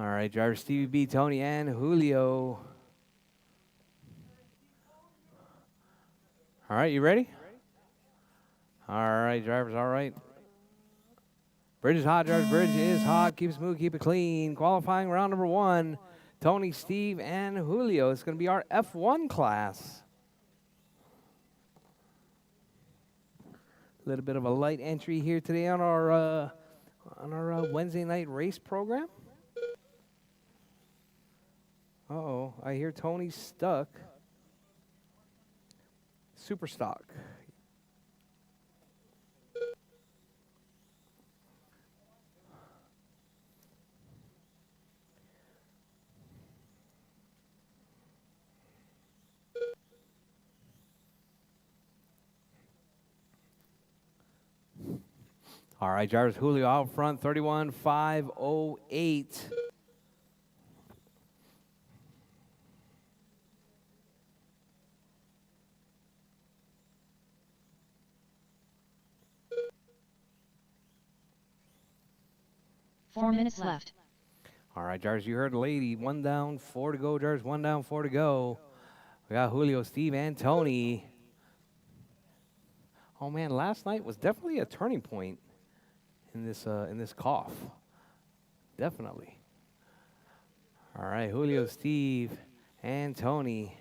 All right, drivers Stevie B, Tony, and Julio. All right, you ready? All right, drivers, all right. Bridge is hot, drivers. Bridge is hot. Keep it smooth, keep it clean. Qualifying round number 1. Tony, Steve, and Julio. It's going to be our F1 class. A little bit of a light entry here today on our Wednesday night race program. Uh-oh, I hear Tony's stuck. Super stock. All right, drivers, Julio out front, 31.508. Four minutes left. All right, drivers, you heard the lady. 1 down, 4 to go, drivers. 1 down, 4 to go. We got Julio, Steve, and Tony. Oh man, last night was definitely a turning point in this cough. Definitely. All right, Julio, Steve, and Tony.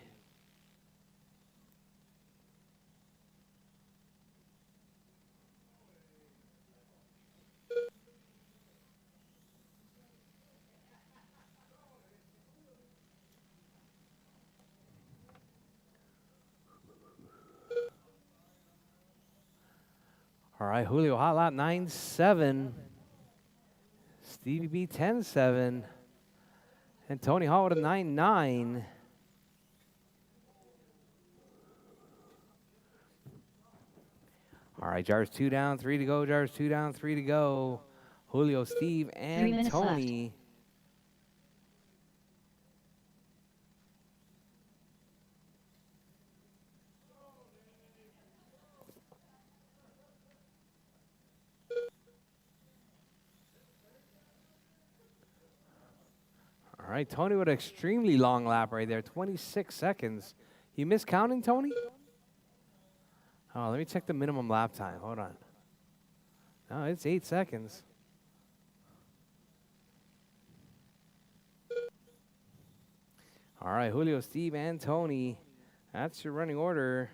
All right, Julio, hot lap 9.7. Stevie B 10.7. And Tony Hall with a 9.9. All right, Jars 2 down, 3 to go. Jars 2 down, 3 to go. Julio, Steve, 3 and minutes Tony. All right, Tony with an extremely long lap right there, 26 seconds. You missed counting, Tony? Oh, let me check the minimum lap time. Hold on. No, it's 8 seconds. All right, Julio, Steve, and Tony. That's your running order.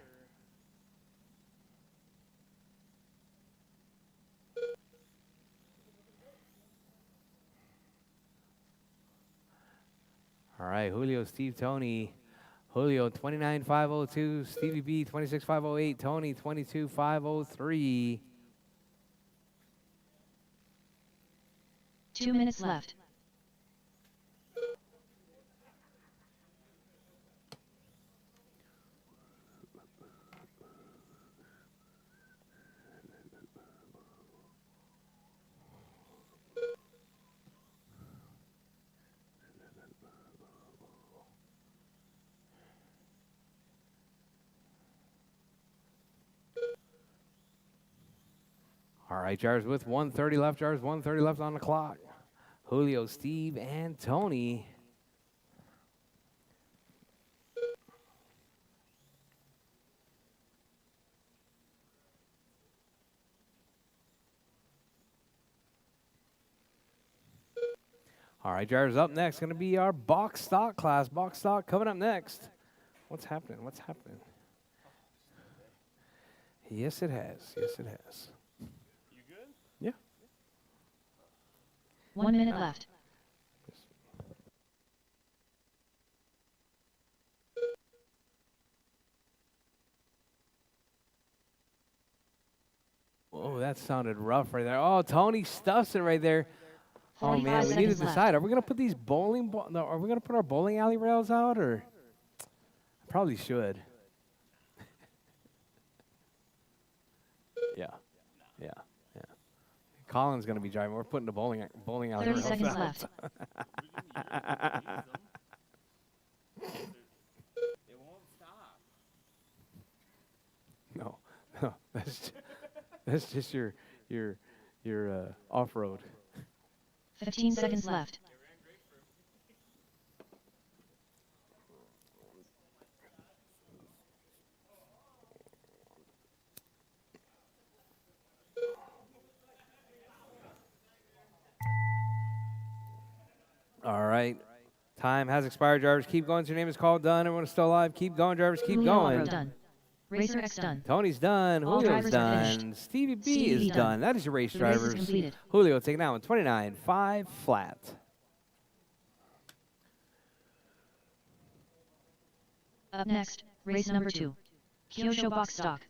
All right, Julio, Steve, Tony. Julio, 29.502. Stevie B, 26.508. Tony, 22.503. 2 minutes left. All right, Jars with 1:30 left. Jars 1:30 left on the clock. Julio, Steve, and Tony. All right, Jars up next. Going to be our box stock class. Box stock coming up next. What's happening? What's happening? Yes, it has. Yes, it has. You good? Yeah. 1 minute left. Oh, that sounded rough right there. Oh, Tony stuffs it right there. Oh 45 man, we need to seconds left. decide. Are we gonna put these no, are we gonna put our bowling alley rails out, or I probably should. Yeah, yeah, yeah. Colin's gonna be driving. We're putting the bowling alley 30 rails seconds out. left. It won't stop. No, no, that's just your off road. 15 seconds left. All right. Time has expired, drivers. Keep going. Your name is called. Done. Everyone is still alive. Keep going, drivers. Keep Julio going. Alvaro done. Racer X done. Tony's done. All Julio's drivers are finished. done. Stevie B Stevie is B done. done. That is your race, The race is drivers. completed. Julio taking that one. 29.5 flat. Up next, race number 2. Kyosho box stock.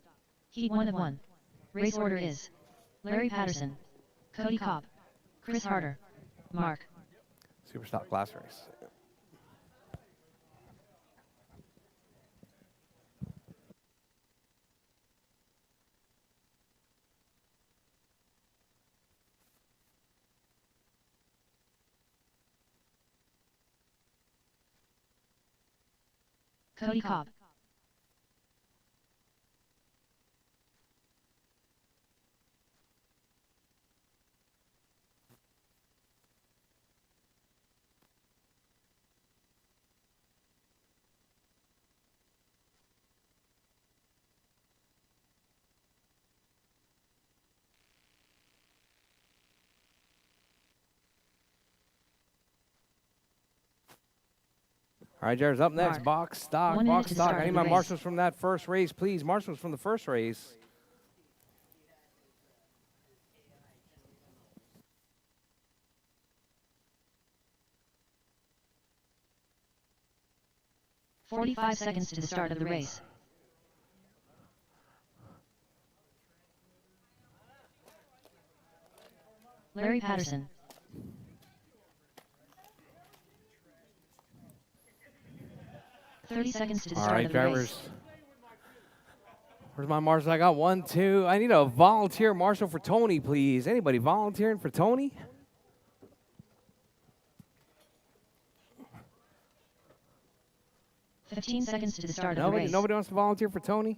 Heat 1 of 1. Race order is Larry Patterson, Cody Cobb, Chris Harder, Mark. Super stock class race. Cody Cobb. All right, drivers. Up next, Mark. box stock. 1 minute Box to stock. start I need the my race. marshals from that first race, please. Marshals from the first race. "45 seconds to the start of the race. Larry Patterson. "30 seconds to the All start right, of the drivers. race. Where's my marshals? I got 1, 2. I need a volunteer marshal for Tony, please. Anybody volunteering for Tony? "15 seconds to the start of the Nobody, race. nobody wants to volunteer for Tony?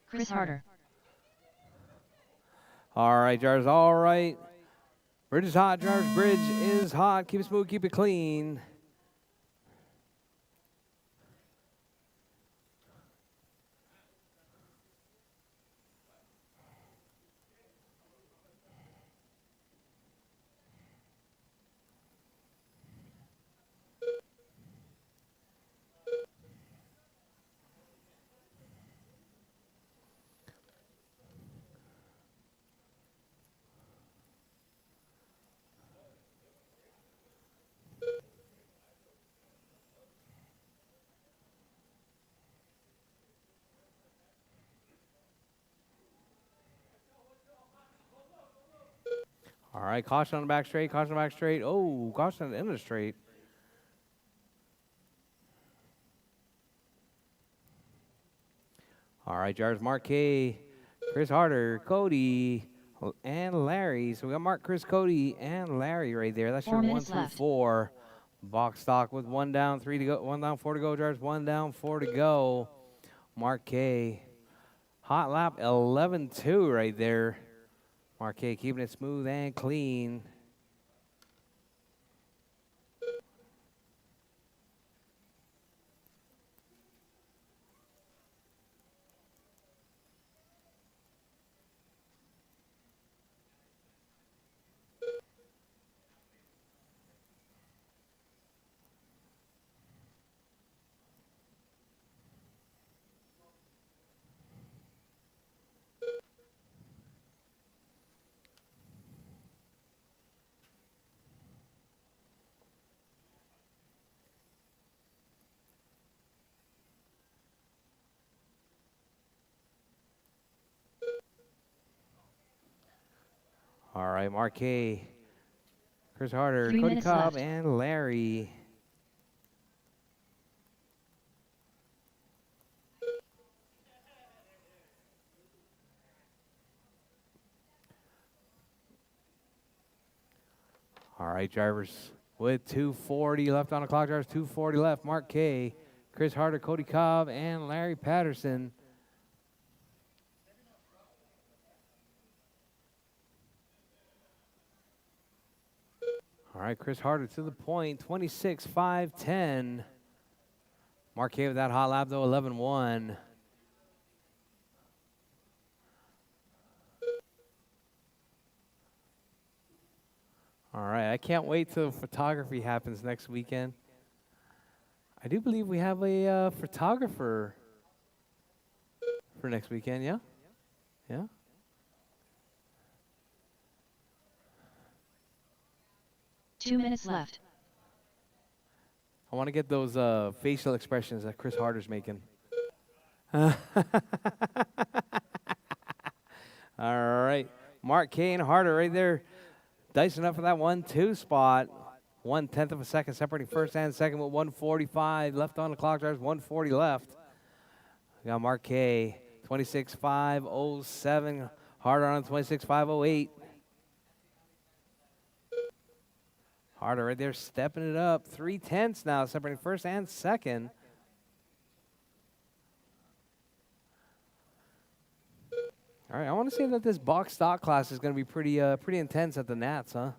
Chris Harder. All right, drivers. All right. Bridge is hot, drivers. Bridge is hot. Keep it smooth. Keep it clean. All right, caution on the back straight. Caution on the back straight. Oh, caution on the end of the straight. All right, drivers. Mark K, Chris Harder, Cody, and Larry. So we got Mark, Chris, Cody, and Larry right there. That's 4 your 1 minutes through left. 4. Box stock with 1 down, 3 to go. 1 down, 4 to go, drivers. 1 down, 4 to go. Mark K. Hot lap 11-2 right there. Mark K keeping it smooth and clean. All right, Mark K, Chris Harder, 3 Cody minutes Cobb, left. and Larry. All right, drivers. With 2:40 left on the clock, drivers. 2:40 left. Mark K, Chris Harder, Cody Cobb, and Larry Patterson. All right, Chris Harder to the point. 26.510. Mark K with that hot lap, though, 11-1. All right, I can't wait till photography happens next weekend. I do believe we have a photographer for next weekend, yeah? Yeah? Two minutes left. I want to get those facial expressions that Chris Harder's making. All right. Mark K and Harder right there. Dicing up for that 1-2 spot. 1/10 of a second separating first and second with 1:45 left on the clock. There's 1:40 left. We got Mark K, 26.507. Harder on 26.508. Harder right there stepping it up. 3/10 now separating first and second. All right, I want to say that this box stock class is going to be pretty intense at the Nats, huh?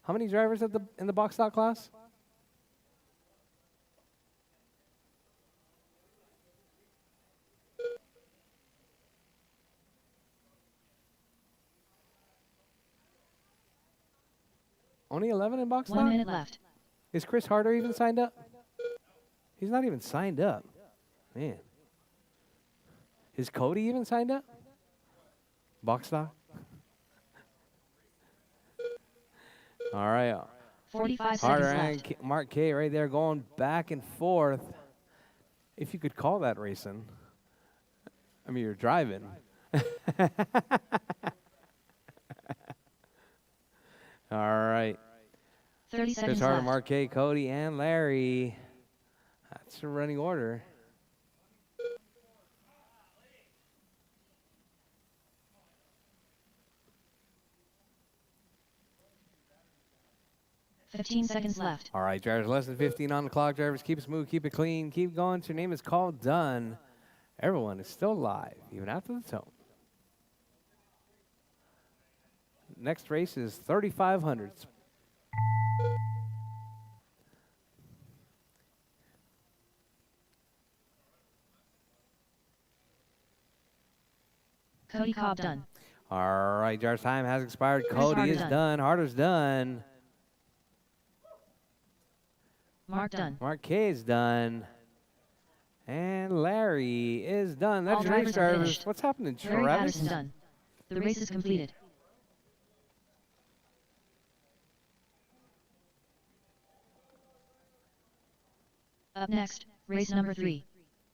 How many drivers in the box stock class? Only 11 in box stock? 1 minute left. Is Chris Harder even signed up? He's not even signed up. Man. Is Cody even signed up? Box stock? All right. 45 Harder seconds and left. Mark K right there going back and forth. If you could call that racing. I mean, you're driving. All right. 30 Chris seconds Harder, left. Mark K, Cody, and Larry. That's the running order. $15 seconds left. All right, drivers, less than 15 on the clock. Drivers, keep it smooth, keep it clean, keep going. Your name is called done. Everyone is still live, even after the tone. Next race is 3,500. Cody Cobb done. All right, drivers, time has expired. Chris Cody Harder is done. done. Harder's done. Mark done. Mark K is done. And Larry is done. That's All your race, drivers are drivers. finished. What's happening, Larry Travis? Patterson done. The race is completed. Up next, race number 3.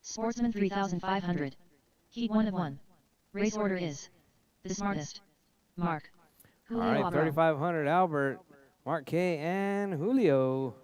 Sportsman 3500. Heat 1 of 1. Race order is the smartest. Mark. All Julio right, Abro. 3,500, Albert, Mark K, and Julio.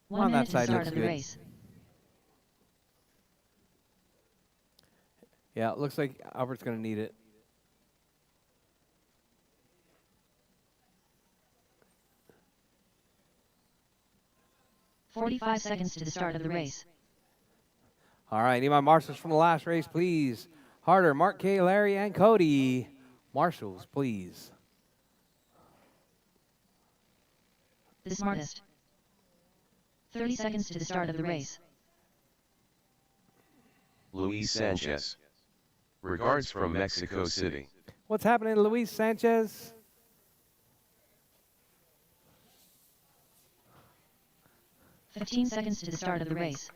One On that minute to side start looks of the good. race. Yeah, it looks like Albert's going to need it. $45 seconds to the start of the race. All right, need my marshals from the last race, please. Harder, Mark K, Larry, and Cody. Marshals, please. The smartest. 30 seconds to the start of the race. Luis Sanchez. Regards from Mexico City. What's happening, Luis Sanchez? $15 seconds to the start of the race.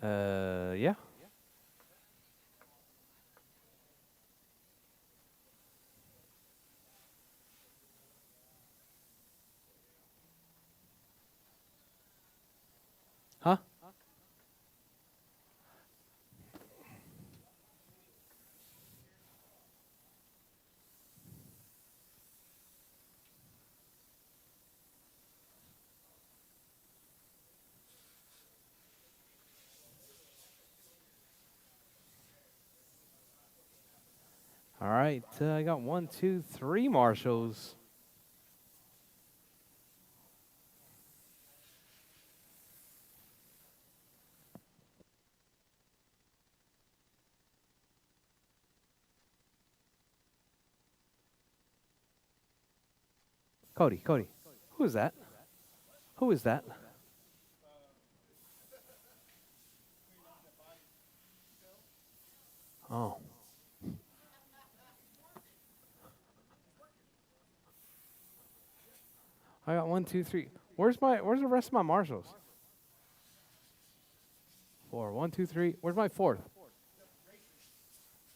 Yeah. Huh? All right, I got 1, 2, 3 marshals. Cody, who is that? Who is that? Oh. I got 1, 2, 3. Where's the rest of my marshals? 4, 1, 2, 3. Where's my 4th?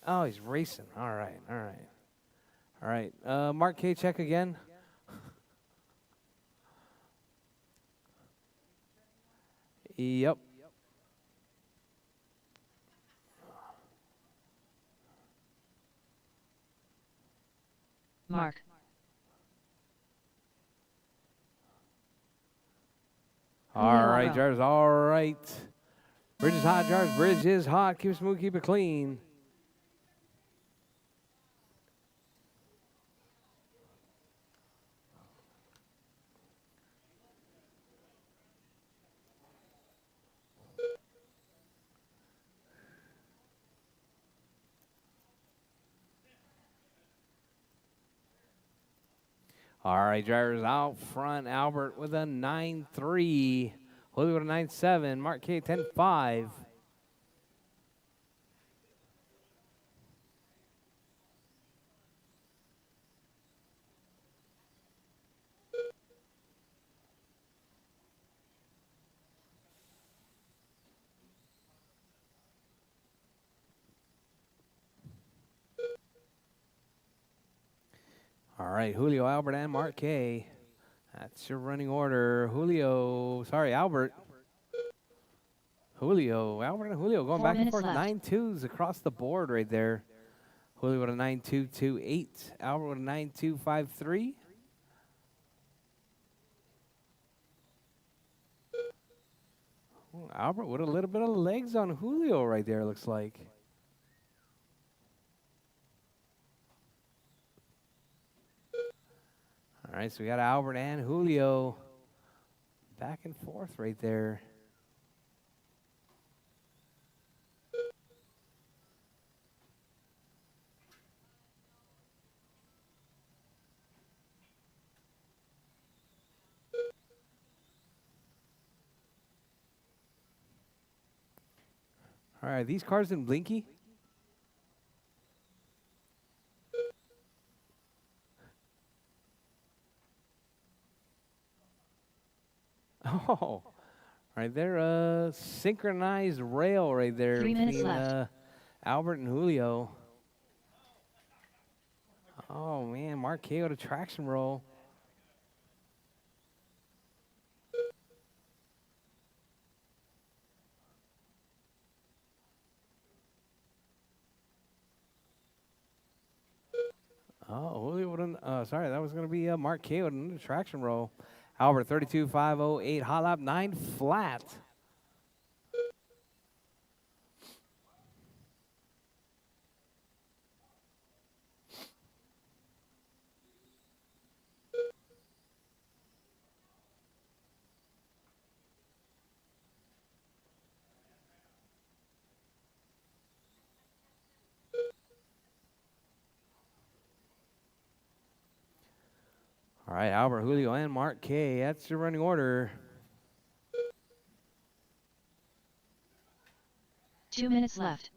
Oh, he's racing. All right. All right. Mark K, check again. Yep. Mark. All right, Julio. Jars. All right. Bridge is hot, Jars. Bridge is hot. Keep it smooth, keep it clean. All right, drivers out front. Albert with a 9-3. Julio with a 9-7. Mark K 10-5. All right, Julio, Albert, and Mark K. That's your running order. Albert. Julio, Albert, and Julio going 4 back and minutes forth. left. 9-2s across the board right there. Julio with a 9-2-2-8. Albert with a 9-2-5-3. Albert with a little bit of legs on Julio right there, looks like. All right, so we got Albert and Julio back and forth right there. All right, these cars in Blinky? Oh, all right, they're a synchronized rail right there 3 minutes between left. Albert and Julio. Oh man, Mark K with a traction roll. Oh, Julio with an, sorry, that was going to be Mark K with another traction roll. Albert 32.508, hot lap 9 flat. All right, Albert, Julio, and Mark K. That's your running order. 2 minutes left.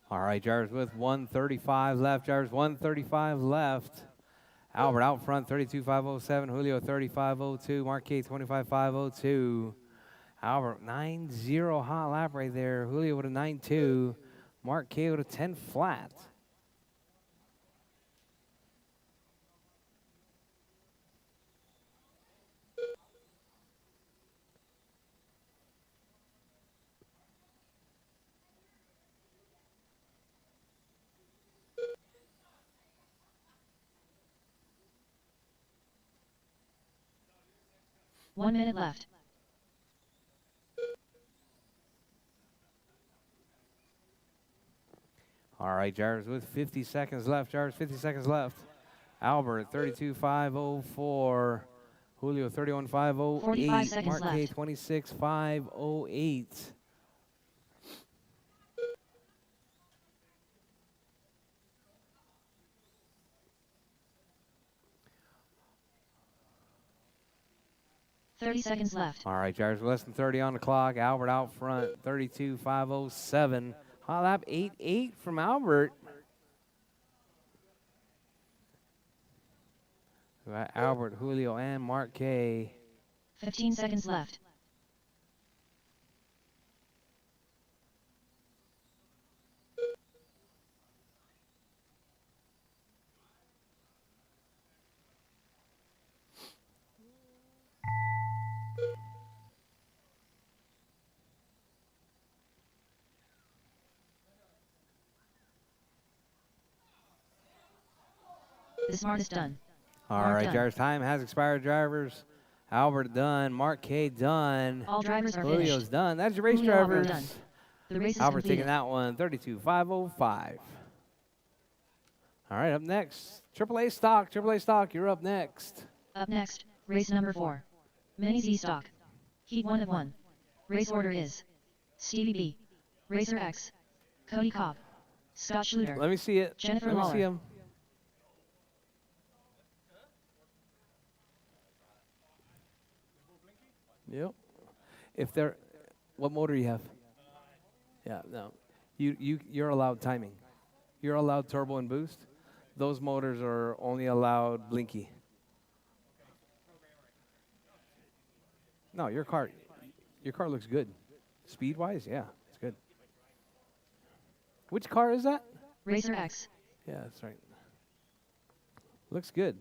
All right, Jarvis with 135 left. Jarvis 135 left. Albert out front 32.507. Julio 35.02. Mark K 25.502. Albert 9-0 hot lap right there. Julio with a 9-2. Mark K with a 10 flat. 1 minute left. All right, drivers with 50 seconds left. Drivers, 50 seconds left. Albert, 32.504. Julio, 31.508. 45 seconds Mark K, left. 26.508. $30 left. All right, drivers, less than 30 on the clock. Albert out front, 32.507. Hot lap 8.8 from Albert. We got Albert, Julio, and Mark K. 15 seconds left. The smart is done. All Mark right, done. drivers, time has expired. Drivers, Albert done, Mark K done, All drivers are Julio's finished. done. That's your race, Julio Alvaro drivers. done. The race is Albert completed. taking that one, 32.505. All right, up next, AAA stock. AAA stock, you're up next. Up next, race number 4. MiniZ stock. Heat 1 of 1. Race order is Stevie B, Racer X, Cody Cobb, Scott Schluter, Let me see it. Jennifer Let me Lawler. see him. Yep. If they're, what motor you have? Yeah, no. You're allowed timing. You're allowed turbo and boost. Those motors are only allowed blinky. No, your car looks good. Speed-wise, yeah, it's good. Which car is that? Racer X. Yeah, that's right. Looks good.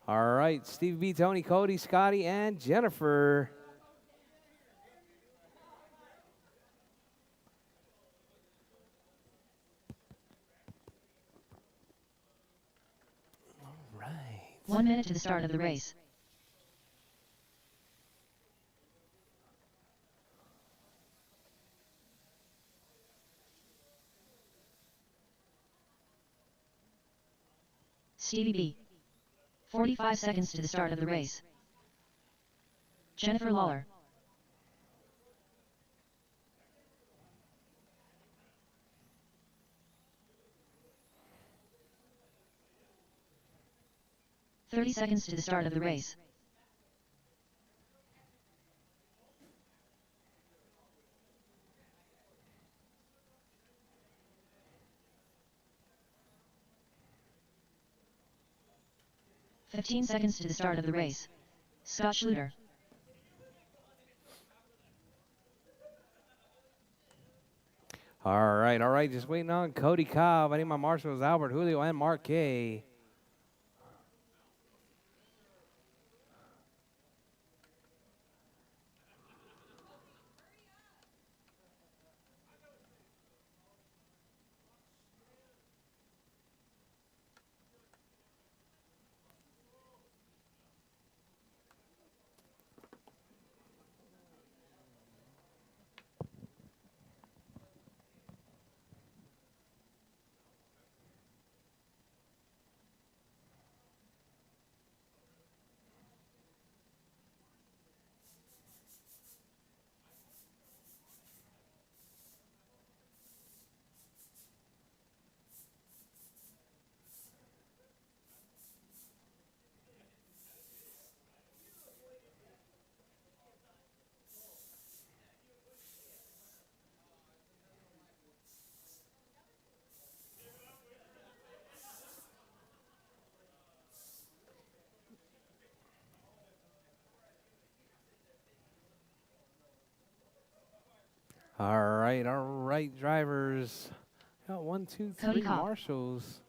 All right, Steve B, Tony, Cody, Scotty, and Jennifer. All right. 1 minute to the start of the race. Stevie B. 45 seconds to the start of the race. Jennifer Lawler. "30 seconds to the start of the race. "15 seconds to the start of the race. Scott Schluter. All right. Just waiting on Cody Cobb. I need my marshals, Albert, Julio, and Mark K. All right, drivers. Got 1, 2, 3 Cody Cobb. marshals.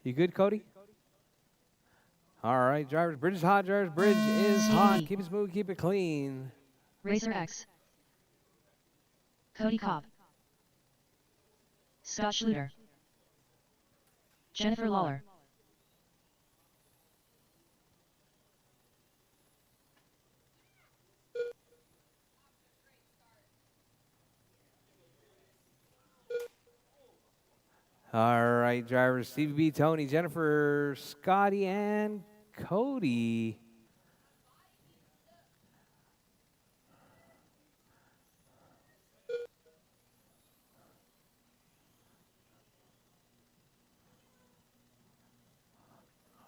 You good, Cody? All right, drivers. Bridge is hot, drivers. Bridge is hot. Keep it smooth, keep it clean. Racer X. Cody Cobb, Scott Schluter, Jennifer Lawler, All right, drivers, Stevie B, Tony, Jennifer, Scotty, and Cody.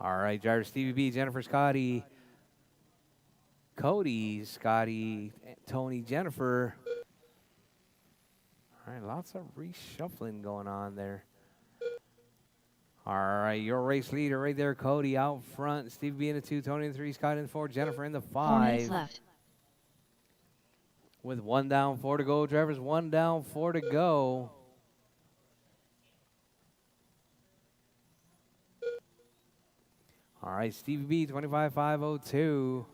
All right, drivers, Stevie B, Jennifer, Scotty, Cody, Scotty, Tony, Jennifer. All right, lots of reshuffling going on there. All right, your race leader right there, Cody out front. Stevie B in the 2, Tony in the 3, Scott in the 4, Jennifer in the 4 minutes 5. left. With 1 down, 4 to go, drivers. 1 down, 4 to go. All right, Stevie B, 25.502.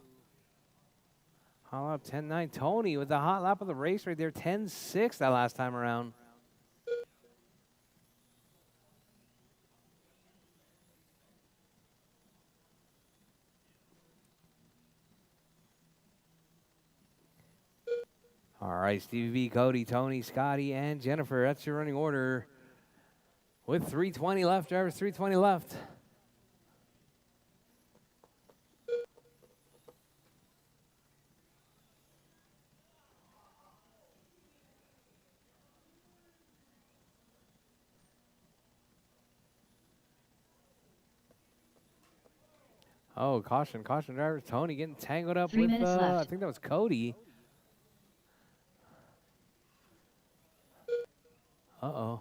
Hot lap 10.9. Tony with the hot lap of the race right there, 10.6 that last time around. All right, Stevie B, Cody, Tony, Scotty, and Jennifer. That's your running order. With 3:20 left, drivers, 3:20 left. Oh, caution, caution, drivers. Tony getting tangled up 3 with, minutes I left. think that was Cody. Uh-oh.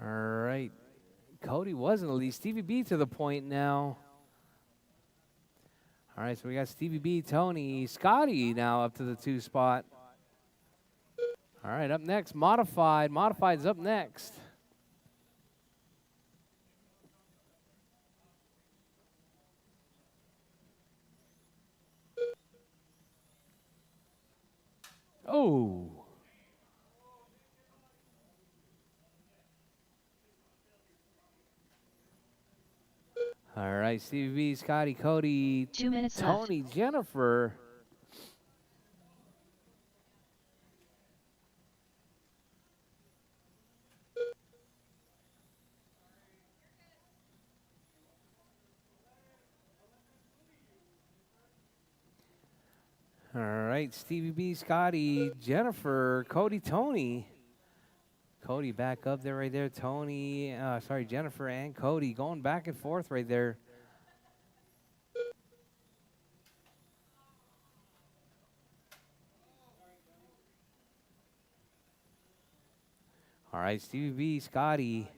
All right. Cody was in the lead. Stevie B to the point now. All right, so we got Stevie B, Tony, Scotty now up to the 2 spot. All right, up next, Modified. Modified's up next. Oh. All right, Stevie B, Scotty, Cody, 2 minutes left. Tony, Jennifer. All right, Stevie B, Scotty, Jennifer, Cody, Tony. Cody back up there right there. Tony, sorry, Jennifer and Cody going back and forth right there. All right, Stevie B, Scotty,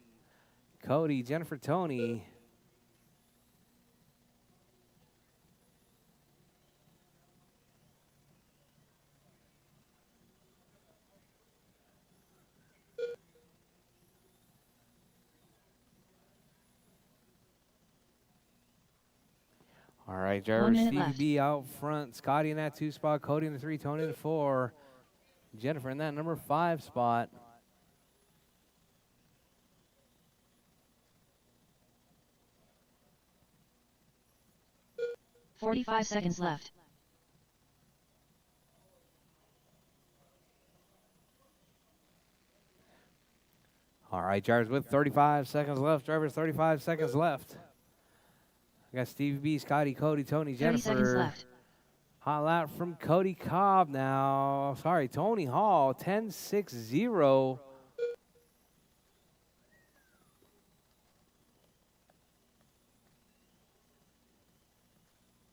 Cody, Jennifer, Tony. All right, 1 drivers, minute Stevie left. B out front, Scotty in that 2 spot, Cody in the 3, Tony in the 4, Jennifer in that number 5 spot. Forty-five seconds left. All right, drivers with 35 seconds left. Drivers, 35 seconds left. I got Stevie B, Scotty, Cody, Tony, 30 seconds Jennifer. left. Hot lap from Cody Cobb now. Sorry, Tony Hall, 10.60.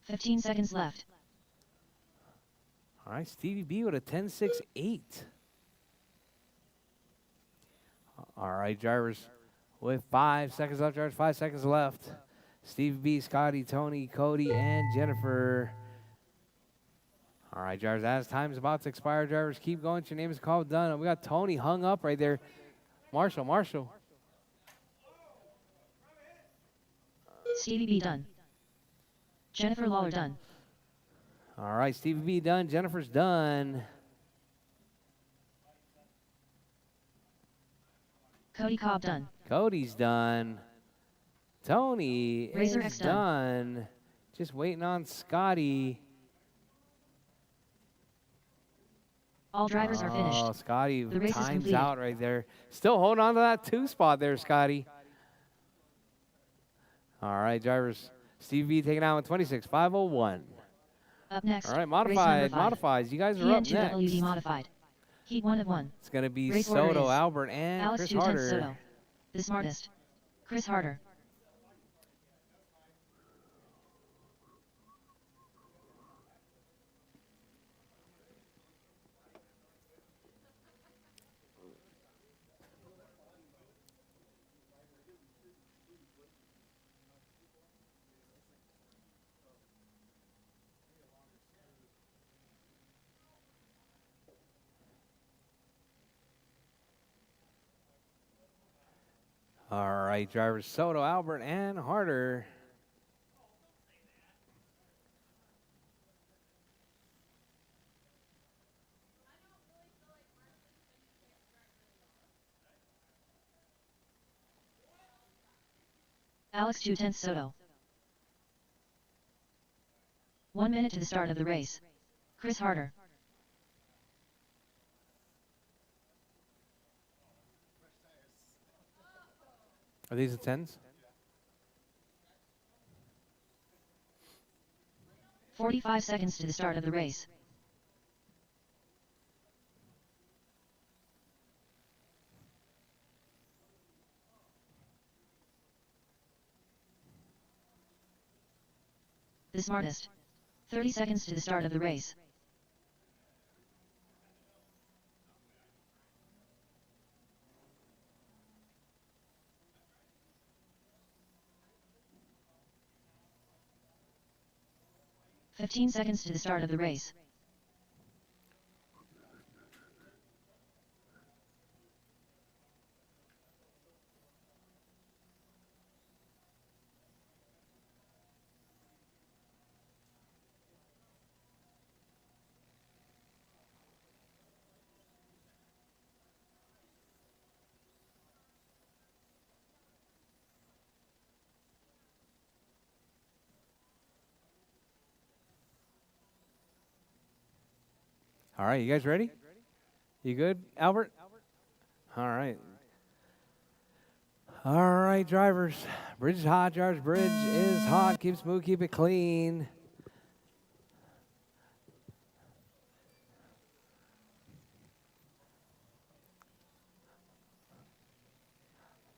15 seconds left. All right, Stevie B with a 10.68. All right, drivers with 5 seconds left. Drivers, 5 seconds left. Stevie B, Scotty, Tony, Cody, and Jennifer. All right, drivers, as time's about to expire, drivers, keep going. Your name is called, done. We got Tony hung up right there. Marshall. Stevie B done. Jennifer Lawler done. All right, Stevie B done. Jennifer's done. Cody Cobb done. Cody's done. Tony Rchq is done. done. Just waiting on Scotty. All drivers are finished. Oh, Scotty, The race is time's completed. out right there. Still holding on to that 2 spot there, Scotty. All right, drivers. Steve V taking out with 26.501. Up next. All right, race number 5. modifies. You guys are up PN2WD next. modified. Heat 1 of 1. It's going to be Race order Soto, is Albert, and Alex Chris 2 tenths Harder. Soto. The smartest. Chris Harder. All right, drivers Soto, Albert, and Harder. Alex 2 tenths Soto. 1 minute to the start of the race. Chris Harder. Are these the 10s? 45 seconds to the start of the race. The smartest. 30 seconds to the start of the race. "15 seconds to the start of the race. All right, you guys ready? You good, Albert? All right. All right, drivers. Bridge is hot, drivers. Bridge is hot. Keep smooth, keep it clean.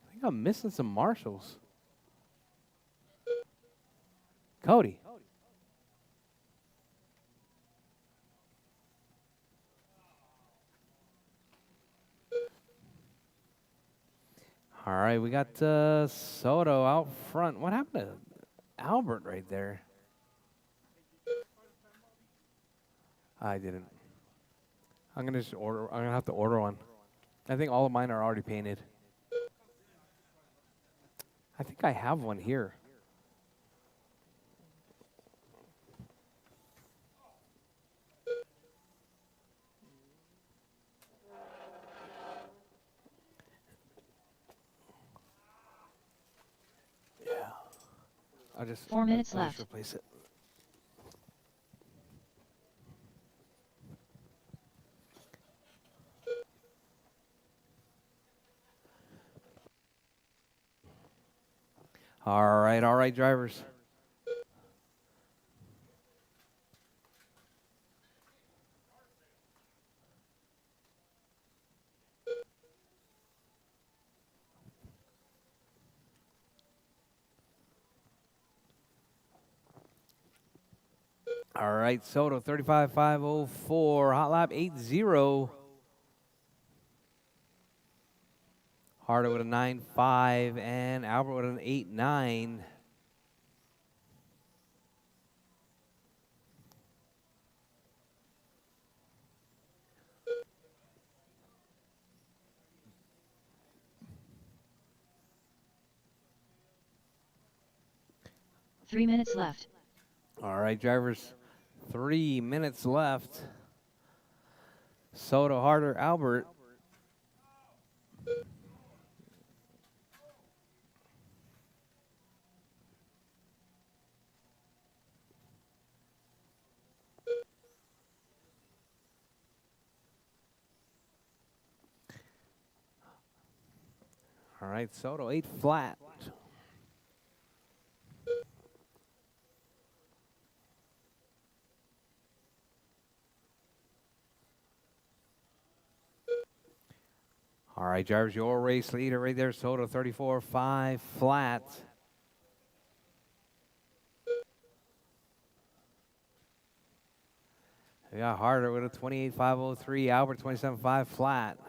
I think I'm missing some marshals. Cody. All right, we got Soto out front. What happened to Albert right there? I didn't. I'm gonna just order. I'm gonna have to order one. I think all of mine are already painted. I think I have one here. I'll just 4 minutes I'll just left. replace it. All right, drivers. All right, Soto 35.504, hot lap 80. Harder with a 9.5 and Albert with an 8.9. 3 minutes left. All right, drivers, 3 minutes left. Soto, Harder, Albert. All right, Soto, 8 flat. All right, drivers, your race leader right there, Soto, 34.5 flat. We got Harder with a 28.503, Albert 27.5 flat.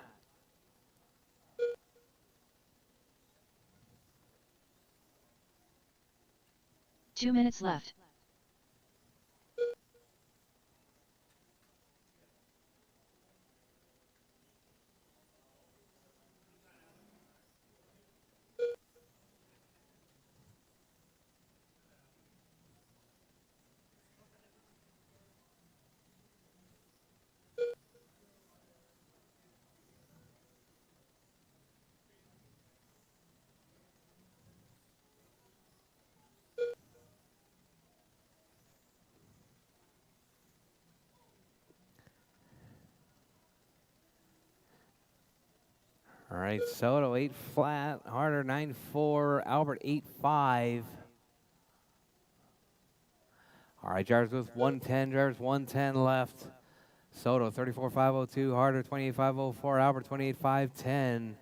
Two minutes left. All right, Soto 8 flat, Harder 9.4, Albert 8.5. All right, drivers with 110, drivers 110 left. Soto 34.502, Harder 28.504, Albert 28.510.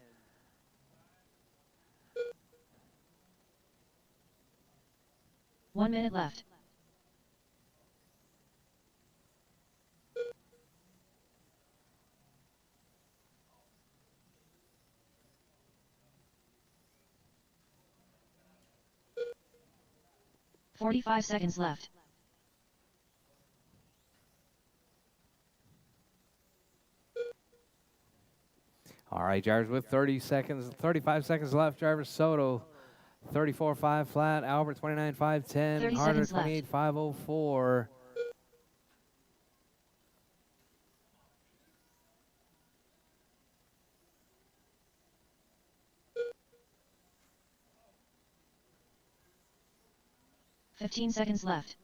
One minute left. "45 seconds left. All right, drivers with 35 seconds left. Drivers Soto 34.5 flat, Albert 29.510, 30 Harder seconds left. 28.504. 15 seconds left.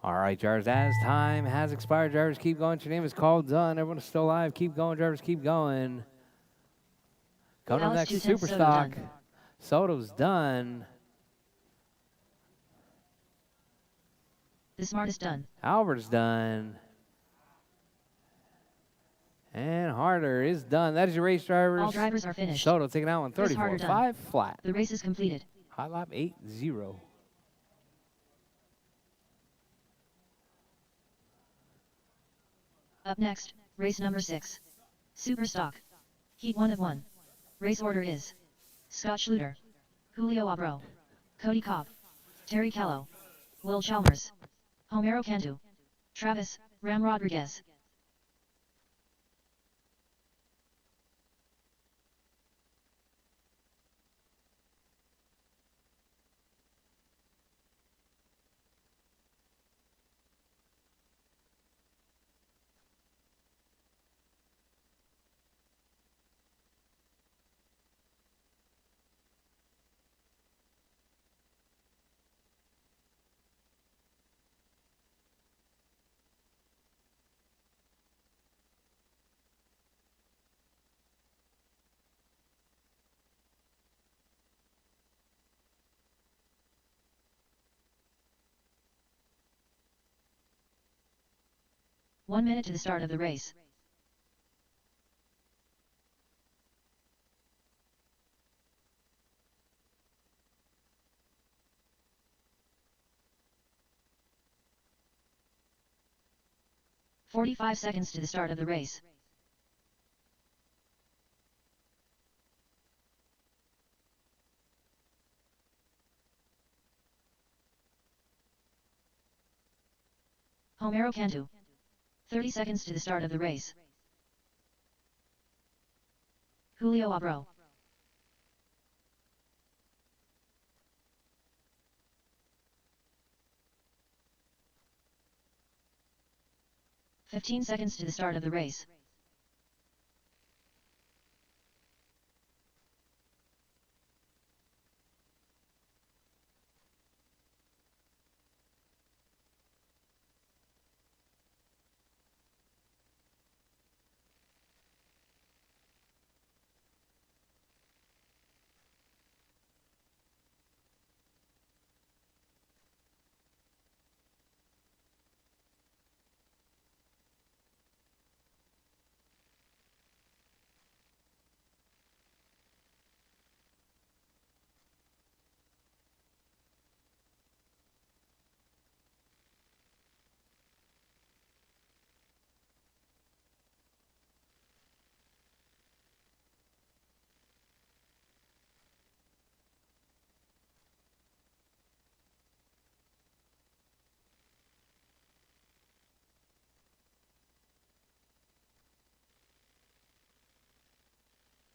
All right, drivers, as time has expired, drivers keep going. Your name is called, done. Everyone is still alive. Keep going, drivers, keep going. Coming up Alex next, 210, Super Soto Stock. done. Soto's done. The smartest done. Albert's done. And Harder is done. That is your race, drivers. All drivers are finished. Soto taking out one Chris Harder 34.5 flat. The race is completed. Hot lap 8-0. Up next, race number 6. Super Stock. Heat 1 of 1. Race order is Scott Schluter, Julio Abro, Cody Cobb, Terry Callow, Will Chalmers, Homero Cantu, Travis, Ram Rodriguez. One minute to the start of the race. "45 seconds to the start of the race. Homero Cantu. 30 seconds to the start of the race. Julio Abro. "15 seconds to the start of the race.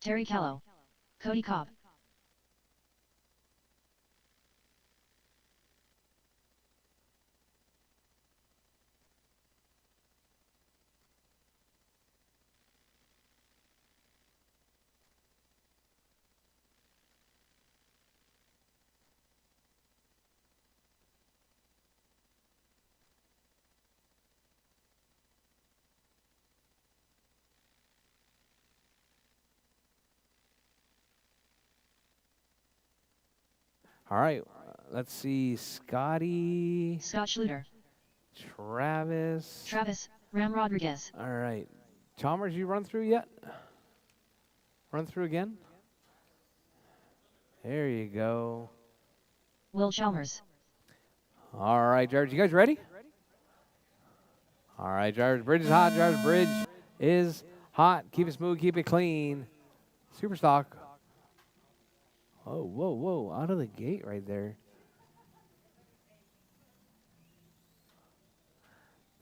Terry Callow. Cody Cobb. All right, let's see. Scotty, Scott Schluter. Travis. Travis, Ram Rodriguez. All right. Chalmers, you run through yet? Run through again? There you go. Will Chalmers. All right, drivers, you guys ready? All right, drivers, bridge is hot. Drivers, bridge is hot. Keep it smooth, keep it clean. Super stock. Oh, whoa, whoa, out of the gate right there.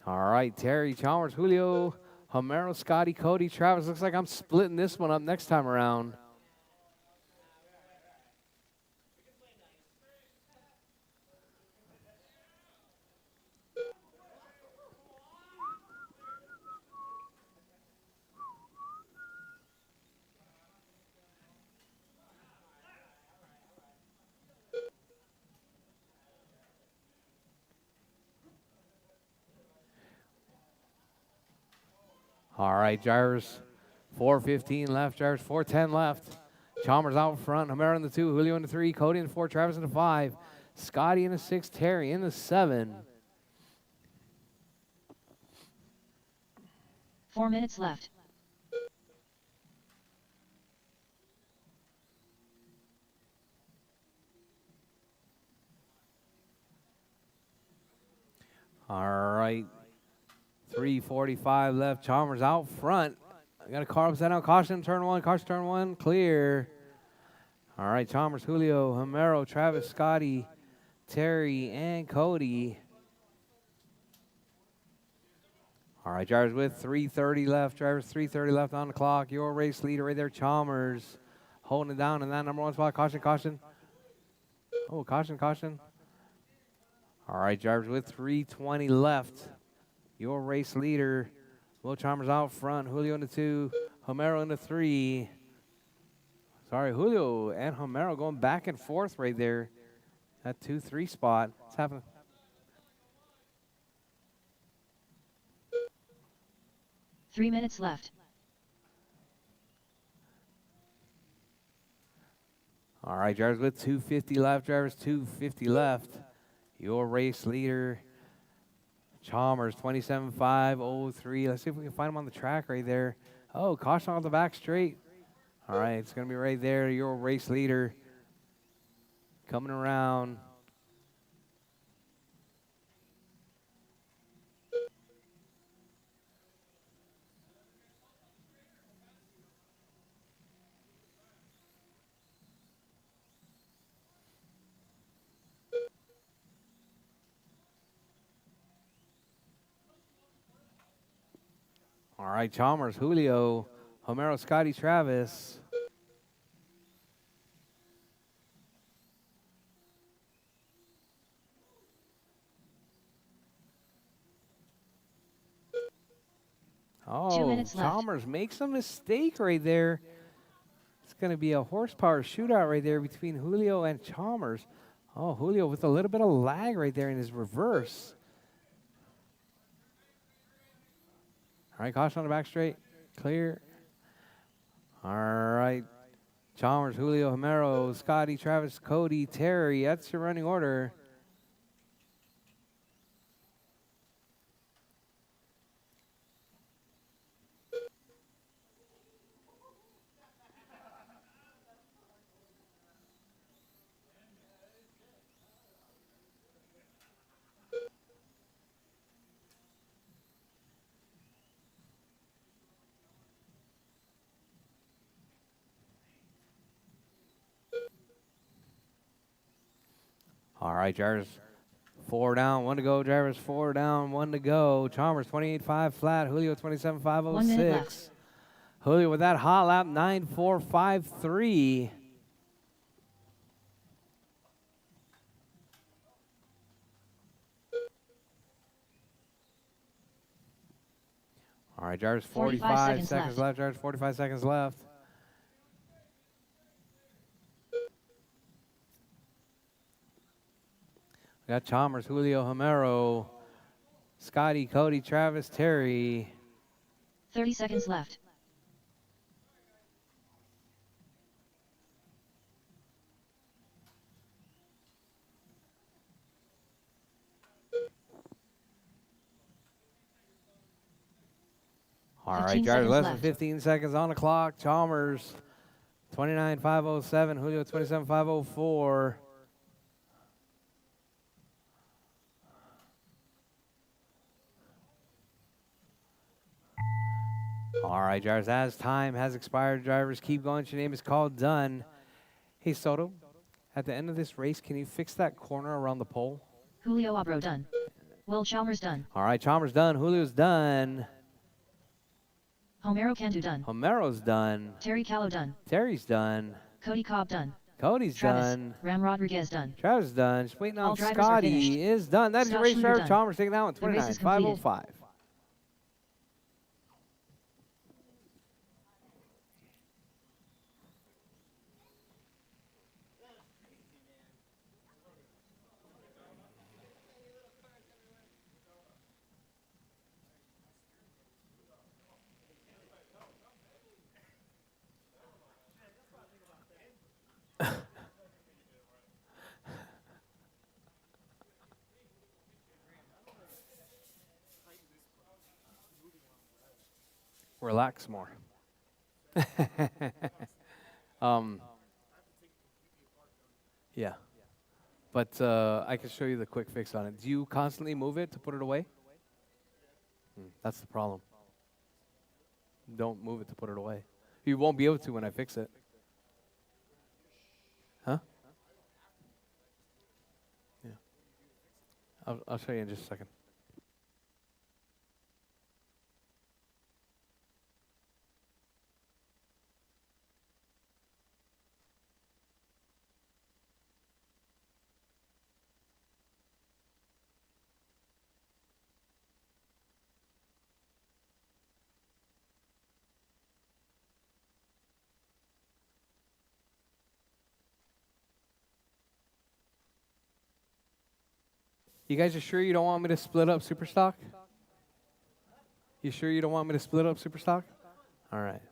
All right, Terry, Chalmers, Julio, Homero, Scotty, Cody, Travis. Looks like I'm splitting this one up next time around. All right, drivers, 4:15 left, drivers, 4:10 left. Chalmers out front, Homero in the 2, Julio in the 3, Cody in the 4, Travis in the 5, Scotty in the 6, Terry in the 7. 4 minutes left. All right, 3:45 left. Chalmers out front. I got a car upside down. Caution, turn 1. Caution, turn 1. Clear. All right, Chalmers, Julio, Homero, Travis, Scotty, Terry, and Cody. All right, drivers with 3:30 left. Drivers 3:30 left on the clock. Your race leader right there, Chalmers, holding it down in that number 1 spot. Caution, caution. Oh, caution, caution. All right, drivers with 3:20 left. Your race leader, Will Chalmers out front. Julio in the 2, Homero in the 3. Sorry, Julio and Homero going back and forth right there. That 2-3 spot. What's happening? Three minutes left. All right, drivers with 2:50 left. Drivers 2:50 left. Your race leader, Chalmers, 27.503. Let's see if we can find him on the track right there. Oh, caution on the back straight. All right, it's going to be right there. Your race leader coming around. All right, Chalmers, Julio, Homero, Scotty, Travis. Oh, minutes left. Chalmers makes a mistake right there. It's going to be a horsepower shootout right there between Julio and Chalmers. Oh, Julio with a little bit of lag right there in his reverse. All right, caution on the back straight. Clear. All right. Chalmers, Julio, Homero, Scotty, Travis, Cody, Terry. That's your running order. All right, drivers. 4 down, 1 to go. Drivers 4 down, 1 to go. Chalmers 28.5 flat. Julio 27.506. 1 minute left. Julio with that hot lap 9.453. All right, drivers 45 seconds left. Drivers 45 seconds left. We got Chalmers, Julio, Homero, Scotty, Cody, Travis, Terry. 30 seconds left. All right, 15 drivers, seconds less than left. 15 seconds on the clock. Chalmers, 29.507. Julio, 27.504. All right, drivers, as time has expired, drivers, keep going. Your name is called. Done. Hey, Soto, at the end of this race, can you fix that corner around the pole? Julio Abro done. Will Chalmers done. All right, Chalmers done. Julio's done. Homero Cantu done. Homero's done. Terry Callow done. Terry's done. Cody Cobb done. Cody's Travis, done. Ram Rodriguez done. Travis is done. Just waiting All on drivers are Scotty finished. is done. That is your Scott race Schluter driver. done. Chalmers taking that one. The race is completed. 29.505. Relax more. Yeah. But I can show you the quick fix on it. Do you constantly move it to put it away? That's the problem. Don't move it to put it away. You won't be able to when I fix it. Huh? Yeah. I'll show you in just a second. You guys are sure you don't want me to split up Superstock? You sure you don't want me to split up Superstock? All right.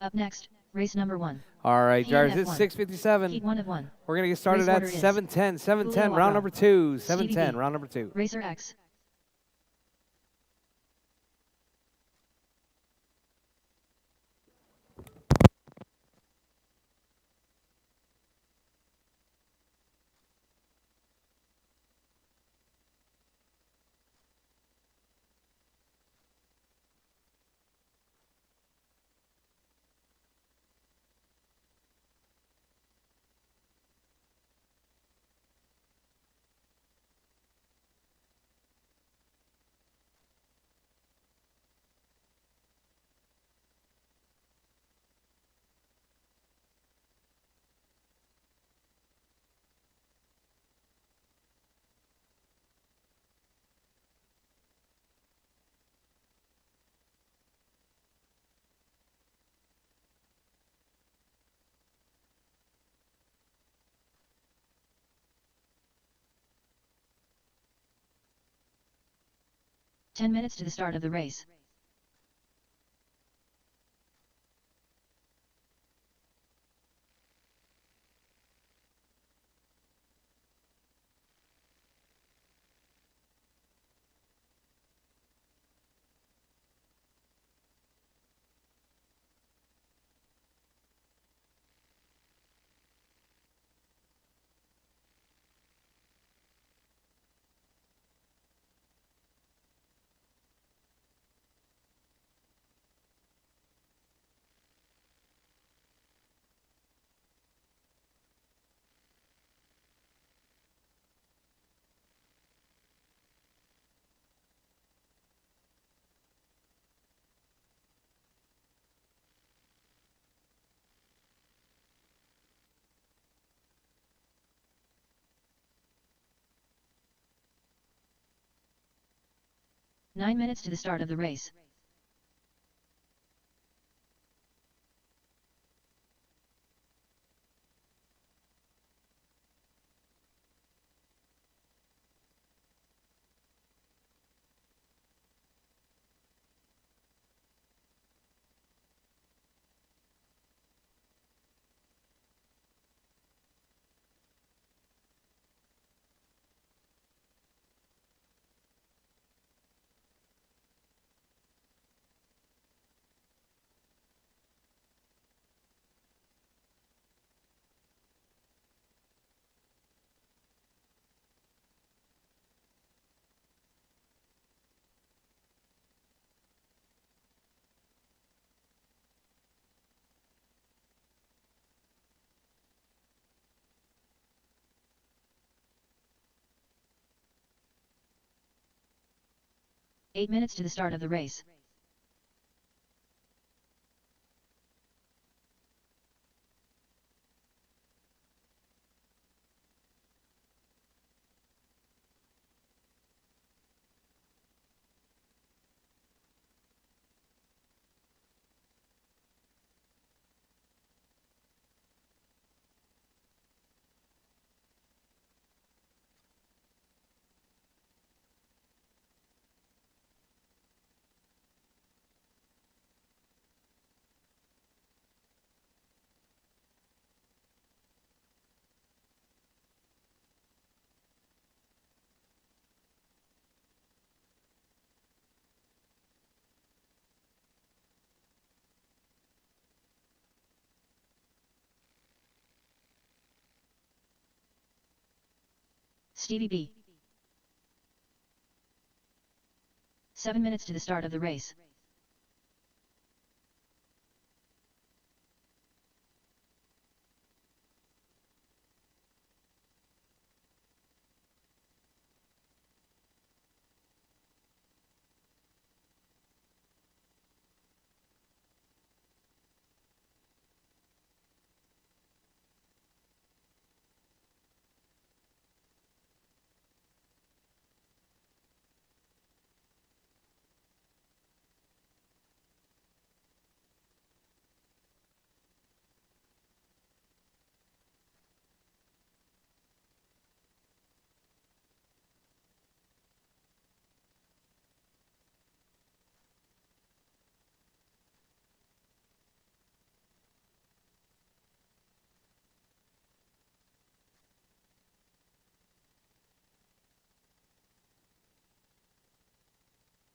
Up next, race number 1. All right, drivers, it's F1. 6:57. Heat 1 of 1. We're going to get started Race at order is 7:10. 7:10, Julio round Abro. number 2. Stevie 7:10, B. round number 2. Racer X. 10 minutes to the start of the race. Nine minutes to the start of the race. Eight minutes to the start of the race. Stevie B. 7 minutes to the start of the race.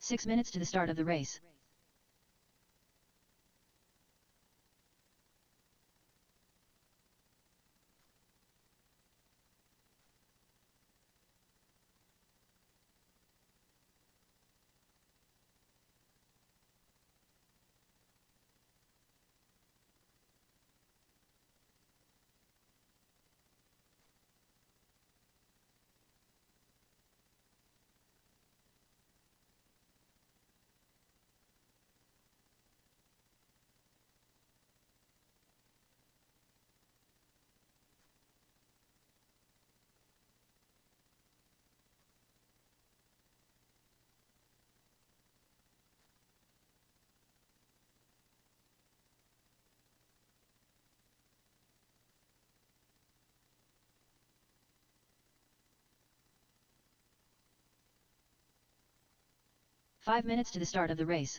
Six minutes to the start of the race. 5 minutes to the start of the race.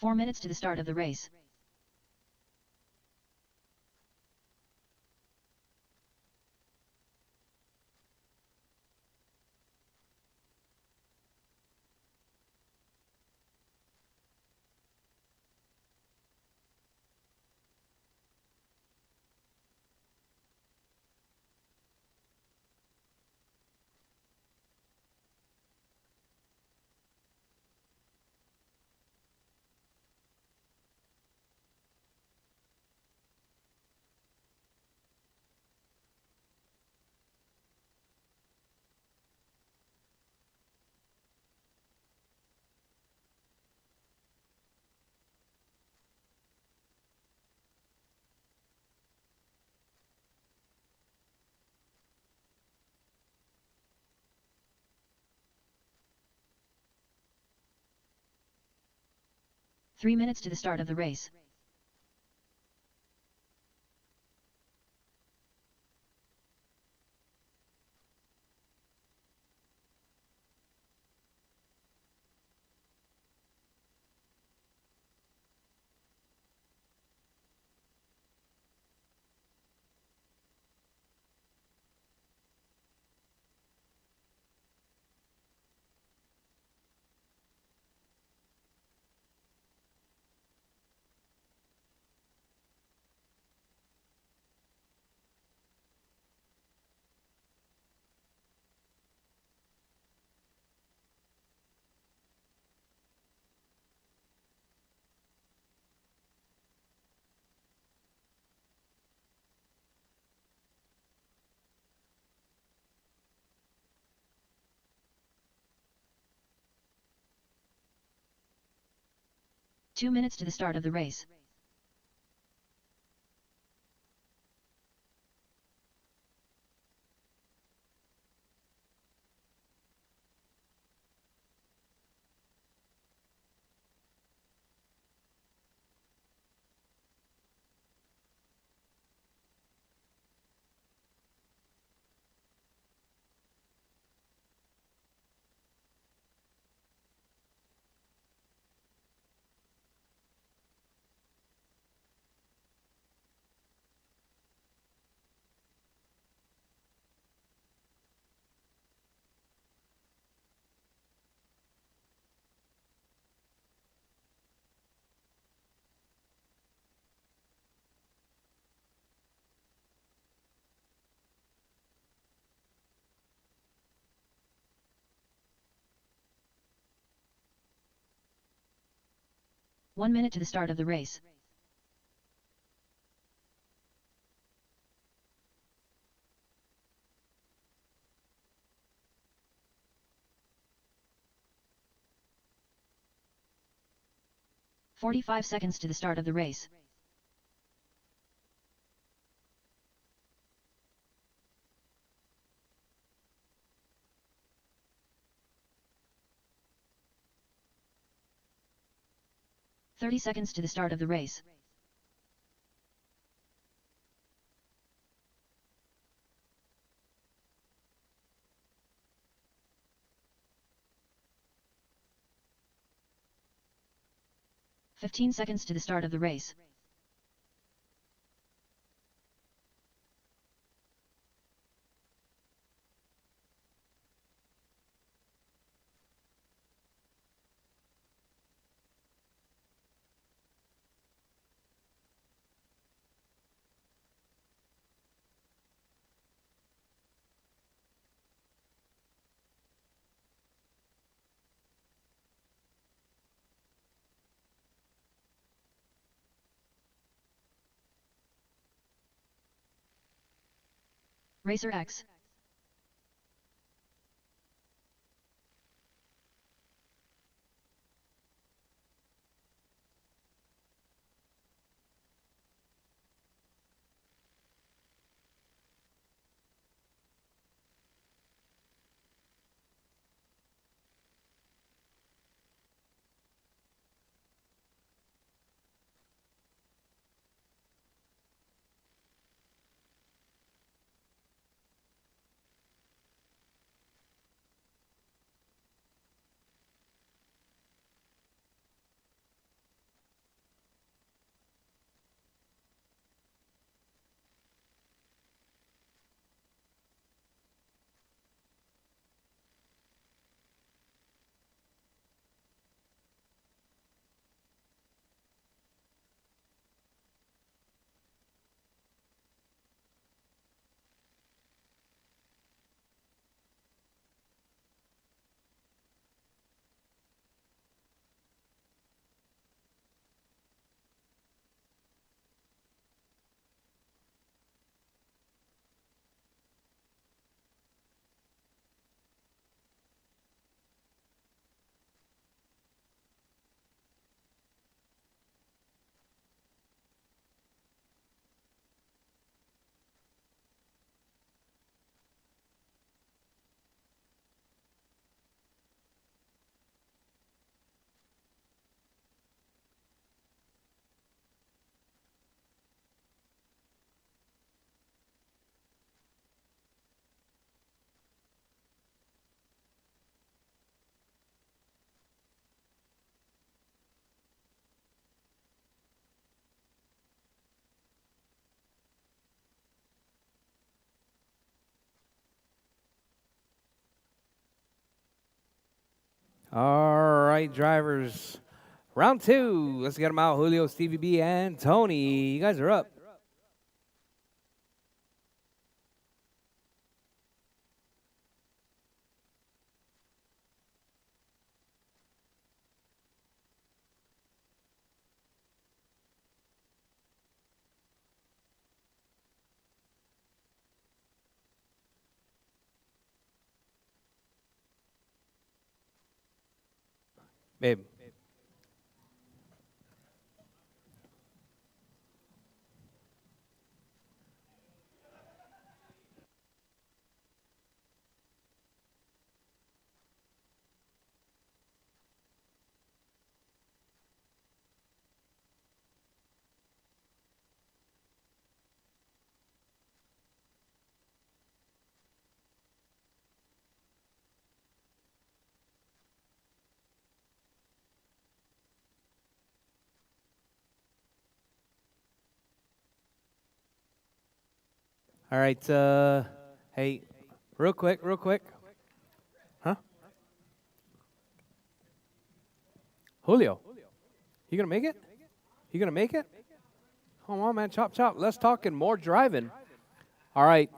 Four minutes to the start of the race. Three minutes to the start of the race. Two minutes to the start of the race. One minute to the start of the race. "45 seconds to the start of the race. "30 seconds to the start of the race. "15 seconds to the start of the race. Racer X. All right, drivers. Round 2. Let's get them out. Julio, Stevie B, and Tony. You guys are up. Babe. All right. Hey, real quick. Huh? Julio, you gonna make it? You gonna make it? Come on, man. Chop, chop. Let's talk and more driving. All right.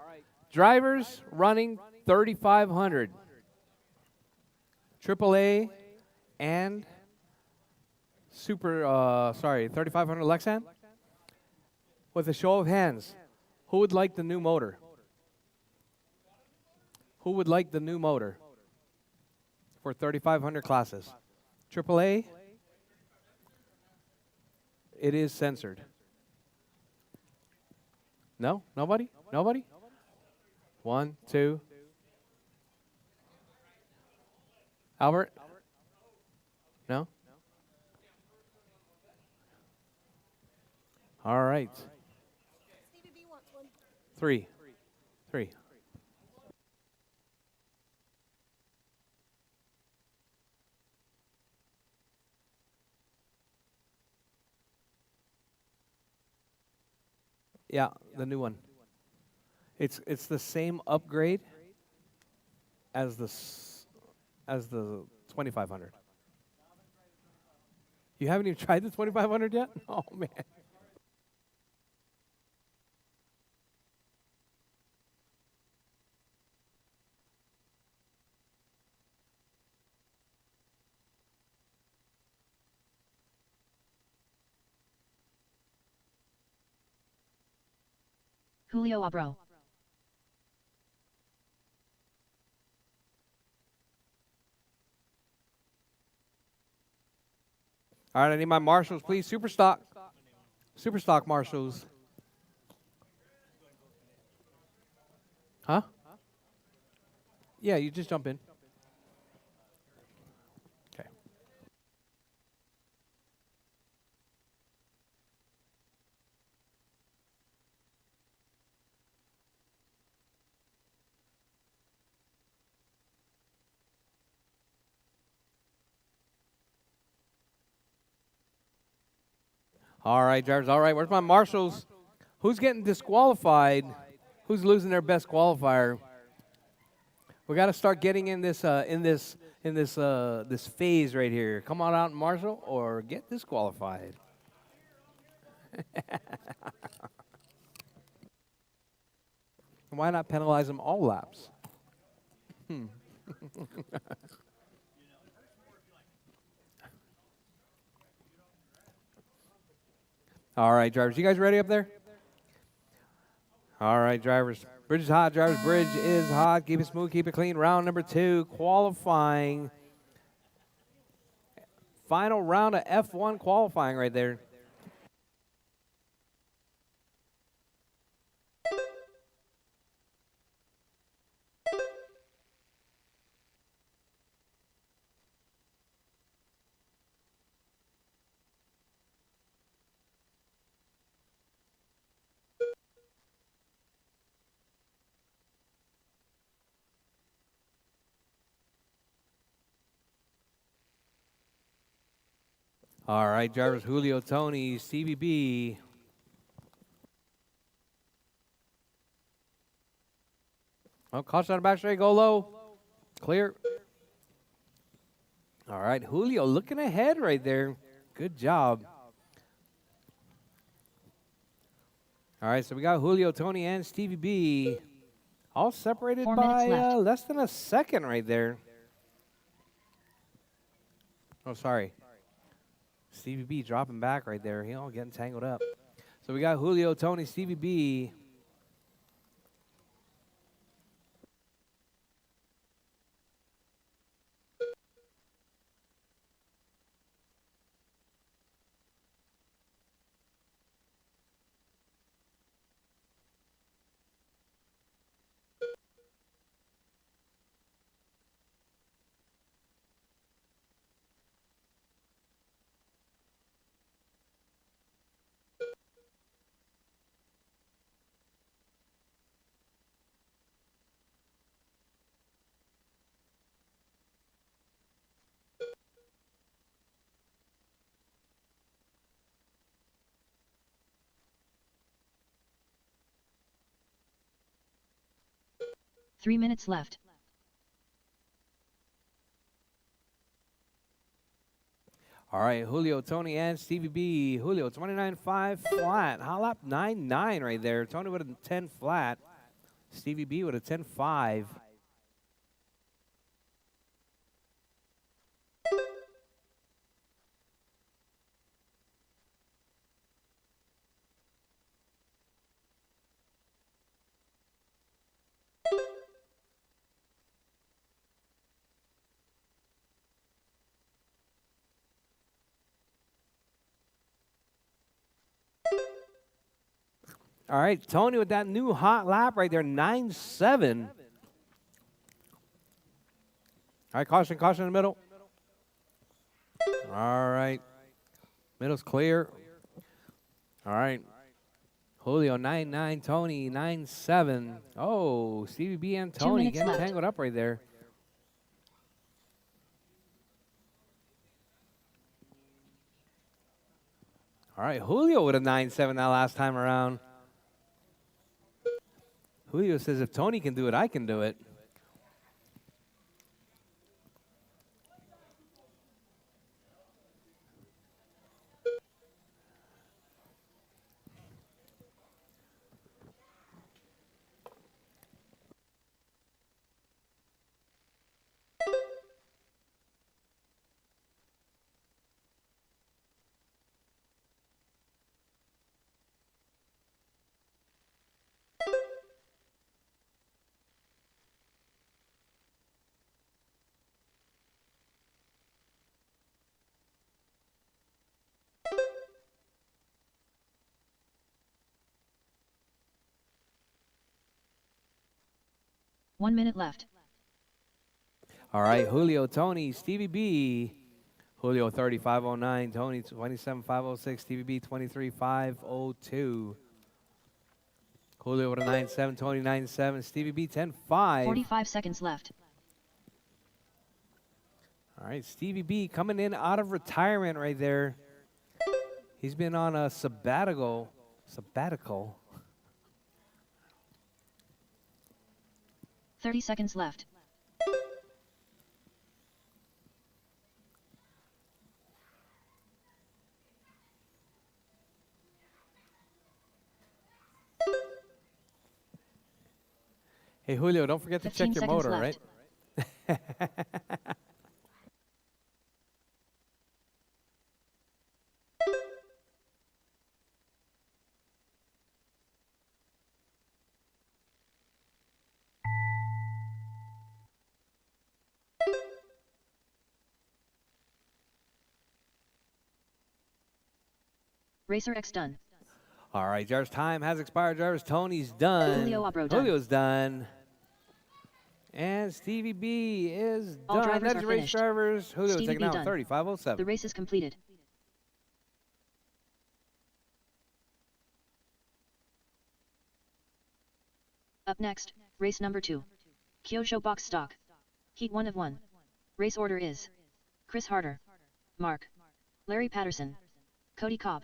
Drivers running 3,500. AAA and 3,500 Lexan. With a show of hands, who would like the new motor? Who would like the new motor for 3,500 classes? AAA, it is censored. No? Nobody? Nobody? 1, 2. Albert? No? All right. 3. 3. Yeah, the new one. It's the same upgrade as as the 2,500. You haven't even tried the 2,500 yet? Oh man. Julio Abro. All right, I need my marshals, please. Super stock. Super stock marshals. Huh? Yeah, you just jump in. Okay. All right, drivers. All right, where's my marshals? Who's getting disqualified? Who's losing their best qualifier? We got to start getting in this this phase right here. Come on out and marshal or get disqualified. Why not penalize them all laps? All right, drivers. You guys ready up there? All right, drivers. Bridge is hot, drivers. Bridge is hot. Keep it smooth, keep it clean. Round number 2, qualifying. Final round of F1 qualifying right there. All right, drivers. Julio, Tony, CBB. Oh, caution on the back straight. Go low. Clear. All right, Julio looking ahead right there. Good job. All right, so we got Julio, Tony, and Stevie B all separated 4 minutes by left. less than a second right there. Oh, sorry. Stevie B dropping back right there. He all getting tangled up. So we got Julio, Tony, Stevie B. Three minutes left. All right, Julio, Tony, and Stevie B. Julio, 29.5 flat. Hot lap 9.9 right there. Tony with a 10 flat. Stevie B with a 10.5. All right, Tony with that new hot lap right there, 9.7. All right, caution, caution in the middle. All right, middle's clear. All right, Julio, 9.9, Tony, 9.7. Oh, Stevie B and 2 Tony minutes getting left. tangled up right there. All right, Julio with a 9.7 that last time around. Julio says, if Tony can do it, I can do it. 1 minute left. All right, Julio, Tony, Stevie B. Julio 3509, Tony 27506, Stevie B 23502. Julio with a 97, Tony 97, Stevie B 105. 45 seconds left. All right, Stevie B coming in out of retirement right there. He's been on a sabbatical. 30 seconds left. Hey, Julio, don't forget to 15 check your seconds motor, left. right? Rchq done. All right, Jarvis, time has expired. Jarvis, Tony's done. Julio Abro done. Julio's done. And Stevie B is All done. drivers That's are the race finished. drivers. Julio Stevie taking B out done. 3507. The race is completed. Up next, race number 2. Kyosho box stock. Heat 1 of 1. Race order is Chris Harder, Mark, Larry Patterson, Cody Cobb.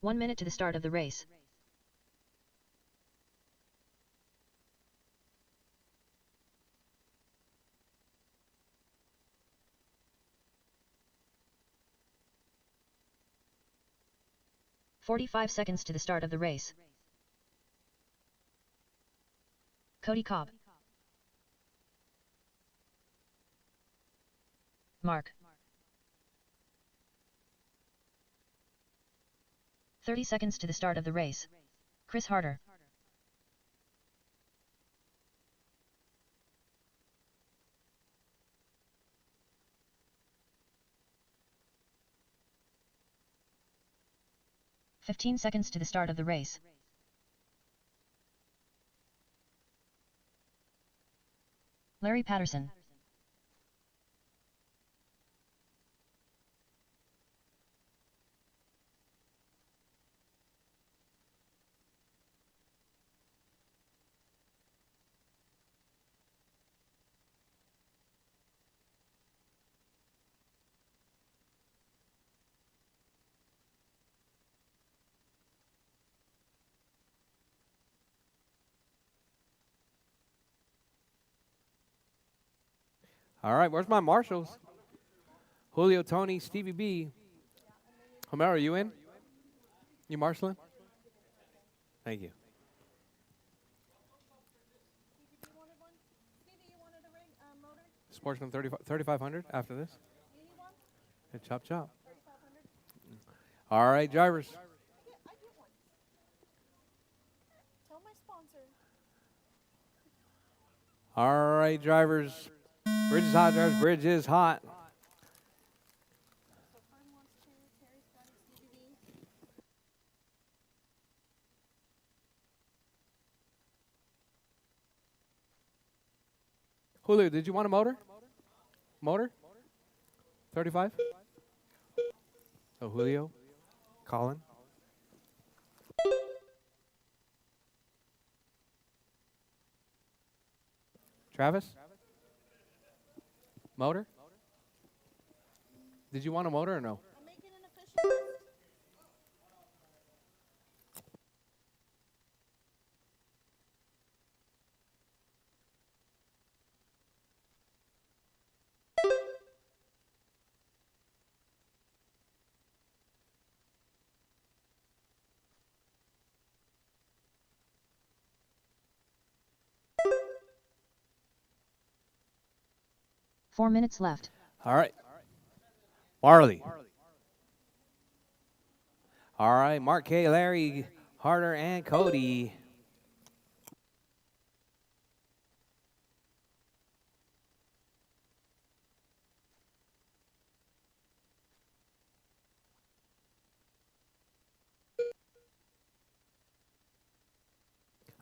One minute to the start of the race. "45 seconds to the start of the race. Cody Cobb. Mark. 30 seconds to the start of the race. Chris Harder. "15 seconds to the start of the race. Larry Patterson. All right, where's my marshals? Julio, Tony, Stevie B. Homero, are you in? You marshaling? Thank you. Sportsman 3500 after this. And chop chop. All right, drivers. Tell my sponsor. All right, drivers. Bridge is hot, drivers. Bridge is hot. So Fern wants to. Terry's got his DVD. Julio, did you want a motor? Motor? 35? Oh, Julio? Colin? Travis? Motor? Did you want a motor or no? I'm making an official list. 4 minutes left. All right. Marley. All right. Mark K, Larry, Harder, and Cody.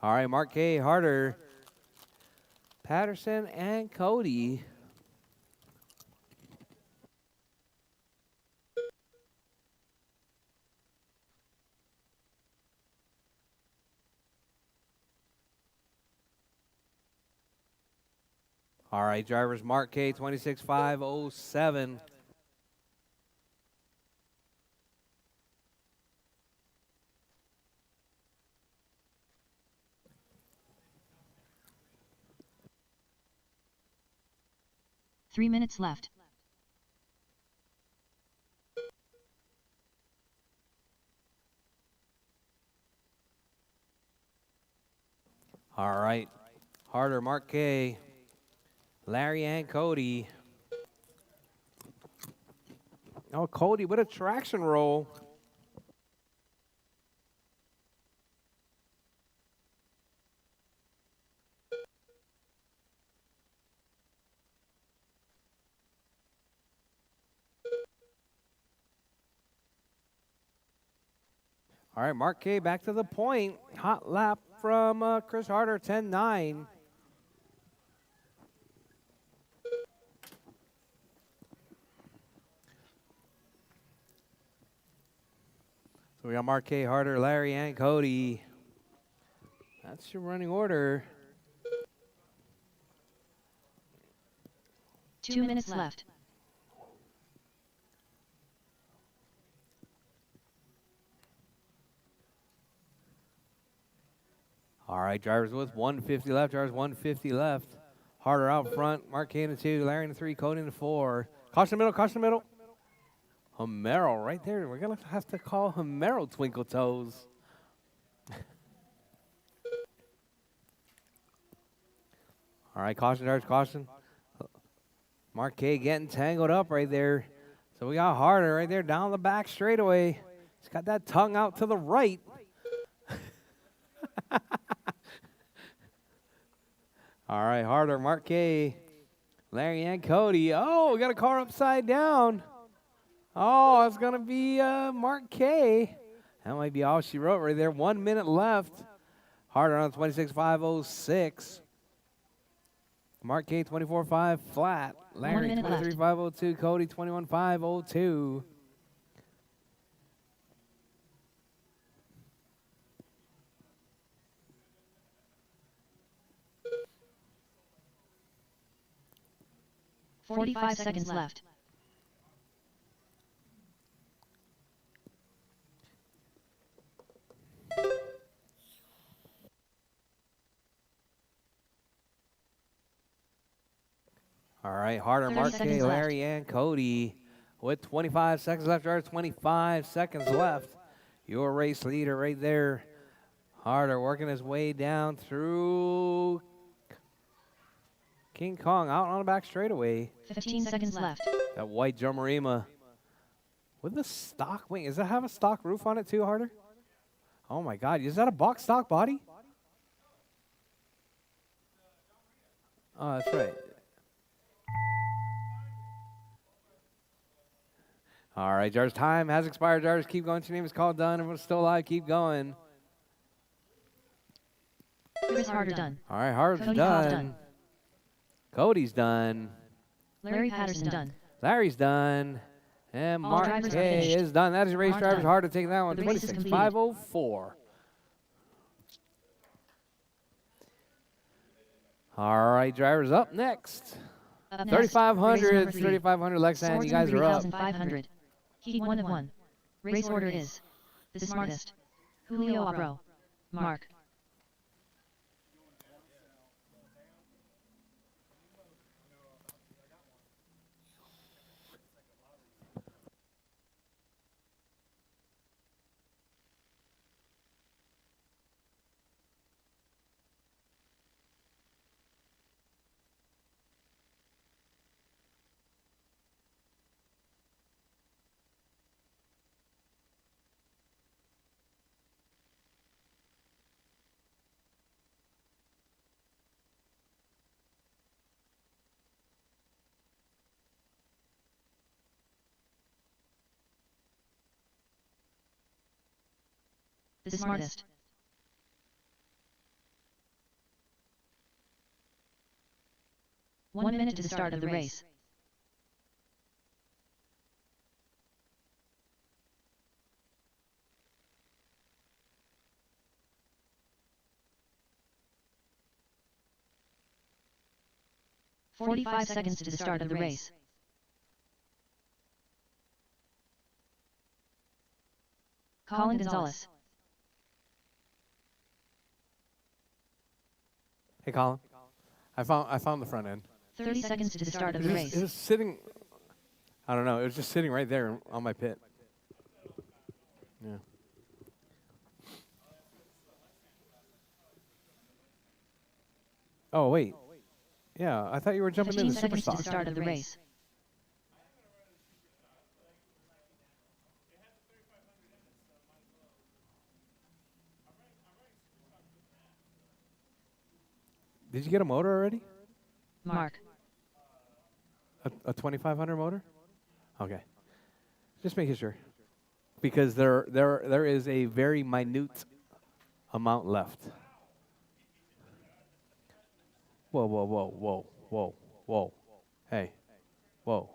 All right. Mark K, Harder, Patterson, and Cody. All right, drivers, Mark K, 26507. Three minutes left. All right, Harder, Mark K, Larry, and Cody. Oh, Cody with a traction roll. All right, Mark K back to the point. Hot lap from Chris Harder, 10-9. So we got Mark K, Harder, Larry, and Cody. That's your running order. 2 minutes left. All right, drivers with 150 left. Drivers 150 left. Harder out front. Mark K in the 2, Larry in the 3, Cody in the 4. Caution middle, caution middle. Homero right there. We're going to have to call Homero Twinkle Toes. All right, caution, drivers, caution. Mark K getting tangled up right there. So we got Harder right there down the back straightaway. He's got that tongue out to the right. All right, Harder, Mark K, Larry, and Cody. Oh, we got a car upside down. Oh, it's going to be Mark K. That might be all she wrote right there. 1 minute left. Harder on 26.506. Mark K, 24.5 flat. Larry, 23.502. Cody, 21.502. Forty-five seconds left. All right, Harder, 30 Mark K, seconds Larry, and Cody with 25 seconds left. Or 25 seconds left. Your race leader right there. Harder working his way down through King Kong out on the back straightaway. 15 seconds left. That white Jamarima with the stock wing. Does that have a stock roof on it too, Harder? Oh my God, is that a box stock body? Oh, that's right. All right, Jar's time has expired. Jar's, keep going. Your name is called done. Everyone's still alive. Keep going. Chris Harder done. All right, Harder's Cody done. Cobb done. Cody's done. Larry Patterson done. Larry's done. And All Mark drivers are K finished. is done. That is your race Mark drivers. done. Harder taking that one. The race is 26.504. All right, drivers up next. Up next, 3,500, race number 3. 3,500, Lexan, you guys are up. 3,500. Heat 1 of 1. Race order is the smartest. Julio Abro. Mark. The smartest. One minute to the start of the race. "45 seconds to the start of the race. Colin Gonzalez. Hey, Colin. I found the front end. 30 seconds to the start of the It race. was sitting. I don't know. It was just sitting right there on my pit. Yeah. Oh wait. Yeah, I thought you were jumping 15 in the super seconds to the stock. start of the race. Did you get a motor already? Mark. A 2500 motor? Okay. Just making sure. Because there is a very minute amount left. Whoa, whoa, whoa, whoa, whoa, whoa. Hey. Whoa.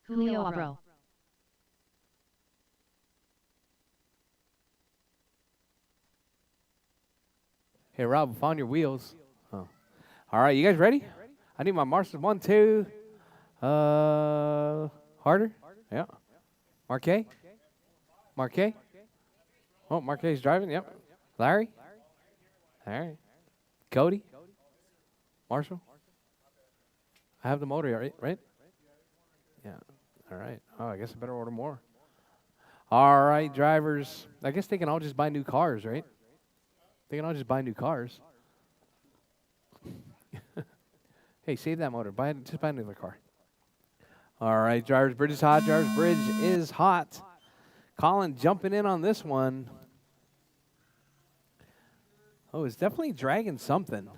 Julio Abro. Hey, Rob, found your wheels. Oh. All right, you guys ready? I need my marshals. 1, 2. Harder? Yeah. Marquet? Marquet? Oh, Marquet's driving. Yep. Larry? All right. Cody? Marshall? I have the motor, right? Yeah. All right. Oh, I guess I better order more. All right, drivers. I guess they can all just buy new cars, right? They can all just buy new cars. Hey, save that motor. Just buy another car. All right, drivers. Bridge is hot. Drivers, bridge is hot. Colin jumping in on this one. Oh, it's definitely dragging something.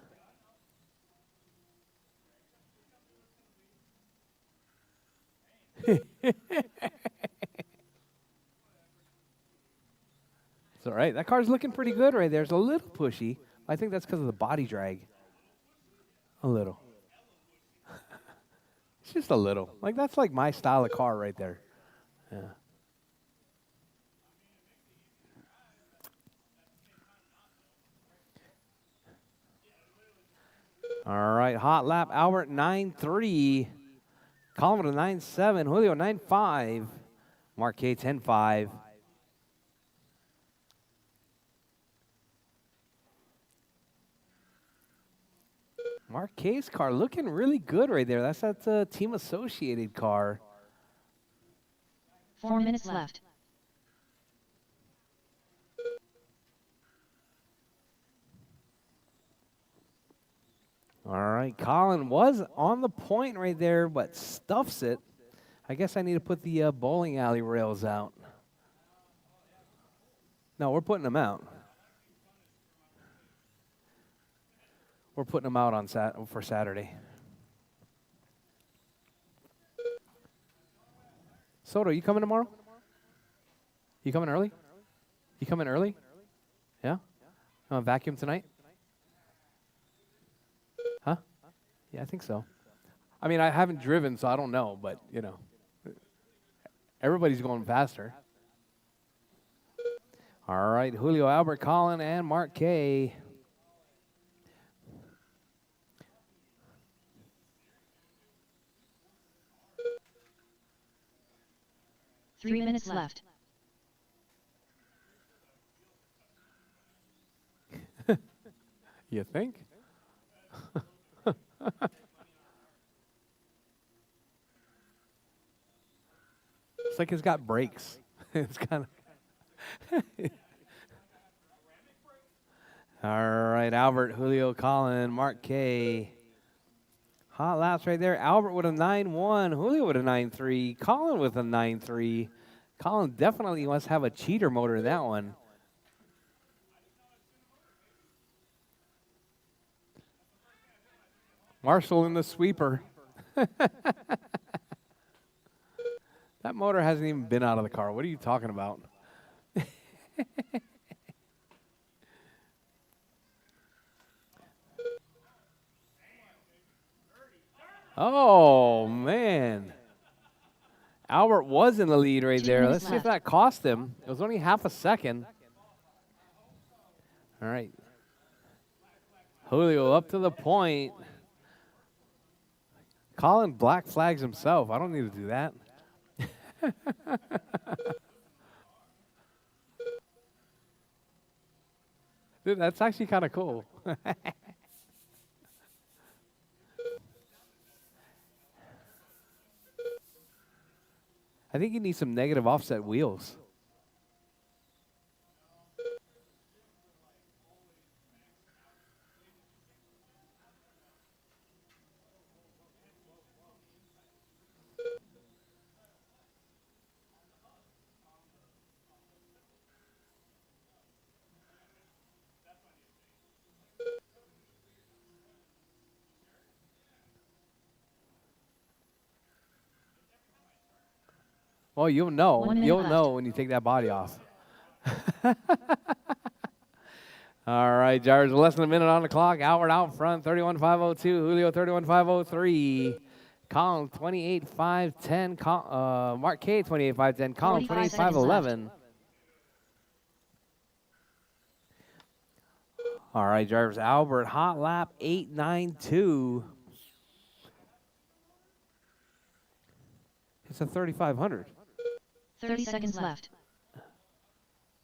It's all right. That car's looking pretty good right there. It's a little pushy. I think that's because of the body drag. A little. It's just a little. Like, that's like my style of car right there. Yeah. All right, hot lap. Albert 9.3. Colin with a 9.7. Julio 9.5. Marquet 10.5. Marquet's car looking really good right there. That's that team associated car. 4 minutes left. All right, Colin was on the point right there, but stuffs it. I guess I need to put the bowling alley rails out. No, we're putting them out. We're putting them out on for Saturday. Soto, you coming tomorrow? You coming early? You coming early? Yeah? Vacuum tonight? Huh? Yeah, I think so. I mean, I haven't driven, so I don't know, but, you know. Everybody's going faster. All right, Julio, Albert, Colin, and Mark K. Three minutes left. You think? It's like it's got brakes. It's kind of. All right, Albert, Julio, Colin, Mark K. Hot laps right there. Albert with a 9.1, Julio with a 9.3, Colin with a 9.3, Colin definitely must have a cheater motor in that one. Marshall in the sweeper. That motor hasn't even been out of the car. What are you talking about? Oh, man. Albert was in the lead right 2 there. minutes Let's see if left. that cost him. It was only half a second. All right. Julio up to the point. Colin black flags himself. I don't need to do that. Dude, that's actually kind of cool. I think you need some negative offset wheels. Well, you'll know. 1 minute You'll left. know when you take that body off. All right, drivers, less than a minute on the clock. Albert out front, 31.502. Julio, 31.503. Colin, 28.510. Mark K, 28.510. Colin, 45 seconds left. 28.511. All right, drivers, Albert, hot lap, 8.92. It's a 3,500. 30 seconds left.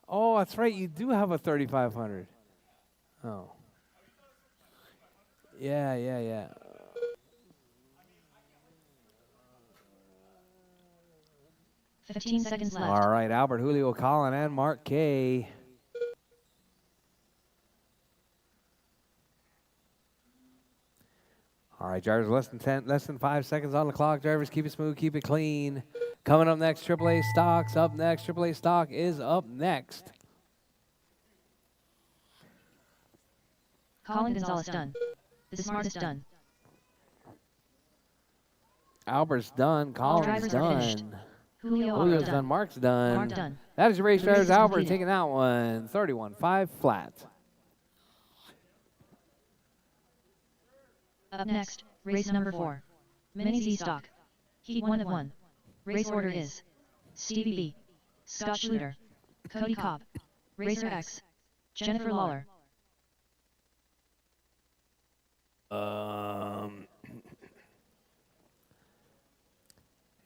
Oh, that's right. You do have a 3,500. Oh. Yeah. 15 seconds left. All right, Albert, Julio, Colin, and Mark K. All right, drivers, less than 5 seconds on the clock. Drivers, keep it smooth, keep it clean. Coming up next, AAA Stocks up next. AAA Stock is up next. Colin Gonzalez done. The smartest done. Albert's done. All Colin's drivers are finished. done. Julio Julio's Abro done. done. Mark's done. Mark done. That is your race The race drivers. is Albert completed. taking that one. 31.5 flat. Up next, race number 4. MiniZ stock. Heat 1 of 1. Race order is Stevie B, Scott Schluter, Cody Cobb, Racer X, Jennifer Lawler.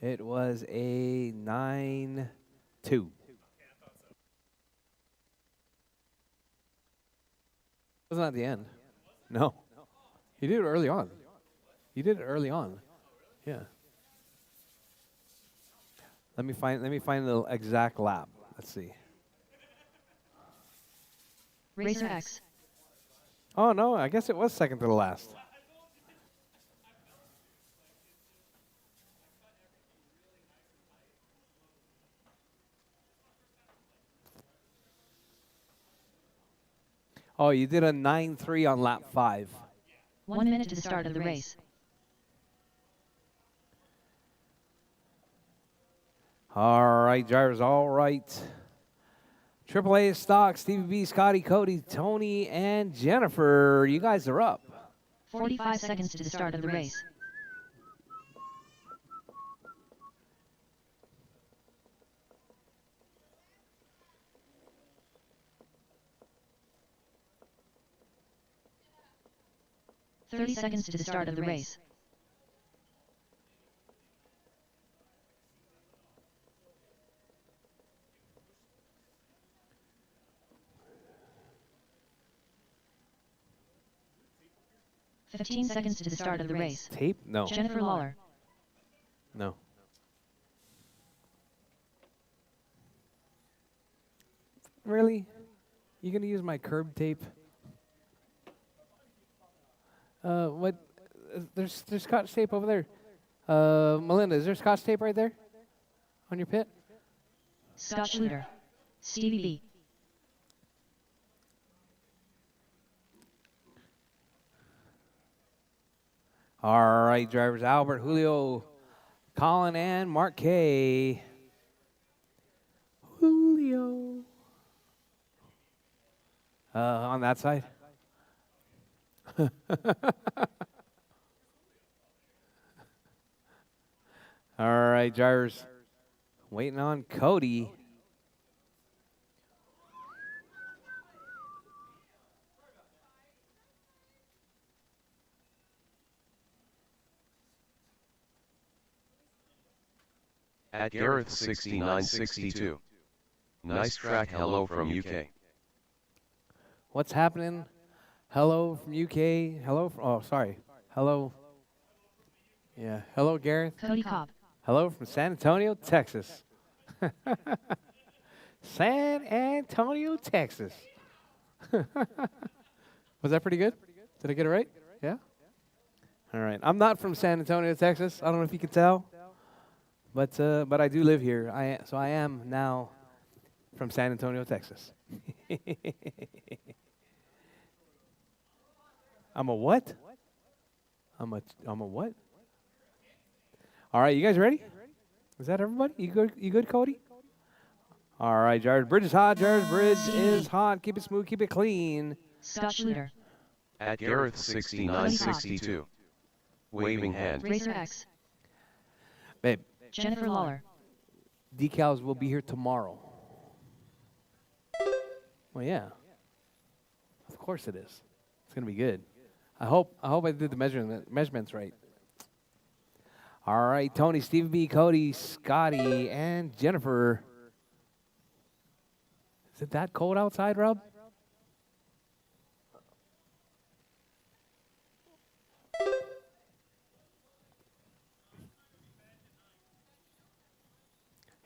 It was a 9-2. Wasn't at the end. No. You did it early on. You did it early on. Yeah. Let me find the exact lap. Let's see. Racer X. Oh no, I guess it was second to the last. Oh, you did a 9-3 on lap 5. 1 minute to the start of the race. All right, drivers, all right. AAA stock, Stevie B, Scotty, Cody, Tony, and Jennifer. You guys are up. 45 seconds to the start of the race. "30 seconds to the start of the race. "15 seconds to the start of the race. Tape? No. Jennifer Lawler. No. Really? You gonna use my curb tape? What? There's Scotch tape over there. Melinda, is there Scotch tape right there on your pit? Scott Schluter. Stevie B. All right, drivers Albert, Julio, Colin, and Mark K. Julio. On that side. All right, drivers. Waiting on Cody. At Gareth 6962. Nice track. Hello from UK. What's happening? Hello from UK. Hello from, oh, sorry. Hello. Yeah. Hello, Gareth. Cody Cobb. Hello from San Antonio, Texas. San Antonio, Texas. Was that pretty good? Did I get it right? Yeah? All right. I'm not from San Antonio, Texas. I don't know if you can tell. But I do live here. So I am now from San Antonio, Texas. I'm a what? I'm a what? All right, you guys ready? Is that everybody? You good? You good, Cody? All right, Jared. Bridge is hot. Jared's bridge is hot. Keep it smooth. Keep it clean. Scott Schluter. At Gareth 6962. Waving hand. Racer X. Babe, Jennifer Lawler. decals will be here tomorrow. Well, yeah. Of course it is. It's gonna be good. I hope I did the measurements right. All right, Tony, Stevie B, Cody, Scotty, and Jennifer. Is it that cold outside, Rob?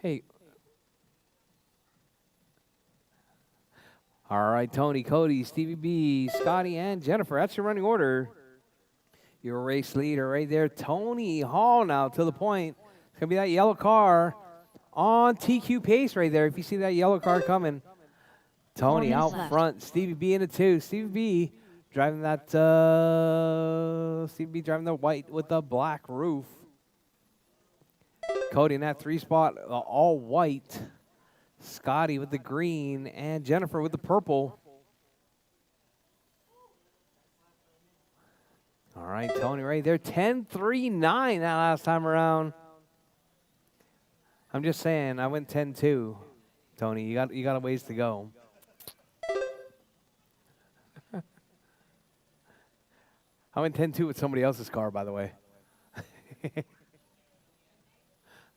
Hey. All right, Tony, Cody, Stevie B, Scotty, and Jennifer. That's your running order. Your race leader right there, Tony Hall now to the point. It's going to be that yellow car on TQ pace right there. If you see that yellow car coming, Tony out front. Stevie B in the 2. Stevie B driving that, Stevie B driving the white with the black roof. Cody in that 3 spot, all white. Scotty with the green and Jennifer with the purple. All right, Tony right there. 10-3-9 that last time around. I'm just saying, I went 10-2. Tony, you got a ways to go. I went 10-2 with somebody else's car, by the way.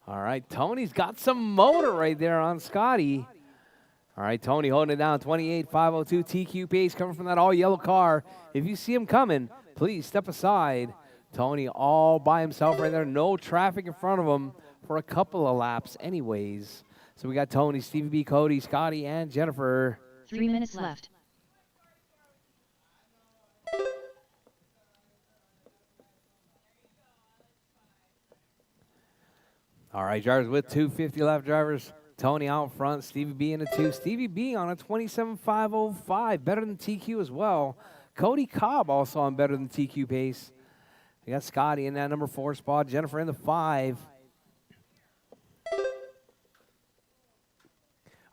All right, Tony's got some motor right there on Scotty. All right, Tony holding it down, 28.502 TQ pace coming from that all-yellow car. If you see him coming, please step aside. Tony all by himself right there, no traffic in front of him for a couple of laps anyways. So we got Tony, Stevie B, Cody, Scotty, and Jennifer. 3 minutes left. All right, drivers with 250 left, drivers. Tony out front, Stevie B in the 2. Stevie B on a 27.505, better than TQ as well. Cody Cobb also on better than TQ pace. We got Scotty in that number 4 spot, Jennifer in the 5.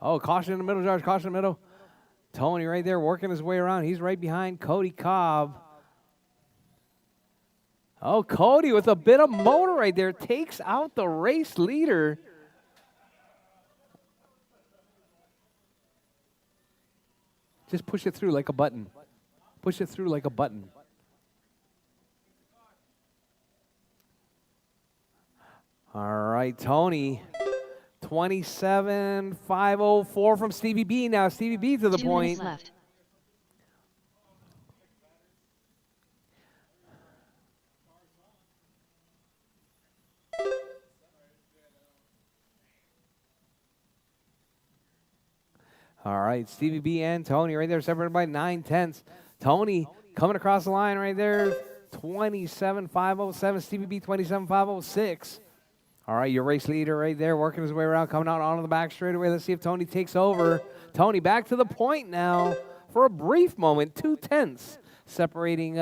Oh, caution in the middle, drivers, caution in the middle. Tony right there working his way around. He's right behind Cody Cobb. Oh, Cody with a bit of motor right there takes out the race leader. Just push it through like a button. Push it through like a button. All right, Tony. 27.504 from Stevie B now. Stevie B to the 2 point. minutes left. All right, Stevie B and Tony right there, separated by 9/10. Tony coming across the line right there, 27.507. Stevie B 27.506. All right, your race leader right there working his way around, coming out onto the back straightaway. Let's see if Tony takes over. Tony back to the point now for a brief moment, 2/10 separating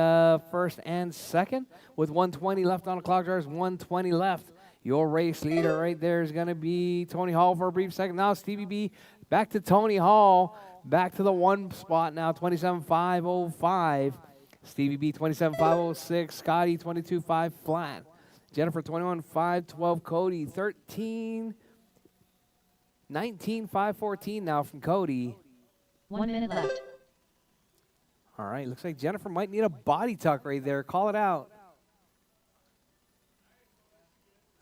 first and second with 1:20 left on the clock. There's 1:20 left. Your race leader right there is going to be Tony Hall for a brief second. Now Stevie B back to Tony Hall, back to the one spot now, 27.505. Stevie B 27.506. Scotty 22.5 flat. Jennifer 21.512. Cody 19.514 now from Cody. 1 minute left. All right, looks like Jennifer might need a body tuck right there. Call it out.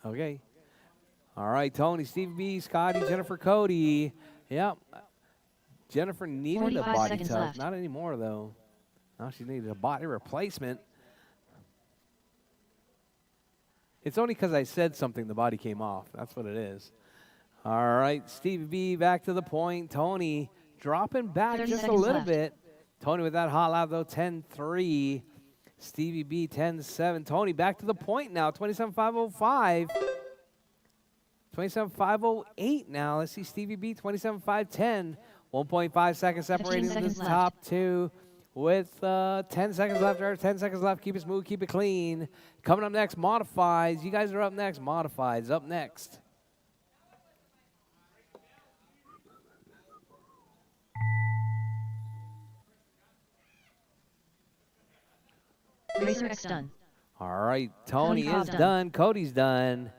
Okay. All right, Tony, Steve B, Scotty, Jennifer, Cody. Yep. Jennifer needed a 45 body seconds tuck. left. Not anymore, though. Now she needed a body replacement. It's only because I said something the body came off. That's what it is. All right, Steve B back to the point. Tony dropping back 30 just a seconds little left. bit. Tony with that hot lap, though, 10.3. Stevie B, 10.7. Tony back to the point now, 27.505. 27.508 now. Let's see Stevie B, 27.510. 1.5 seconds separating 15 seconds the left. top two with 10 seconds left. 10 seconds left. Keep it smooth, keep it clean. Coming up next, Modifieds. You guys are up next. Modifieds up next. Rchq done. All right, Tony Cody is Cobb done. Cody's done.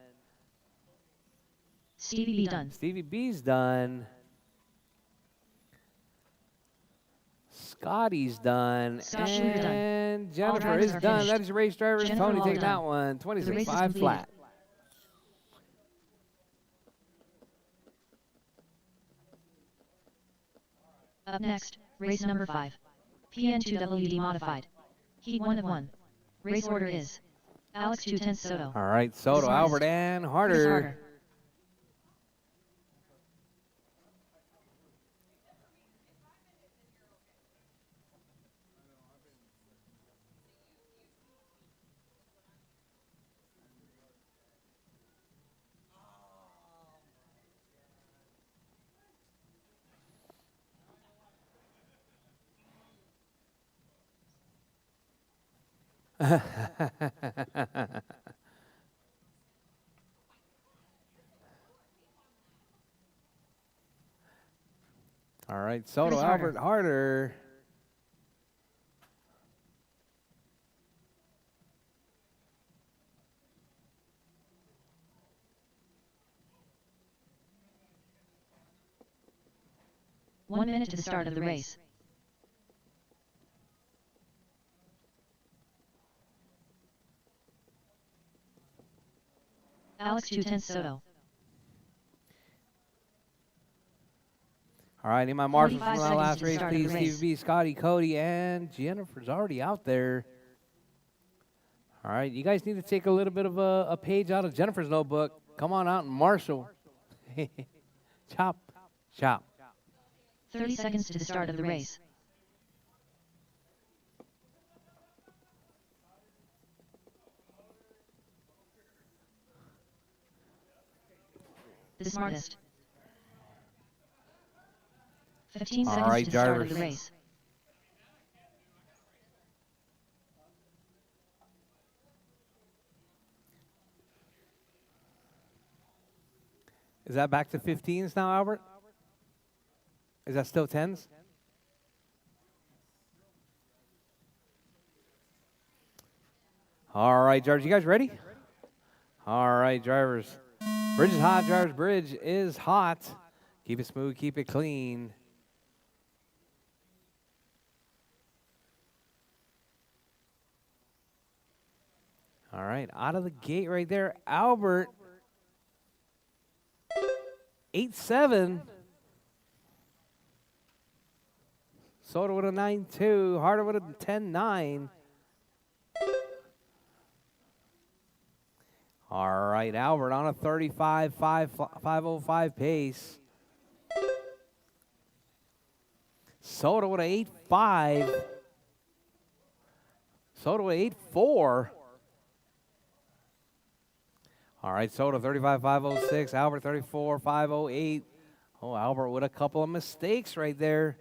Stevie B done. Stevie B's done. Scotty's done. Scott Schluter done. And Jennifer drivers is are done. finished. That is your race drivers. Jennifer Tony all taking done. that one. The race is 26.5 completed. flat. Up next, race number 5. PN2WD modified. Heat 1 of 1. Race order is Alex 210 Soto. All right, Soto, Smartest. Albert, and Chris Harder. Harder. All right, Soto, Chris Harder. Albert, Harder. One minute to the start of the race. Alex 210 Soto. All right, need my marshals from 45 that last seconds to the race, start of please. the race. Stevie B, Scotty, Cody, and Jennifer's already out there. All right, you guys need to take a little bit of a page out of Jennifer's notebook. Come on out and marshal. Chop, chop. 30 seconds to the start of the race. The smartest. 15 All seconds right, to the start of drivers. the race. Is that back to 15s now, Albert? Is that still 10s? All right, drivers, you guys ready? All right, drivers. Bridge is hot, drivers. Bridge is hot. Keep it smooth, keep it clean. All right, out of the gate right there, Albert. 8-7. Soto with a 9-2. Harder with a 10-9. All right, Albert on a 35.505 pace. Soto with a 8-5. Soto with 8-4. All right, Soto 35,506, Albert 34,508. Oh, Albert with a couple of mistakes right there.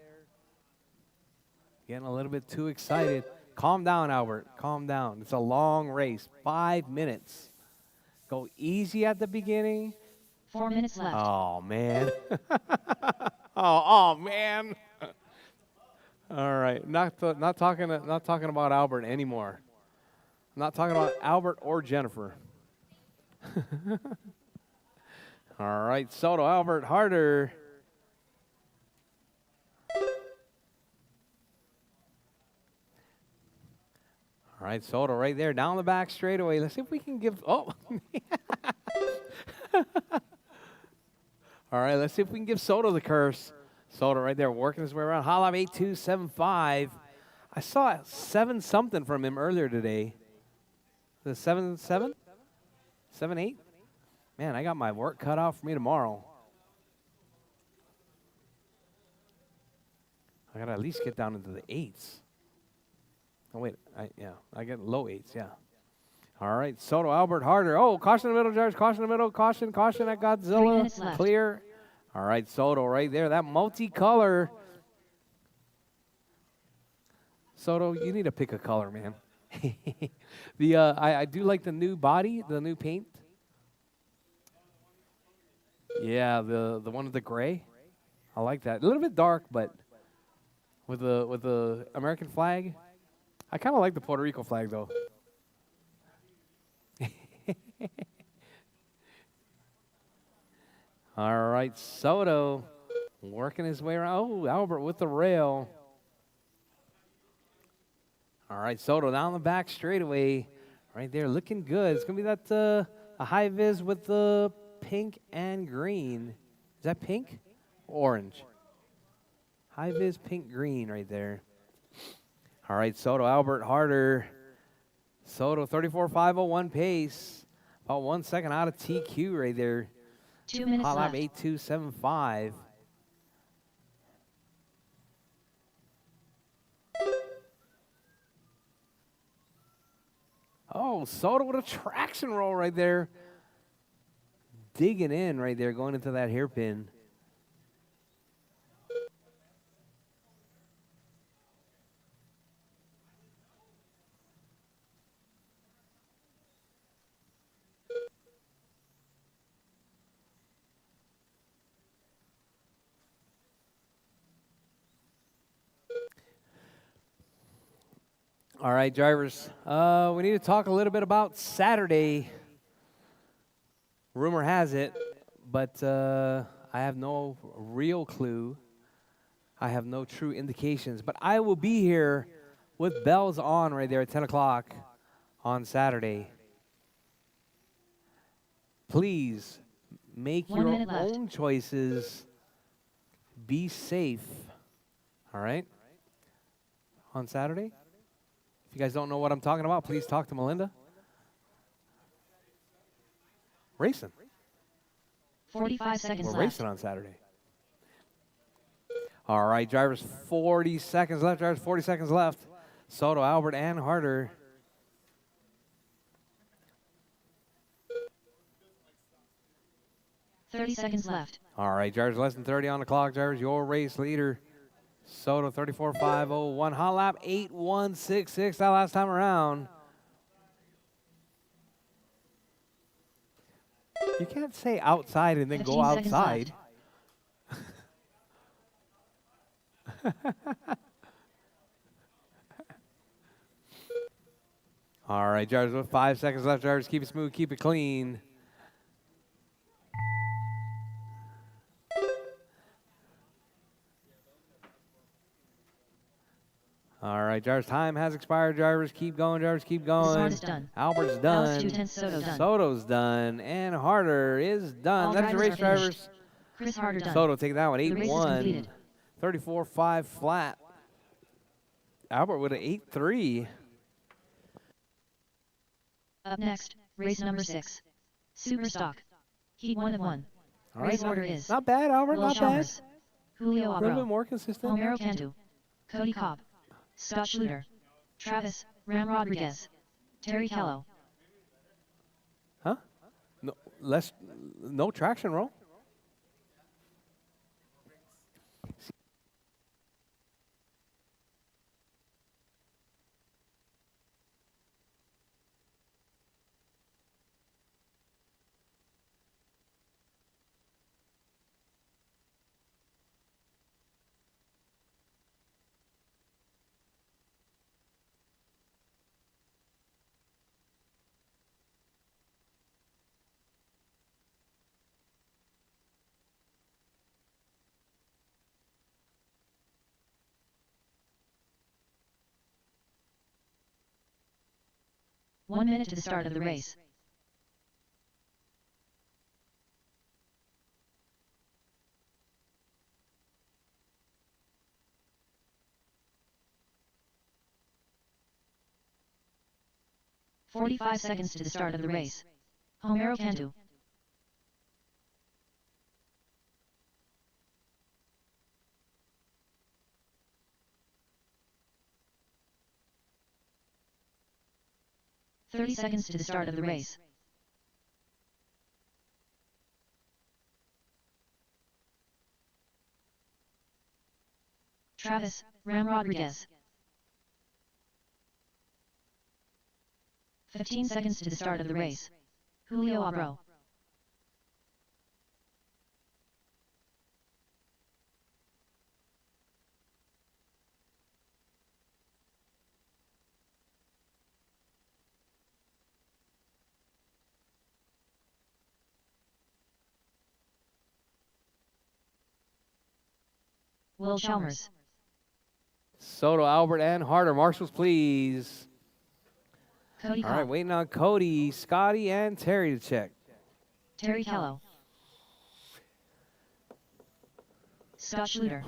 Getting a little bit too excited. Calm down, Albert. Calm down. It's a long race. 5 minutes. Go easy at the beginning. 4 minutes left. Oh, man. oh, man. All right. Not talking about Albert anymore. I'm not talking about Albert or Jennifer. All right, Soto, Albert, harder. All right, Soto right there, down the back straightaway. Let's see if we can give, oh. All right, let's see if we can give Soto the curse. Soto right there working his way around. Hollab 8275. I saw 7-something from him earlier today. The 7-7? 7-8? Man, I got my work cut out for me tomorrow. I got to at least get down into the 8s. Oh, wait. I get low 8s, yeah. All right, Soto, Albert, harder. Oh, caution in the middle, George. Caution in the middle. Caution at 3 Godzilla. minutes left. Clear. All right, Soto right there. That multicolor. Soto, you need to pick a color, man. I do like the new body, the new paint. Yeah, the one with the gray. I like that. A little bit dark, but with the American flag. I kind of like the Puerto Rico flag though. All right, Soto working his way around. Oh, Albert with the rail. All right, Soto down the back straightaway. Right there, looking good. It's going to be that a high vis with the pink and green. Is that pink? Orange. High vis, pink, green right there. All right, Soto, Albert, harder. Soto, 34,501 pace. About 1 second out of TQ right there. 2 minutes Hot lap left. 8275. Oh, Soto with a traction roll right there. Digging in right there, going into that hairpin. All right, drivers. We need to talk a little bit about Saturday. Rumor has it, but I have no real clue. I have no true indications. But I will be here with bells on right there at 10 o'clock on Saturday. Please make 1 your minute left. own choices. Be safe. All right? On Saturday? If you guys don't know what I'm talking about, please talk to Melinda. Racing. 45 seconds We're left. racing on Saturday. All right, drivers, 40 seconds left. Drivers, 40 seconds left. Soto, Albert, and Harder. Thirty seconds left. All right, drivers, less than 30 on the clock. Drivers, your race leader. Soto, 34,501. Hot lap, 8,166. That last time around. You can't say outside and then go 15 seconds outside. All right, drivers, with 5 seconds left. Drivers, keep it smooth, keep it clean. All right, drivers, time has expired. Drivers, keep going. Drivers, keep going. Hard is done. Albert's Alice done. 210, Soto done. Soto's done. And Harder is done. All That's your race, drivers are finished. drivers. Chris Harder done. Soto taking that one. The race is 8-1. completed. 34-5 flat. Albert with an 8-3. Up next, race number 6. Super Stock. Heat 1 of 1. All Race right, order is not bad, Albert. Will Not Chalmers, Julio bad. A little bit Abro, more consistent. Homero Cantu, Cody Cobb, Scott Schluter, Travis, Ram Rodriguez, Terry Callow. Huh? No. no traction roll. One minute to the start of the race. "45 seconds to the start of the race. Homero Cantu. "30 seconds to the start of the race. Travis, Ram Rodriguez. 15 seconds to the start of the race. Julio Abro. Will Chalmers. Soto, Albert, and Harder. Marshals, please. Cody All right, Cobb. waiting on Cody, Scotty, and Terry to check. Terry Callow. Scott Schluter.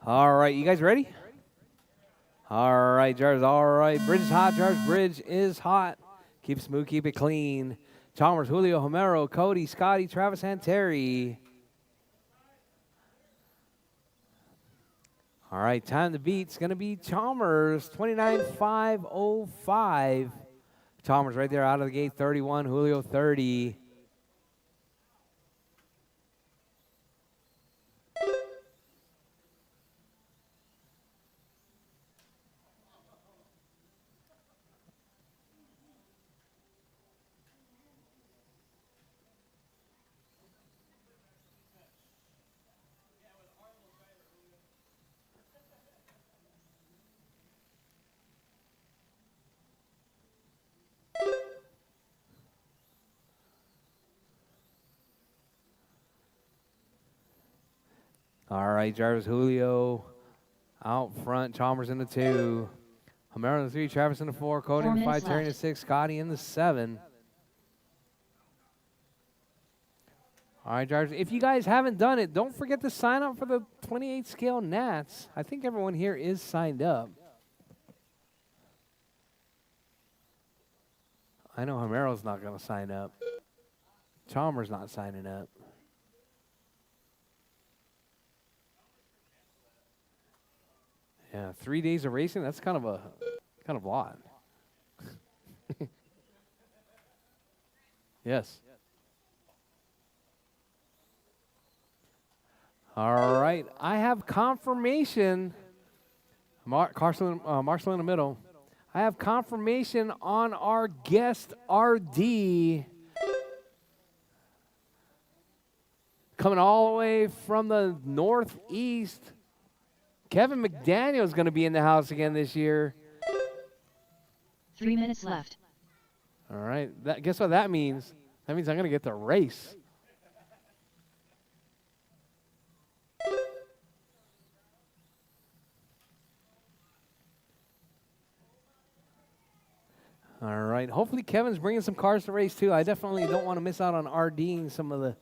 All right, you guys ready? All right, Jarvis. All right, Bridge is hot. Jarvis, Bridge is hot. Keep it smooth, keep it clean. Chalmers, Julio, Homero, Cody, Scotty, Travis, and Terry. All right, time to beat's going to be Chalmers, 29.505. Chalmers right there out of the gate, 31. Julio, 30. All right, Jarvis, Julio out front. Chalmers in the 2. Homero in the 3. Travis in the 4. Cody in the 5. minutes Terry in the left. 6. Scotty in the 7. All right, Jarvis. If you guys haven't done it, don't forget to sign up for the 28 scale Nats. I think everyone here is signed up. I know Homero's not going to sign up. Chalmers not signing up. Yeah, 3 days of racing, that's kind of a lot. Yes. All right, I have confirmation. Marshall in the middle. I have confirmation on our guest RD. Coming all the way from the northeast. Kevin McDaniel is going to be in the house again this year. 3 minutes left. All right. Guess what that means? That means I'm going to get to race. All right. Hopefully Kevin's bringing some cars to race too. I definitely don't want to miss out on RDing some of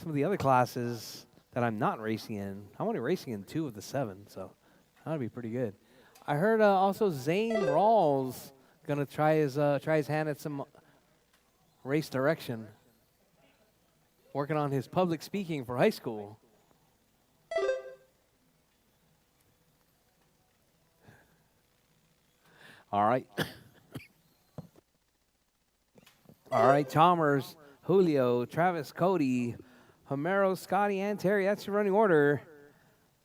the other classes that I'm not racing in. I'm only racing in 2 of the 7, so that'd be pretty good. I heard also Zane Rawls gonna try his hand at some race direction, working on his public speaking for high school. All right. All right, Chalmers, Julio, Travis, Cody, Homero, Scotty, and Terry. That's your running order.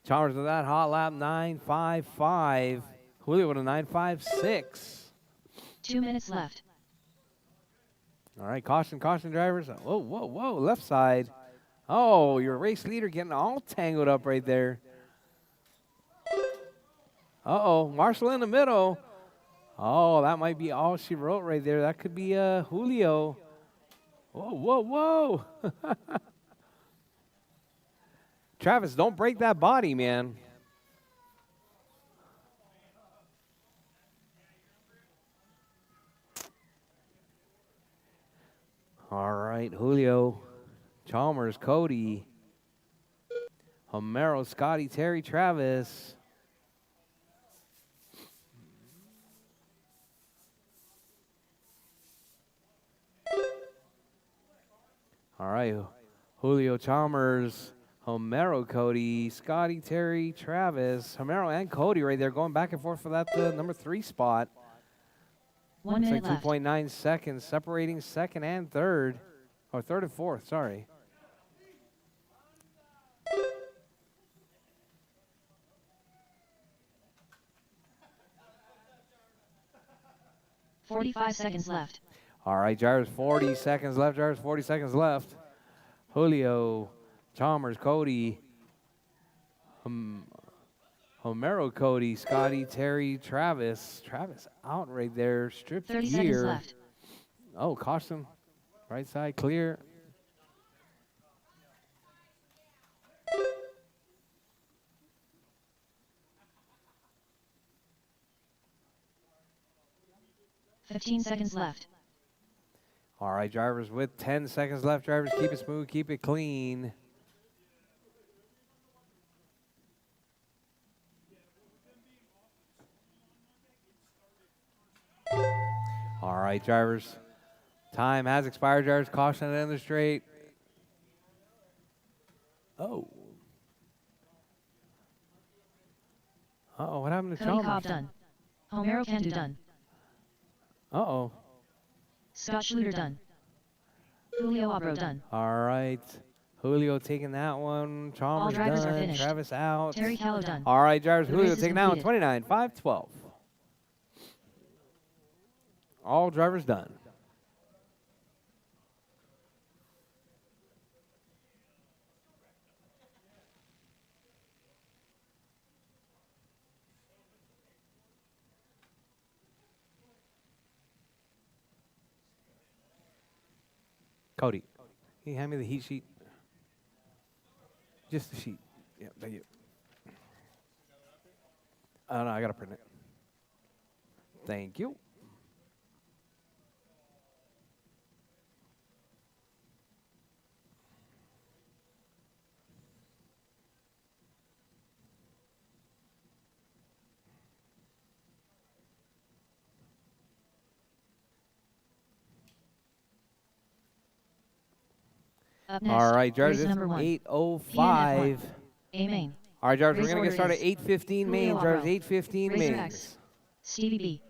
Chalmers with that hot lap 9.55. Julio with a 9.56. 2 minutes left. All right, caution, drivers. Whoa, whoa, whoa, left side. Oh, your race leader getting all tangled up right there. Uh-oh, Marshall in the middle. Oh, that might be all she wrote right there. That could be Julio. Whoa, whoa, whoa. Travis, don't break that body, man. All right, Julio, Chalmers, Cody, Homero, Scotty, Terry, Travis. All right, Julio, Chalmers, Homero, Cody, Scotty, Terry, Travis, Homero, and Cody right there going back and forth for that number 3 spot. 1 minute Looks like left. 2.9 seconds separating second and third. Or third and fourth, sorry. $45 left. All right, drivers, 40 seconds left. Drivers, 40 seconds left. Julio, Chalmers, Cody, Homero, Cody, Scotty, Terry, Travis. Travis out right there, stripped 30 gear. seconds left. Oh, caution. Right side clear. $15 seconds left. All right, drivers with 10 seconds left. Drivers, keep it smooth, keep it clean. All right, drivers. Time has expired, drivers. Caution at the end of the straight. Oh. Uh-oh, what happened to Cody Chalmers? Cobb done. Homero Cantu done. Uh-oh. Scott Schluter done. Julio Abro done. All right. Julio taking that one. Chalmers drivers are done. finished. Travis out. Terry Callow done. All right, drivers. The Julio race is taking that one. completed. 29, 5-12. All drivers done. Cody, can you hand me the heat sheet? Just the sheet. Yeah, thank you. No, I got to print it. Thank you. Up next, All right, drivers, race it's number 1. 8:05. A main. All right, drivers, we're Race going to get order started is 8:15 main. Julio Drivers, Abro, 8:15 Racer mains. X, Stevie B.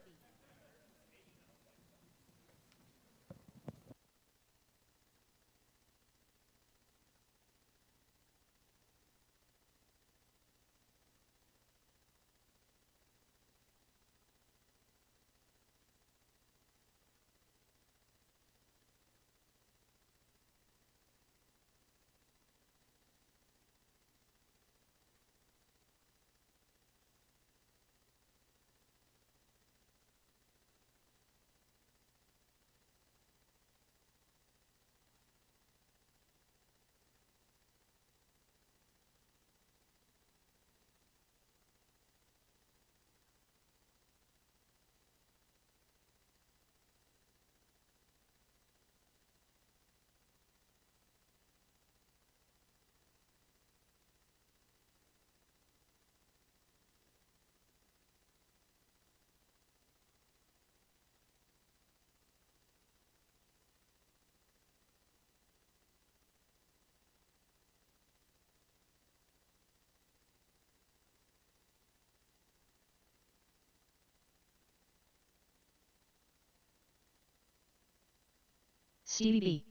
Stevie B.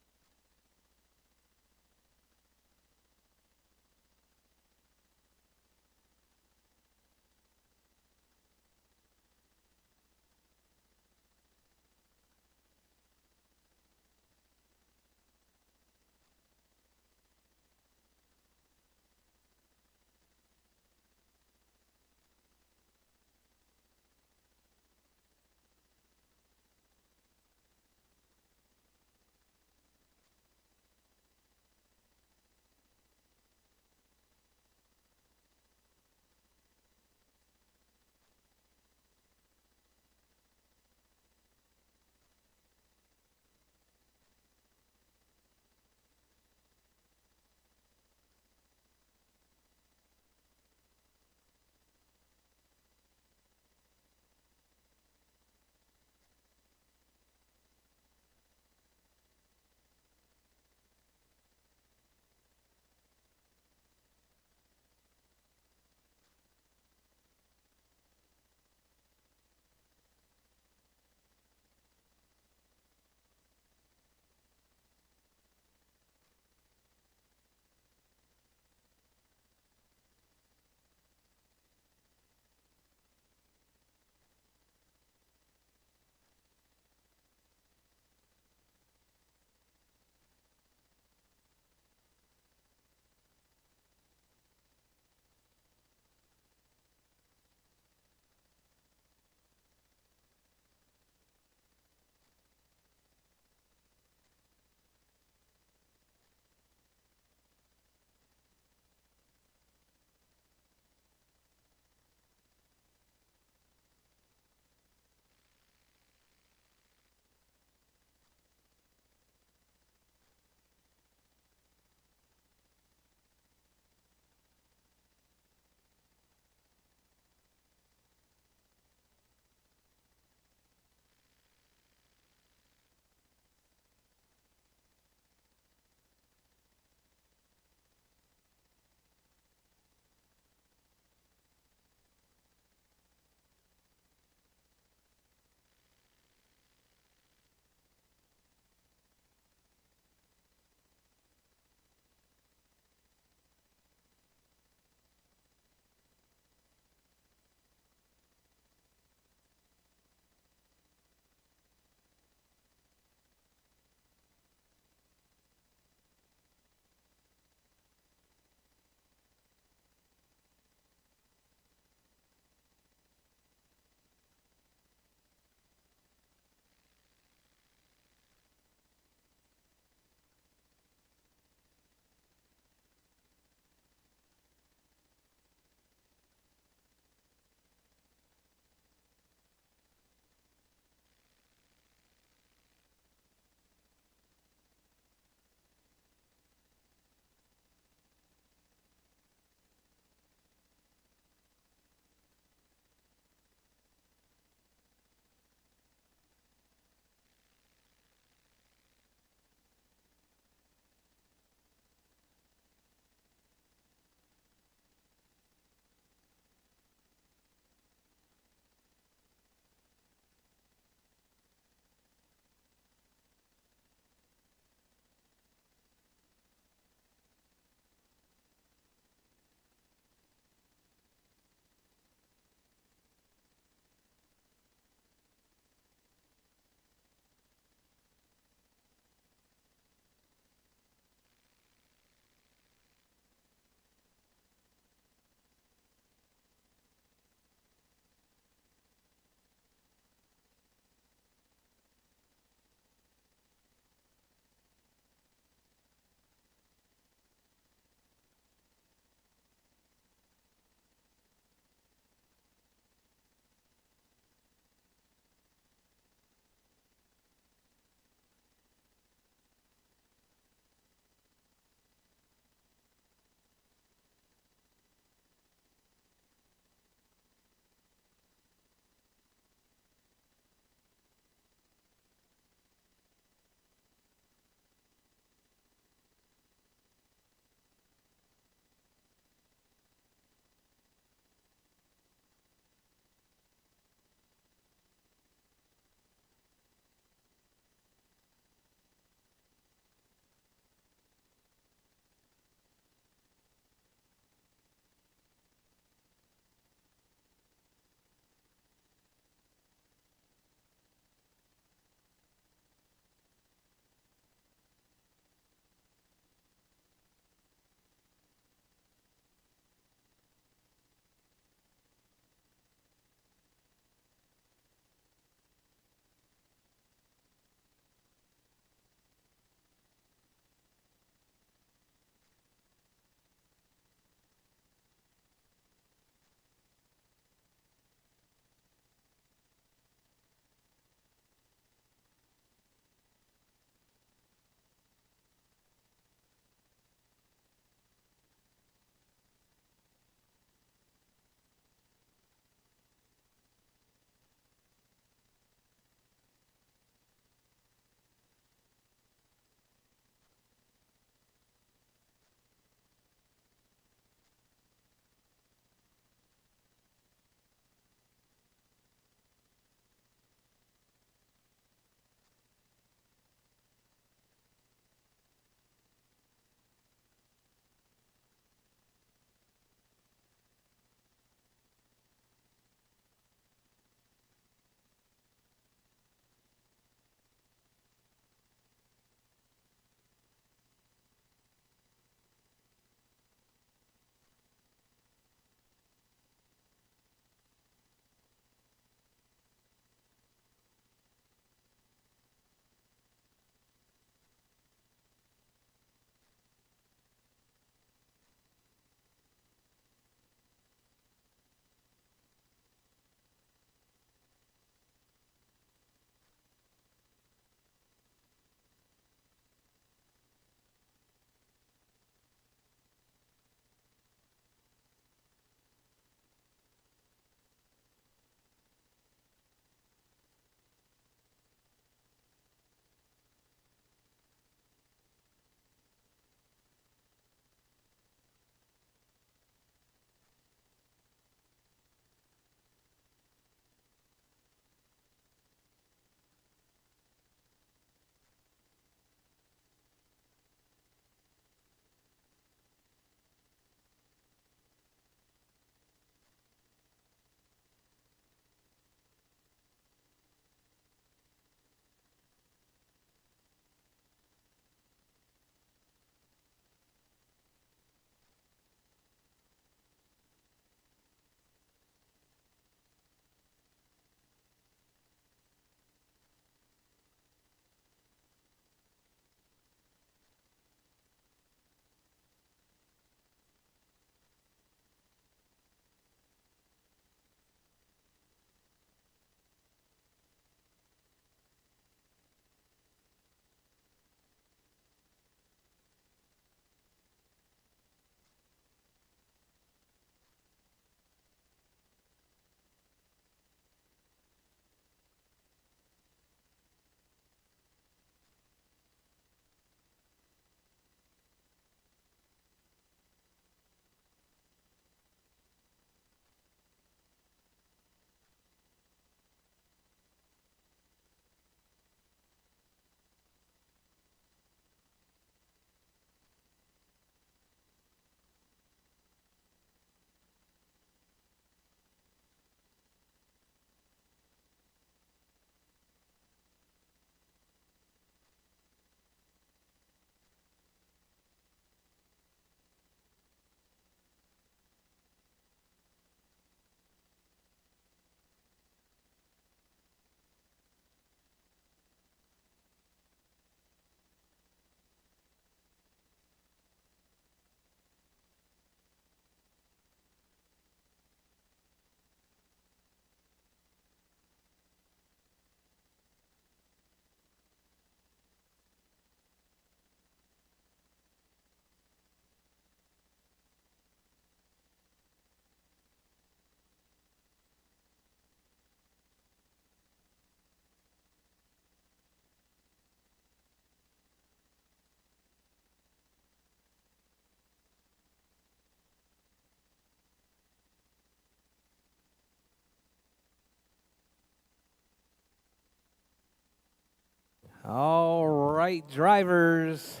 All right, drivers.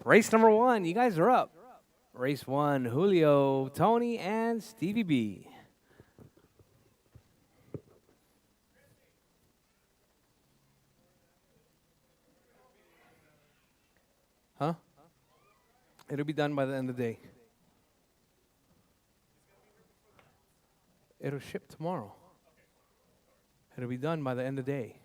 Race number 1, you guys are up. Race 1, Julio, Tony, and Stevie B. Huh? It'll be done by the end of the day. It'll ship tomorrow. It'll be done by the end of the day.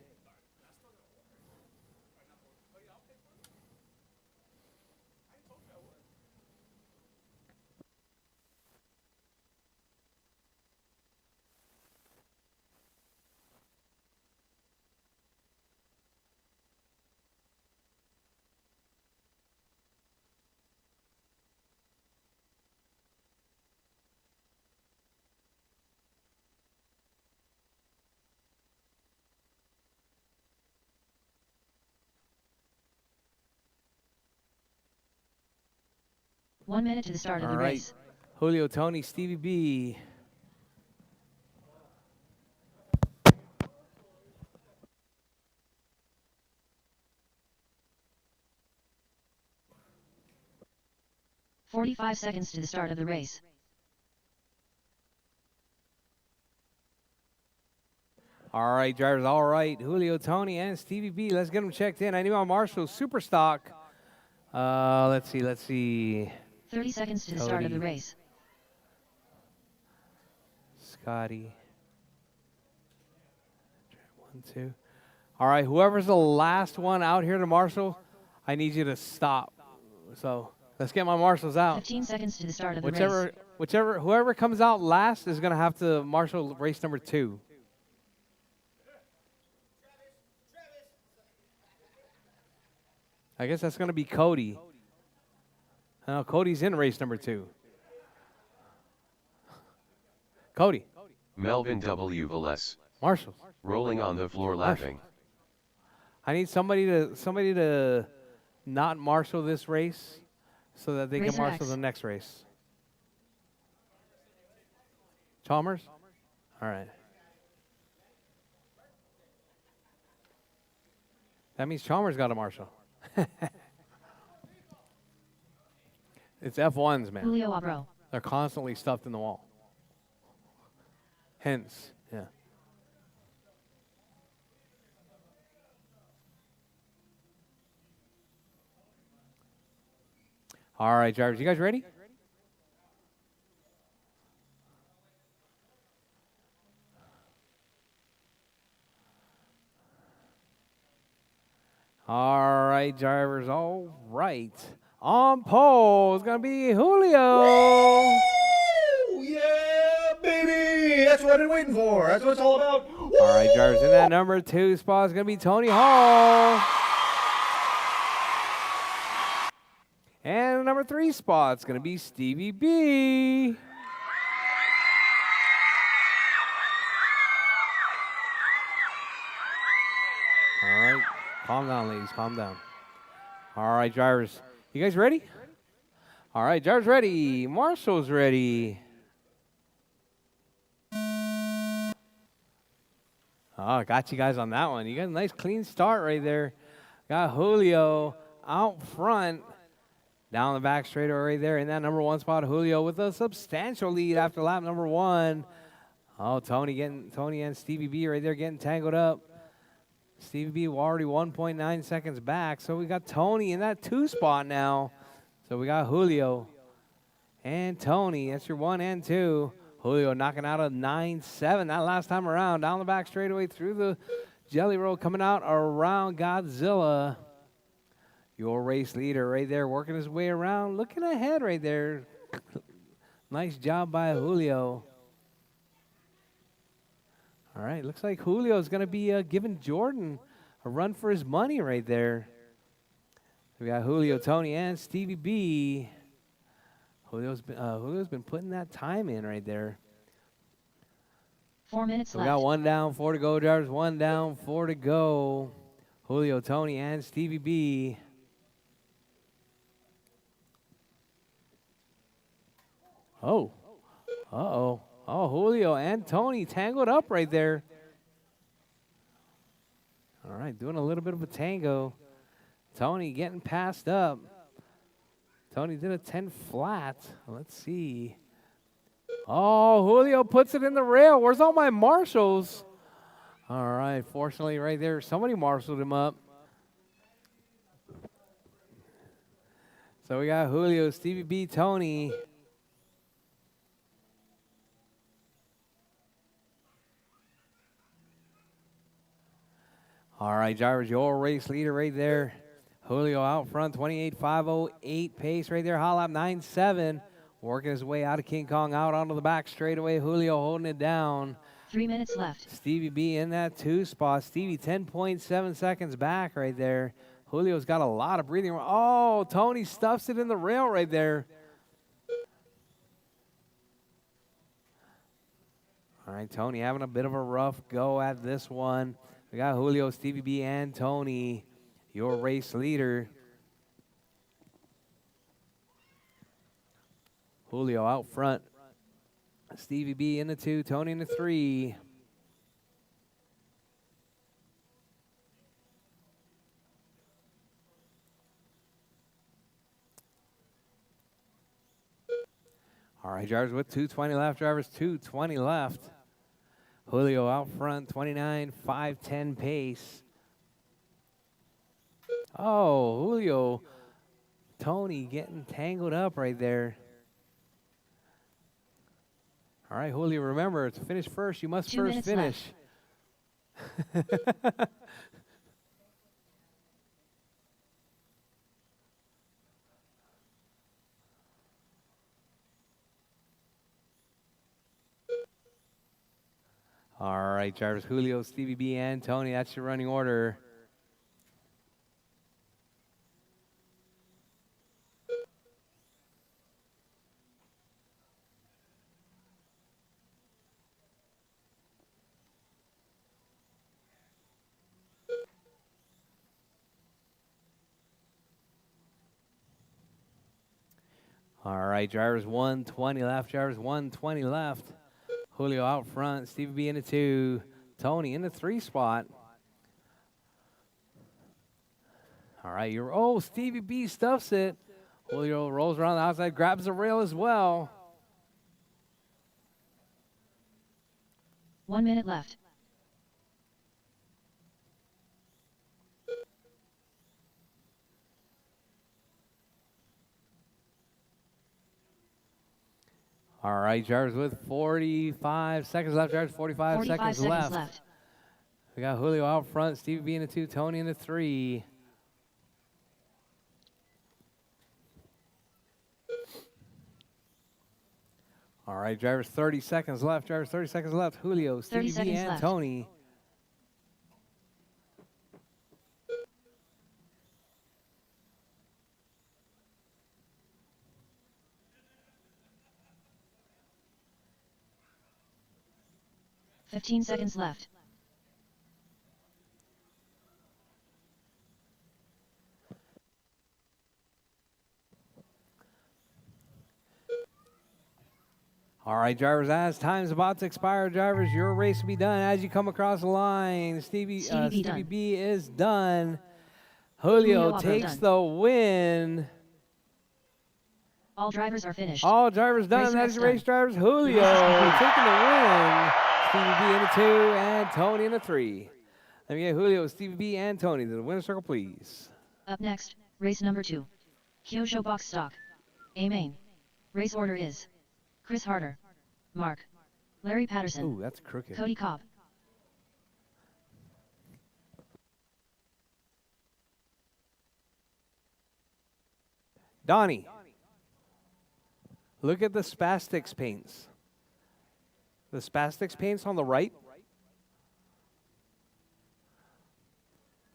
One minute to the start of the All right. race. Julio, Tony, Stevie B. "45 seconds to the start of the race. All right, drivers, all right. Julio, Tony, and Stevie B. Let's get them checked in. I knew on Marshall Super Stock. Let's see. 30 seconds to the start of the Cody. race. Scotty. 1, 2. All right, whoever's the last one out here to Marshall, I need you to stop. So let's get my marshals out. 15 seconds to the start of the race. Whoever comes out last is gonna have to marshal race number 2. I guess that's gonna be Cody. No, Cody's in race number 2. Cody. Melvin W. Velez. Marshall. Rolling on the floor laughing. I need somebody to not marshal this race so that they can Racer marshal X. the next race. Chalmers? All right. That means Chalmers got a marshal. It's F1s, man. Julio Abro. They're constantly stuffed in the wall. Hence, yeah. All right, drivers, you guys ready? All right, drivers, all right. On pole is going to be Julio. Yeah, baby! That's what I'm waiting for. That's what it's all about. All right, drivers, in that number 2 spot is going to be Tony Hall. And the number 3 spot is going to be Stevie B. All right, calm down, ladies, calm down. All right, drivers, you guys ready? All right, drivers ready. Marshall's ready. Oh, got you guys on that one. You got a nice clean start right there. Got Julio out front. Down the back straightaway right there in that number 1 spot. Julio with a substantial lead after lap number 1. Oh, Tony and Stevie B right there getting tangled up. Stevie B already 1.9 seconds back. So we got Tony in that 2 spot now. So we got Julio and Tony. That's your 1 and 2. Julio knocking out a 9.7 that last time around. Down the back straightaway through the jelly roll, coming out around Godzilla. Your race leader right there working his way around, looking ahead right there. Nice job by Julio. All right, looks like Julio's going to be giving Jordan a run for his money right there. We got Julio, Tony, and Stevie B. Julio's been putting that time in right there. 4 minutes So we left. got 1 down, 4 to go, drivers. 1 down, 4 to go. Julio, Tony, and Stevie B. Oh. Uh-oh. Oh, Julio and Tony tangled up right there. All right, doing a little bit of a tango. Tony getting passed up. Tony did a 10 flat. Let's see. Oh, Julio puts it in the rail. Where's all my marshals? All right, fortunately right there, somebody marshaled him up. So we got Julio, Stevie B, Tony. All right, drivers, your race leader right there. Julio out front, 28.508 pace right there. Hot lap 9.7. Working his way out of King Kong, out onto the back straightaway. Julio holding it down. 3 minutes left. Stevie B in that 2 spot. Stevie 10.7 seconds back right there. Julio's got a lot of breathing room. Oh, Tony stuffs it in the rail right there. All right, Tony having a bit of a rough go at this one. We got Julio, Stevie B, and Tony, your race leader. Julio out front. Stevie B in the 2, Tony in the 3. All right, drivers with 2:20 left. Drivers 2:20 left. Julio out front, 29.510 pace. Oh, Julio. Tony getting tangled up right there. All right, Julio, remember, to finish first, you must 2 first minutes finish. All right, drivers, Julio, Stevie B, and Tony. That's your running order. All right, drivers 120 left. Drivers 120 left. Julio out front. Stevie B in the 2. Tony in the 3 spot. All right, Stevie B stuffs it. Julio rolls around the outside, grabs the rail as well. 1 minute left. All right, drivers with 45 seconds left. Drivers 45 seconds left. We got Julio out front. Stevie B in the 2. Tony in the 3. All right, drivers 30 seconds left. Drivers 30 seconds left. Julio, 30 Stevie B, seconds and left. Tony. Fifteen seconds left. All right, drivers, as time's about to expire, drivers, your race will be done as you come across the line. Stevie B is done. Julio takes the win. All drivers are finished. All drivers done. Race That's done. race drivers. Julio taking the win. Stevie B in the 2 and Tony in the 3. Let me get Julio, Stevie B, and Tony to the winner's circle, please. Up next, race number 2. Kyosho Box Stock. A main. Race order is Chris Harder, Mark, Larry Patterson, Ooh, that's crooked. Cody Cobb. Donnie, look at the Spastics paints. The Spastics paints on the right.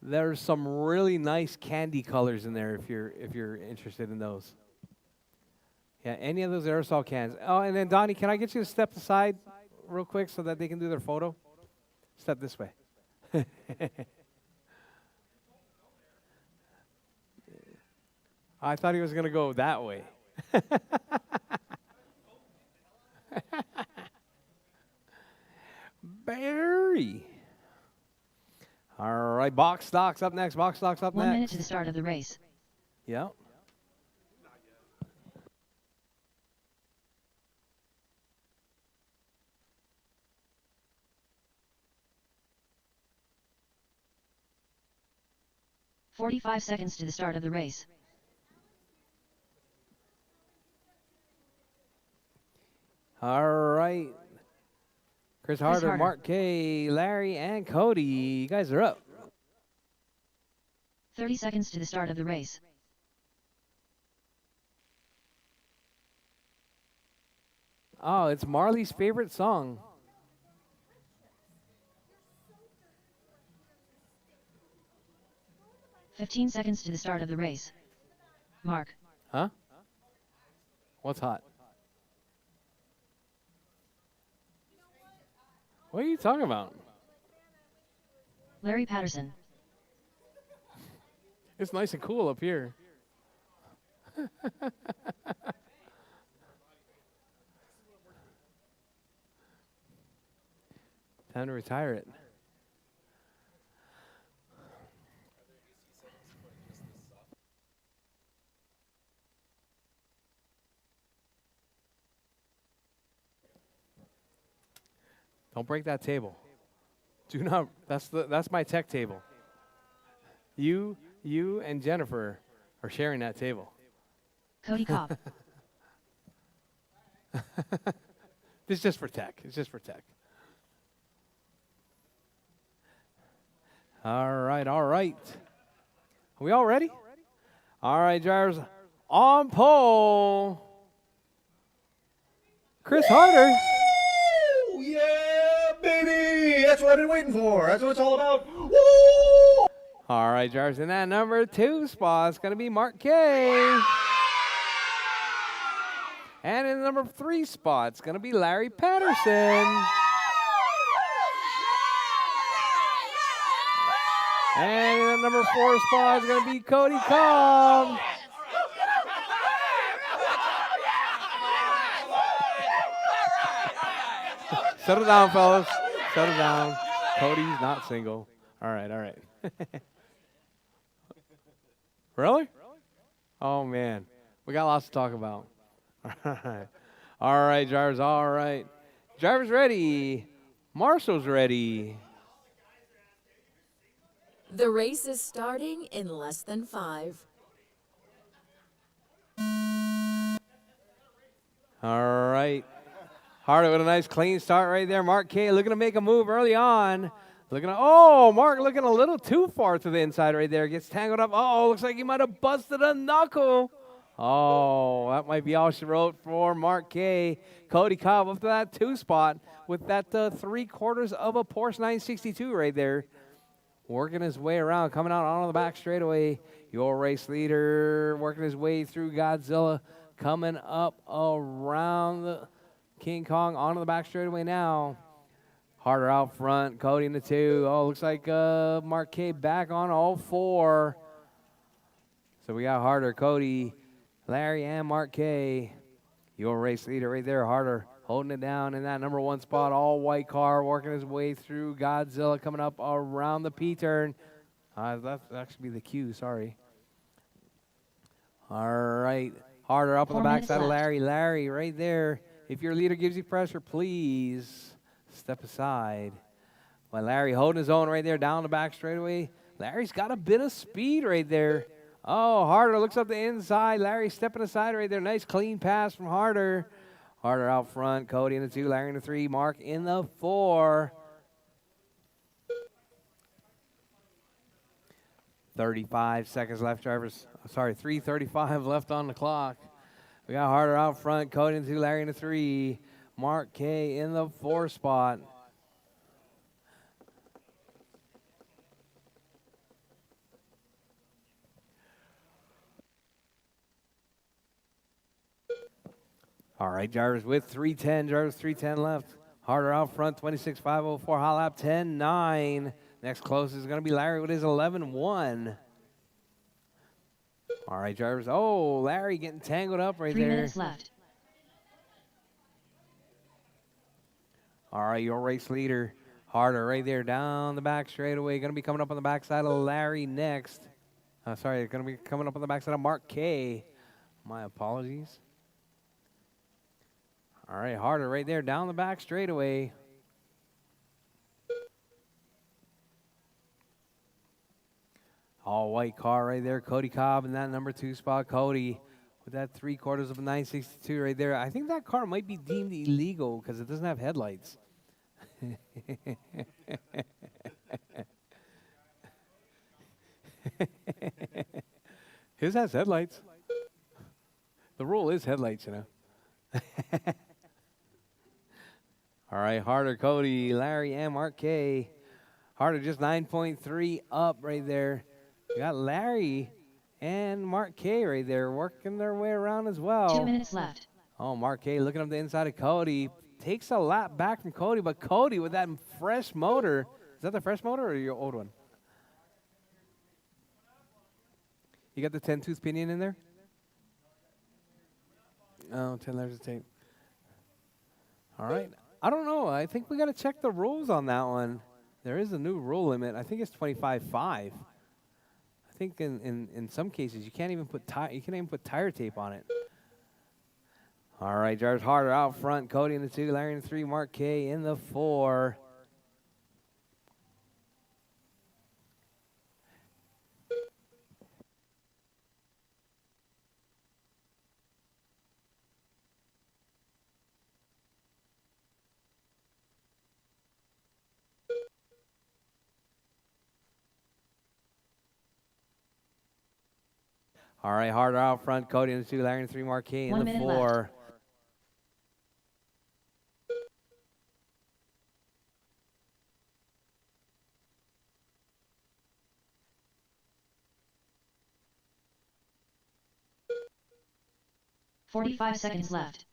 There's some really nice candy colors in there if you're interested in those. Yeah, any of those aerosol cans. Oh, and then Donnie, can I get you to step aside real quick so that they can do their photo? Step this way. I thought he was going to go that way. Barry. All right, box stocks up next. Box stocks up 1 minute next. to the start of the race. Yep. "45 seconds to the start of the race. All right. Chris Harder, Harder. Mark K, Larry, and Cody. You guys are up. 30 seconds to the start of the race. Oh, it's Marley's favorite song. "15 seconds to the start of the race. Mark, Huh? What's hot? What are you talking about? Larry Patterson, It's nice and cool up here. Time to retire it. Don't break that table. Do not. That's my tech table. You and Jennifer are sharing that table. Cody Cobb, It's just for tech. It's just for tech. All right, all right. Are we all ready? All right, drivers on pole. Chris Harder. Woo! Yeah, baby! That's what I've been waiting for. That's what it's all about. Woo! All right, drivers in that number 2 spot is going to be Mark K. And in the number 3 spot, it's going to be Larry Patterson. And in the number 4 spot is going to be Cody Cobb. Settle down, fellas. Settle down. Cody's not single. All right, all right. Really? Oh, man. We got lots to talk about. All right. All right, drivers. All right. Drivers ready. Marshall's ready. The race is starting in less than 5. All right. Harder with a nice clean start right there. Mark K looking to make a move early on. Mark looking a little too far to the inside right there. Gets tangled up. Oh, looks like he might have busted a knuckle. Oh, that might be all she wrote for Mark K. Cody Cobb up to that 2 spot with that 3/4 of a Porsche 962 right there. Working his way around, coming out on the back straightaway. Your race leader working his way through Godzilla, coming up around the King Kong onto the back straightaway now. Harder out front, Cody in the 2. Oh, looks like Mark K back on all 4. So we got Harder, Cody, Larry, and Mark K. Your race leader right there, Harder, holding it down in that number 1 spot. All white car, working his way through Godzilla, coming up around the P-turn. That should be the Q, sorry. All right, Harder up on the 4 back minutes side of left. Larry right there. If your leader gives you pressure, please step aside. Well, Larry holding his own right there down the back straightaway. Larry's got a bit of speed right there. Oh, Harder looks up the inside. Larry stepping aside right there. Nice clean pass from Harder. Harder out front. Cody in the 2, Larry in the 3, Mark in the 4. 35 seconds left, drivers. Sorry, 3:35 left on the clock. We got Harder out front. Cody in the 2, Larry in the 3, Mark K in the 4 spot. All right, drivers with 3:10. Drivers 3:10 left. Harder out front, 26.504. Hot lap 10.9. Next closest is going to be Larry with his 11.1. All right, drivers. Oh, Larry getting tangled up right 3 there. minutes left. All right, your race leader. Harder right there down the back straightaway. Going to be coming up on the backside of Larry next. Sorry, going to be coming up on the backside of Mark K. My apologies. All right, Harder right there down the back straightaway. All white car right there. Cody Cobb in that number 2 spot. Cody with that 3/4 of a 962 right there. I think that car might be deemed illegal because it doesn't have headlights. His has headlights. The rule is headlights, you know. All right, Harder, Cody, Larry, and Mark K. Harder just 9.3 up right there. You got Larry and Mark K right there working their way around as well. 2 minutes left. Oh, Mark K looking up the inside of Cody. Takes a lap back from Cody, but Cody with that fresh motor. Is that the fresh motor or your old one? You got the 10-tooth pinion in there? Oh, 10 layers of tape. All right. I don't know. I think we got to check the rules on that one. There is a new rule limit. I think it's 25.5. I think in some cases you can't even put tire tape on it. All right, drivers Harder out front. Cody in the 2, Larry in the 3, Mark K in the 4. All right, Harder out front. Cody in the 2, Larry in the 3, Mark K in 1 the minute 4. left. "45 seconds left.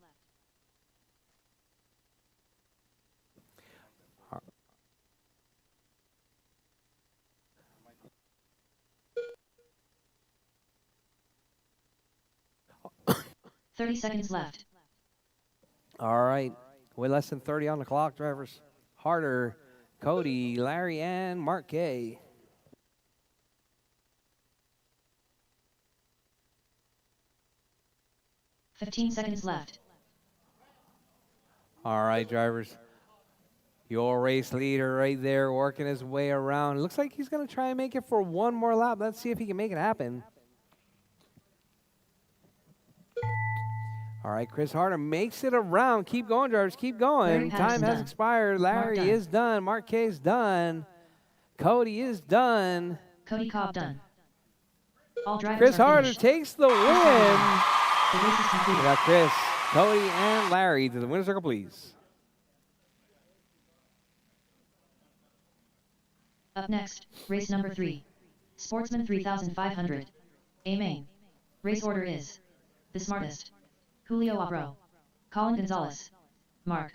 "30 seconds left. All right, way less than 30 on the clock, drivers. Harder, Cody, Larry, and Mark K. "15 seconds left. All right, drivers. Your race leader right there working his way around. Looks like he's going to try and make it for one more lap. Let's see if he can make it happen. All right, Chris Harder makes it around. Keep going, drivers. Keep going. Larry Time Patterson has done. expired. Larry done. is done. Mark K is done. Cody is done. Cody Cobb done. All drivers Chris are Harder finished. takes the win. The race is We completed. got Chris, Cody, and Larry to the winner's circle, please. Up next, race number 3. Sportsman 3500. A main. Race order is the smartest. Julio Abro. Colin Gonzalez. Mark.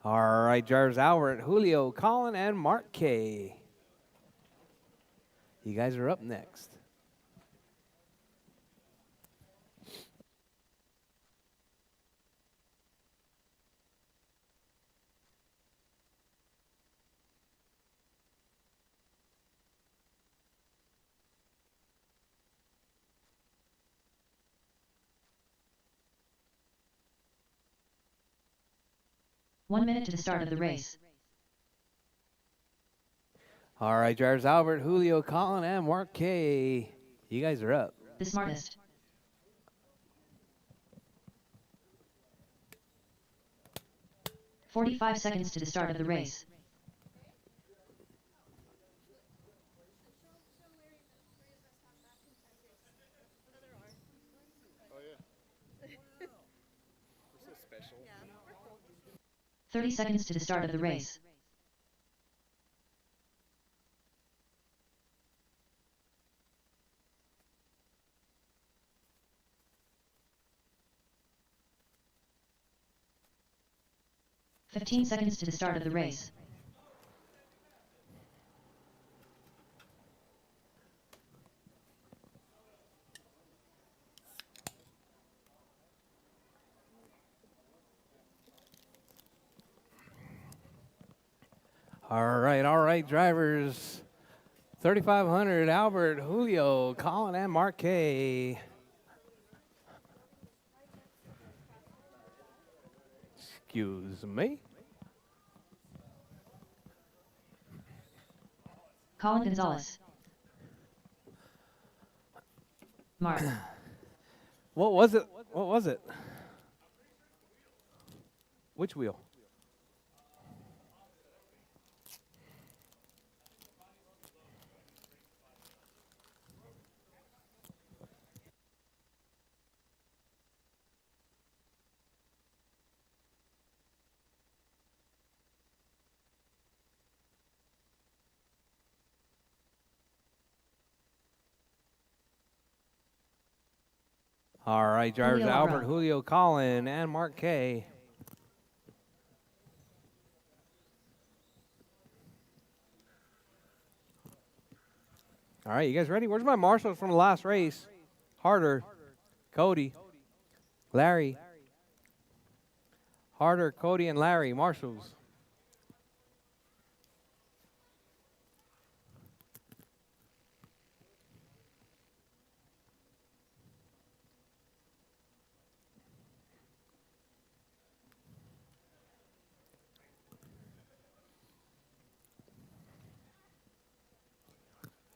All right, drivers Albert, Julio, Colin, and Mark K. You guys are up next. "1 minute to the start of the race. All right, drivers Albert, Julio, Colin, and Mark K. You guys are up. The smartest. "45 seconds to the start of the race. Oh yeah. We're so special. 30 seconds to the start of the race. 15 seconds to the start of the race. All right, drivers. 3,500, Albert, Julio, Colin, and Mark K. Excuse me. Colin Gonzalez. Mark. What was it? What was it? Which wheel? All right, drivers, Julio Albert, Abro. Julio, Colin, and Mark K. All right, you guys ready? Where's my marshals from the last race? Harder, Cody, Larry. Harder, Cody, and Larry, marshals.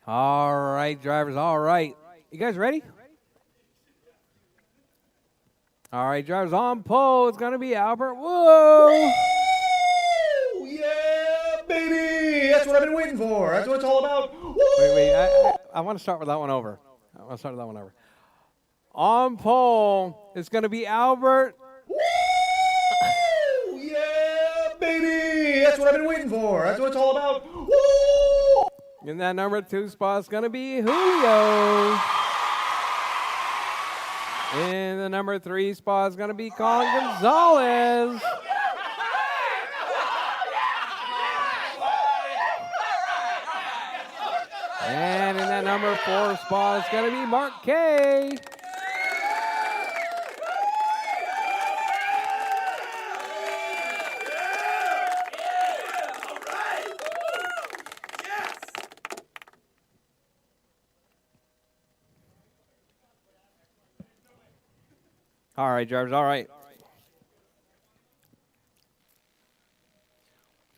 All right, drivers, all right. You guys ready? All right, drivers, on pole. It's going to be Albert. Whoa! Woo! Yeah, baby! That's what I've been waiting for. That's what it's all about. Woo! Wait. I want to start with that one over. On pole, it's going to be Albert. Woo! Yeah, baby! That's what I've been waiting for. That's what it's all about. Woo! In that number 2 spot, it's going to be Julio. In the number 3 spot, it's going to be Colin Gonzalez. And in that number 4 spot, it's going to be Mark K. All right, drivers, all right.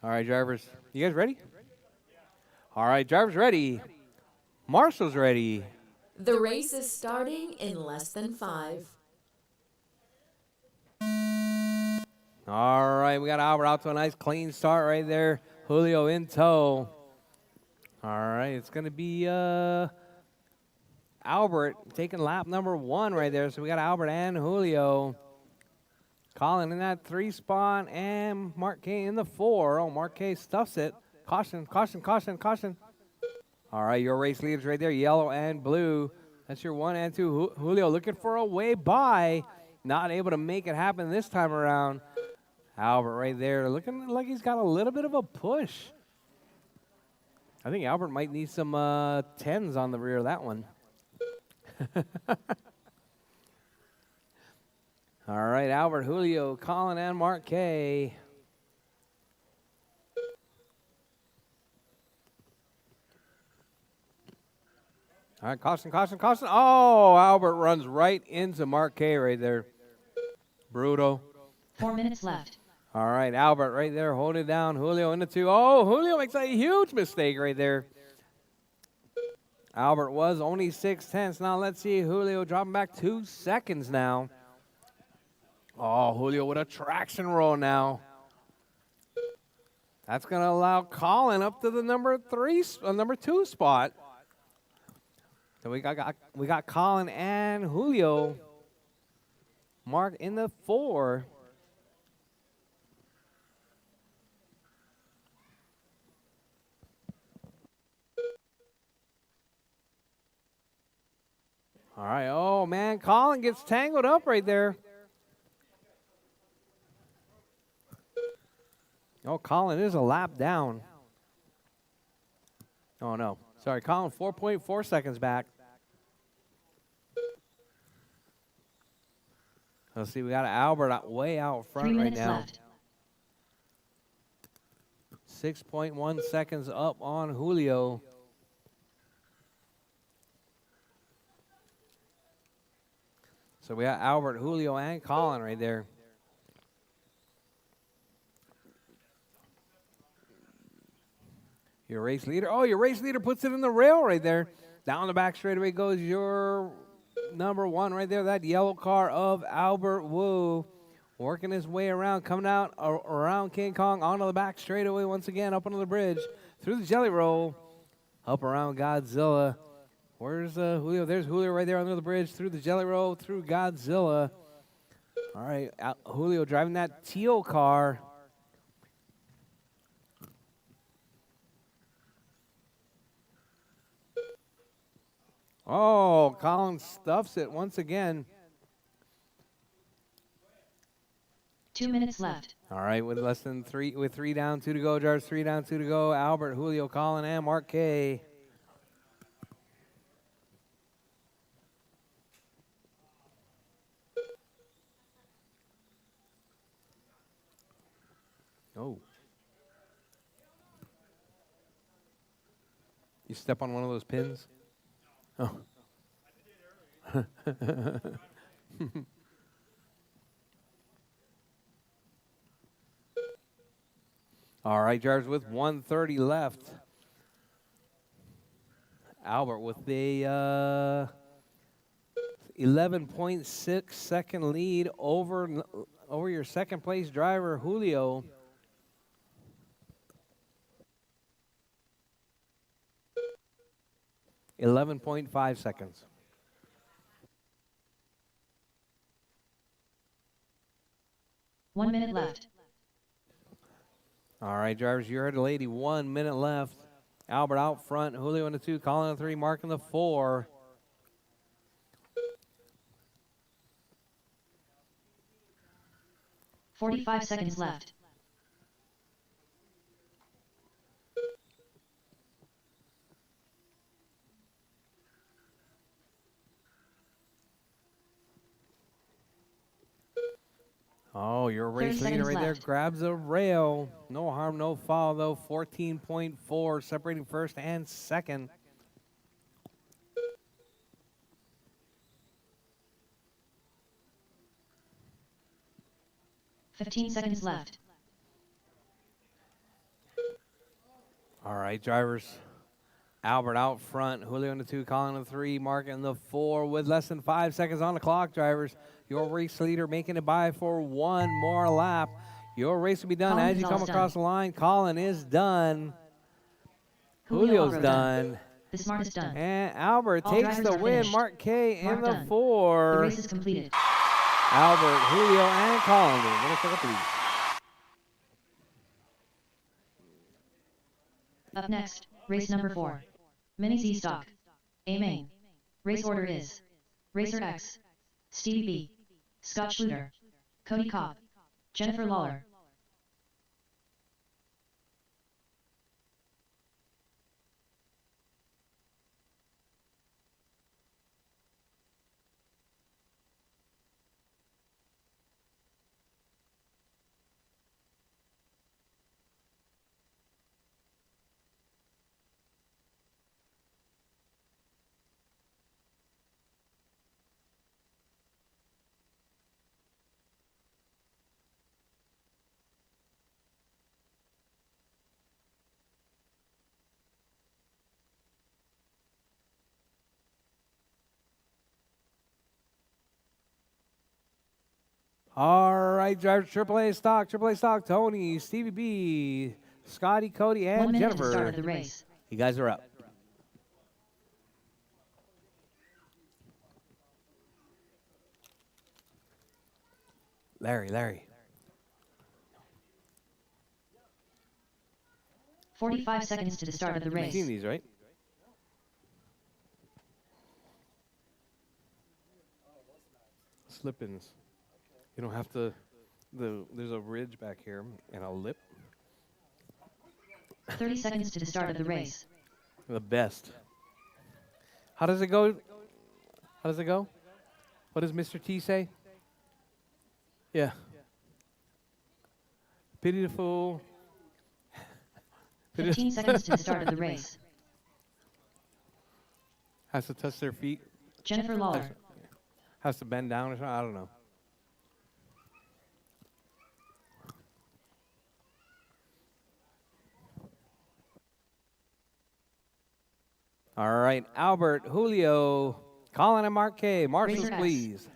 All right, drivers. You guys ready? All right, drivers ready. Marshall's ready. The race is starting in less than 5. All right, we got Albert out to a nice clean start right there. Julio in tow. All right, it's going to be Albert taking lap number 1 right there. So we got Albert and Julio. Colin in that 3 spot and Mark K in the 4. Oh, Mark K stuffs it. Caution. All right, your race leaders right there, yellow and blue. That's your 1 and 2. Julio looking for a way by. Not able to make it happen this time around. Albert right there looking like he's got a little bit of a push. I think Albert might need some 10s on the rear of that one. All right, Albert, Julio, Colin, and Mark K. All right, caution. Oh, Albert runs right into Mark K right there. Brutal. 4 minutes left. All right, Albert right there holding it down. Julio in the 2. Oh, Julio makes a huge mistake right there. Albert was only 6/10. Now let's see Julio dropping back 2 seconds now. Oh, Julio with a traction roll now. That's going to allow Colin up to the number 2 spot. So we got Colin and Julio. Mark in the 4. All right. Oh, man. Colin gets tangled up right there. Oh, Colin is a lap down. Oh, no. Sorry, Colin, 4.4 seconds back. Let's see, we got Albert way out 3 front right minutes now. left. 6.1 seconds up on Julio. So we got Albert, Julio, and Colin right there. Your race leader. Oh, your race leader puts it in the rail right there. Down the back straightaway goes your number 1 right there. That yellow car of Albert Wu. Working his way around, coming out around King Kong, onto the back straightaway once again, up onto the bridge, through the jelly roll, up around Godzilla. Where's Julio? There's Julio right there under the bridge, through the jelly roll, through Godzilla. All right, Julio driving that teal car. Oh, Colin stuffs it once again. 2 minutes left. All right, with three down, 2 to go, drivers 3 down, 2 to go. Albert, Julio, Colin, and Mark K. Oh. You step on one of those pins? Oh. All right, drivers with 1:30 left. Albert with a 11.6 second lead over your second place driver, Julio. .5 seconds. One minute left. All right, drivers, you heard the lady. 1 minute left. Albert out front. Julio in the 2. Colin in the 3. Mark in the 4. .45 seconds left. Oh, your race 30 leader right seconds there left. grabs a rail. No harm, no foul, though. 14.4 separating first and second. .15 seconds left. All right, drivers. Albert out front. Julio in the 2, Colin in the 3, Mark in the 4 with less than 5 seconds on the clock, drivers. Your race leader making it by for one more lap. Your race will be done Colin as you come Gonzalez across done. the line. Colin is done. Julio Julio's Alvaro done. The smart is done. And Albert All takes drivers the are win. finished. Mark K in Mark the done. 4. The race is completed. Albert, Julio, and Colin. Winner take a please. Up next, race number 4. MiniZ stock. A main. Race order is Rchq, Stevie B, Scott Schluter, Cody Cobb, Jennifer Lawler. All right, drivers, AAA stock, Tony, Stevie B, Scotty, Cody, 1 and minute to the start Jennifer. of the race. You guys are up. Larry. 45 seconds to the start of the You've race. seen these, right? Slip-ins. You don't have to, there's a ridge back here and a lip. 30 seconds to the start of the race. The best. How does it go? How does it go? What does Mr. T say? Yeah. Pity the fool. 15 seconds to the start of the race. Has to touch their feet. Jennifer Lawler. Has to bend down or something. I don't know. All right, Albert, Julio, Colin, and Mark K. Marshals, Racer X. please.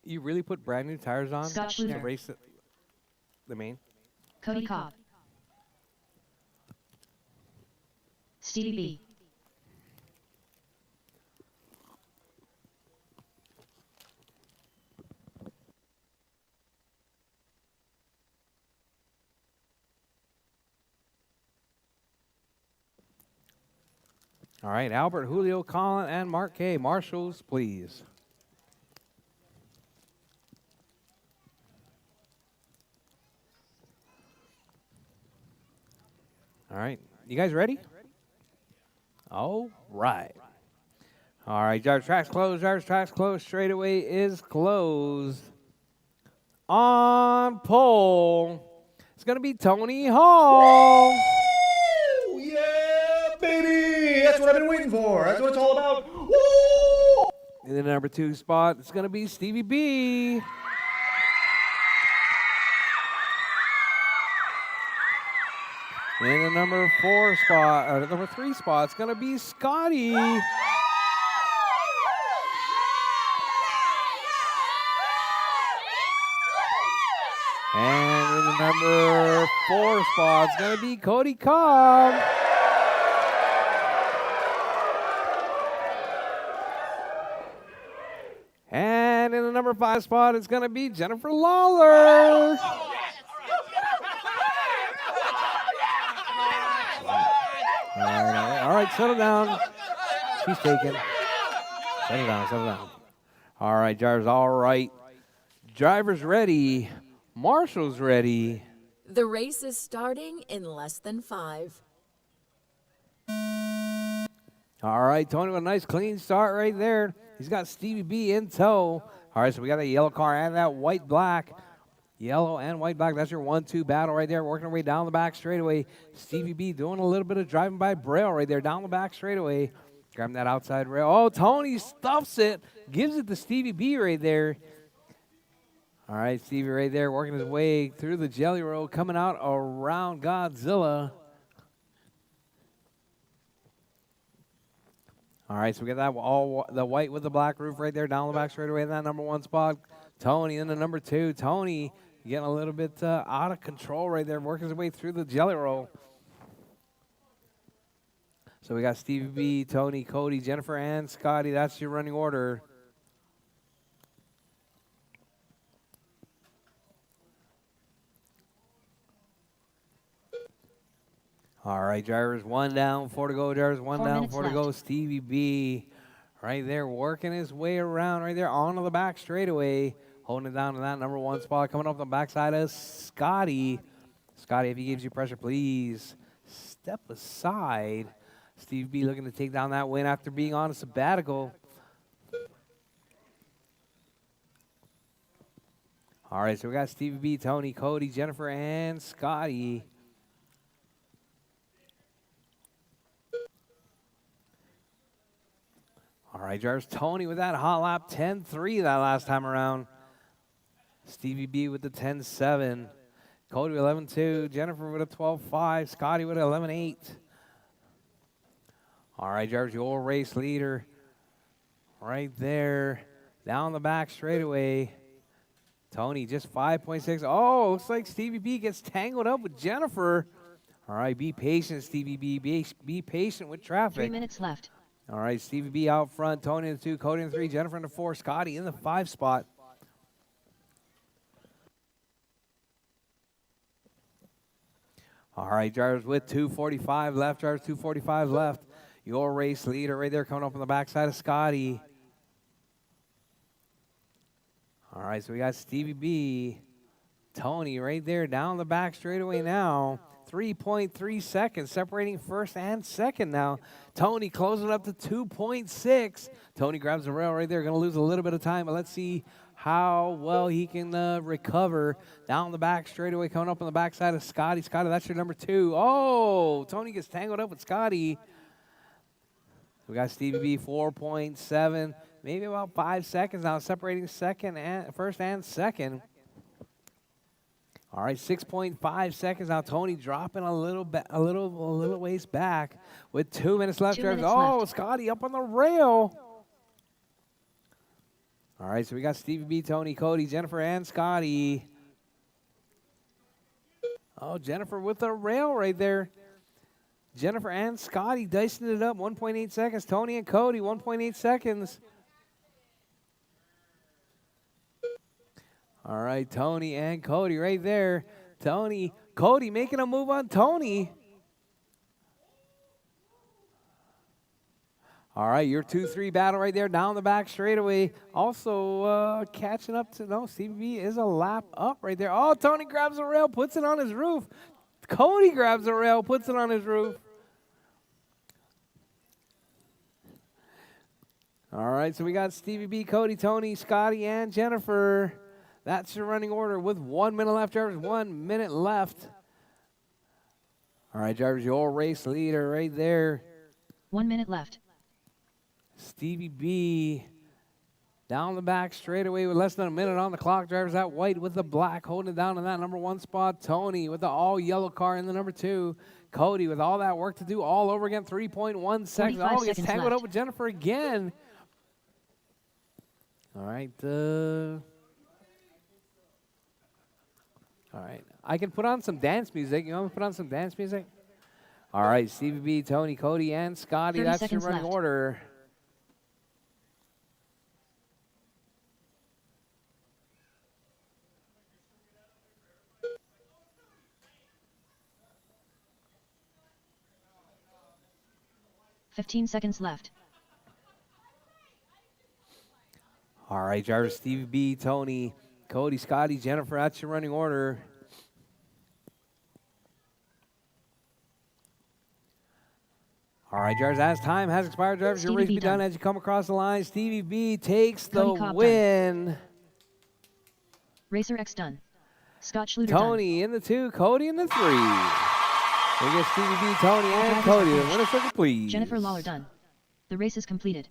You really put brand new tires on Scott to Schluter. race the main? Cody Cobb. Stevie B. All right, Albert, Julio, Colin, and Mark K. Marshals, please. All right, you guys ready? All right. All right, driver's track's closed, driver's track's closed, straightaway is closed. On pole, it's going to be Tony Hall. Woo! Yeah, baby! That's what I've been waiting for. That's what it's all about. Woo! In the number 2 spot, it's going to be Stevie B. In the number 4 spot, or the number 3 spot, it's going to be Scotty. And in the number 4 spot, it's going to be Cody Cobb. And in the number 5 spot, it's going to be Jennifer Lawler. All right, settle down. She's taken. Settle down, settle down. All right, drivers, all right. Drivers ready. Marshall's ready. The race is starting in less than 5. All right, Tony with a nice clean start right there. He's got Stevie B in tow. All right, so we got a yellow car and that white-black. Yellow and white-black, that's your 1-2 battle right there, working our way down the back straightaway. Stevie B doing a little bit of driving by Braille right there, down the back straightaway. Grabbing that outside rail. Oh, Tony stuffs it, gives it to Stevie B right there. All right, Stevie right there working his way through the jelly roll, coming out around Godzilla. All right, so we got that all the white with the black roof right there, down the back straightaway in that number 1 spot. Tony in the number 2. Tony getting a little bit out of control right there, working his way through the jelly roll. So we got Stevie B, Tony, Cody, Jennifer, and Scotty. That's your running order. All right, drivers, 1 down, 4 to go. Drivers, 1 4 down, minutes 4 to go. left. Stevie B right there working his way around right there onto the back straightaway. Holding it down to that number 1 spot. Coming up the backside of Scotty. Scotty, if he gives you pressure, please step aside. Steve B looking to take down that win after being on a sabbatical. All right, so we got Stevie B, Tony, Cody, Jennifer, and Scotty. All right, drivers, Tony with that hot lap, 10-3 that last time around. Stevie B with the 10-7. Cody with 11-2. Jennifer with a 12-5. Scotty with an 11-8. All right, drivers, your race leader right there. Down the back straightaway. Tony just 5.6. Oh, looks like Stevie B gets tangled up with Jennifer. All right, be patient, Stevie B. Be patient with traffic. 3 minutes left. All right, Stevie B out front, Tony in the 2, Cody in the 3, Jennifer in the 4, Scotty in the 5 spot. All right, drivers with 2:45 left, drivers 2:45 left. Your race leader right there coming up on the backside of Scotty. All right, so we got Stevie B. Tony right there down the back straightaway now. 3.3 seconds separating first and second now. Tony closing up to 2.6. Tony grabs the rail right there. Going to lose a little bit of time, but let's see how well he can recover. Down the back straightaway coming up on the backside of Scotty. Scotty, that's your number 2. Oh, Tony gets tangled up with Scotty. We got Stevie B 4.7. Maybe about 5 seconds now separating first and second. All right, 6.5 seconds now. Tony dropping a little ways back with 2 minutes left. 2 minutes Oh, left. Scotty up on the rail. All right, so we got Stevie B, Tony, Cody, Jennifer, and Scotty. Oh, Jennifer with the rail right there. Jennifer and Scotty dicing it up. 1.8 seconds. Tony and Cody, 1.8 seconds. All right, Tony and Cody right there. Cody making a move on Tony. All right, your 2-3 battle right there down the back straightaway. Also catching up to, no, CBB is a lap up right there. Oh, Tony grabs the rail, puts it on his roof. Cody grabs the rail, puts it on his roof. All right, so we got Stevie B, Cody, Tony, Scotty, and Jennifer. That's your running order with 1 minute left, drivers. 1 minute left. All right, drivers, your race leader right there. 1 minute left. Stevie B down the back straightaway with less than a minute on the clock. Drivers that white with the black holding it down in that number 1 spot. Tony with the all yellow car in the number 2. Cody with all that work to do all over again. 3.1 seconds. 45 Oh, he gets seconds tangled left. up with Jennifer again. All right. All right. I can put on some dance music. You want me to put on some dance music? All right. Stevie B, Tony, Cody, and Scotty. 30 That's your seconds running left. order. $15 seconds left. All right, drivers, Stevie B, Tony, Cody, Scotty, Jennifer, that's your running order. All right, drivers, as time has expired, drivers, your Stevie race B be done done. as you come across the line. Stevie B takes the Cody Cobb win. Racer X done. Scott Schluter Tony in the 2, Cody in the 3. We get Stevie B, Tony, and drivers Cody. are The finished. winner circle, done. please. Jennifer Lawler done. The race is completed.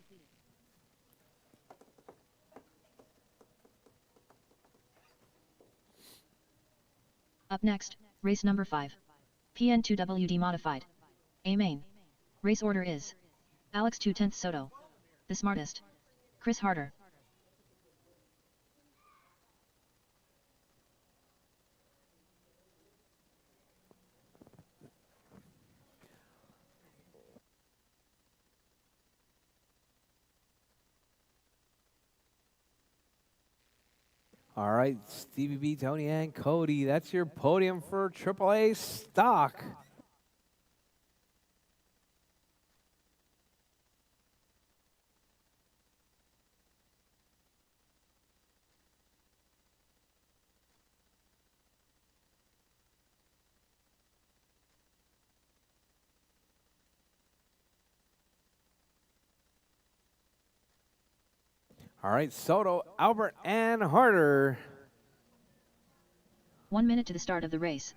Up next, race number 5. PN2WD modified. A main. Race order is Alex 2/10 Soto. The smartest. Chris Harder. All right, Stevie B, Tony, and Cody. That's your podium for AAA stock. All right, Soto, Albert, and Harder. 1 minute to the start of the race.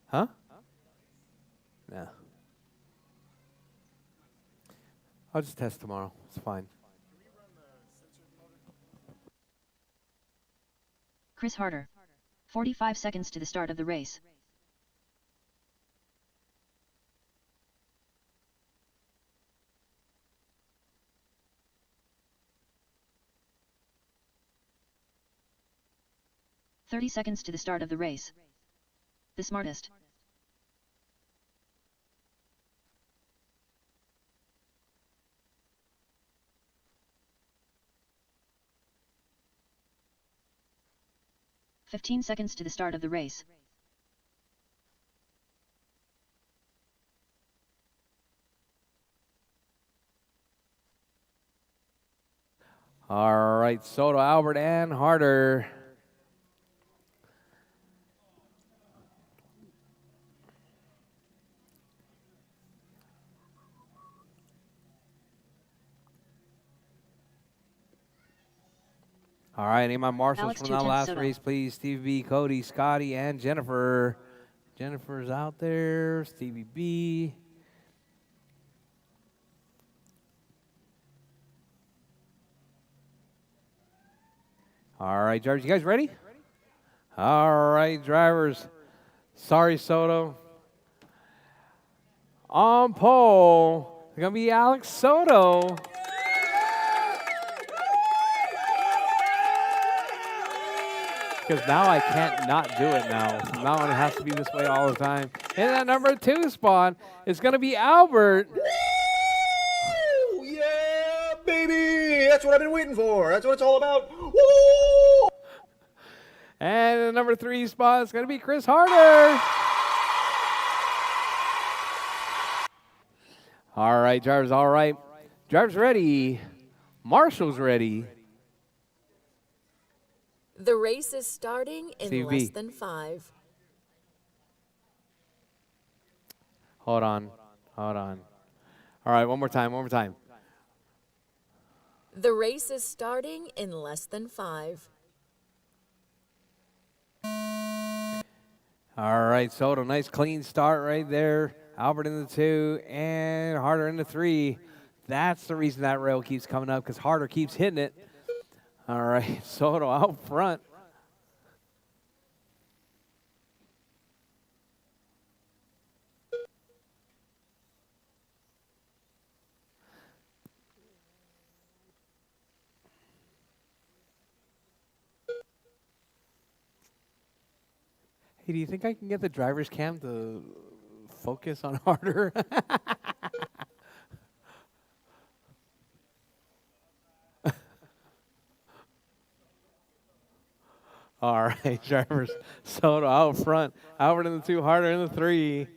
Huh? No. I'll just test tomorrow. It's fine. Chris Harder. 45 seconds to the start of the race. "30 seconds to the start of the race. The smartest. "15 seconds to the start of the race. All right, Soto, Albert, and Harder. All right, name my marshals Alex from that 210 last Soto. race, please. Stevie B, Cody, Scotty, and Jennifer. Jennifer's out there. Stevie B. All right, drivers, you guys ready? All right, drivers. Sorry, Soto. On pole, it's going to be Alex Soto. Because now I can't not do it now. From now on, it has to be this way all the time. In that number 2 spot, it's going to be Albert. Woo! Yeah, baby! That's what I've been waiting for. That's what it's all about. Woo! And in the number 3 spot, it's going to be Chris Harder. All right, drivers, all right. Drivers ready. Marshall's ready. The race is starting in CV. less than 5. Hold on. All right, one more time. The race is starting in less than 5. All right, Soto, nice clean start right there. Albert in the 2 and Harder in the 3. That's the reason that rail keeps coming up, because Harder keeps hitting it. All right, Soto out front. Hey, do you think I can get the driver's cam to focus on Harder? All right, drivers. Soto out front. Albert in the 2, Harder in the 3.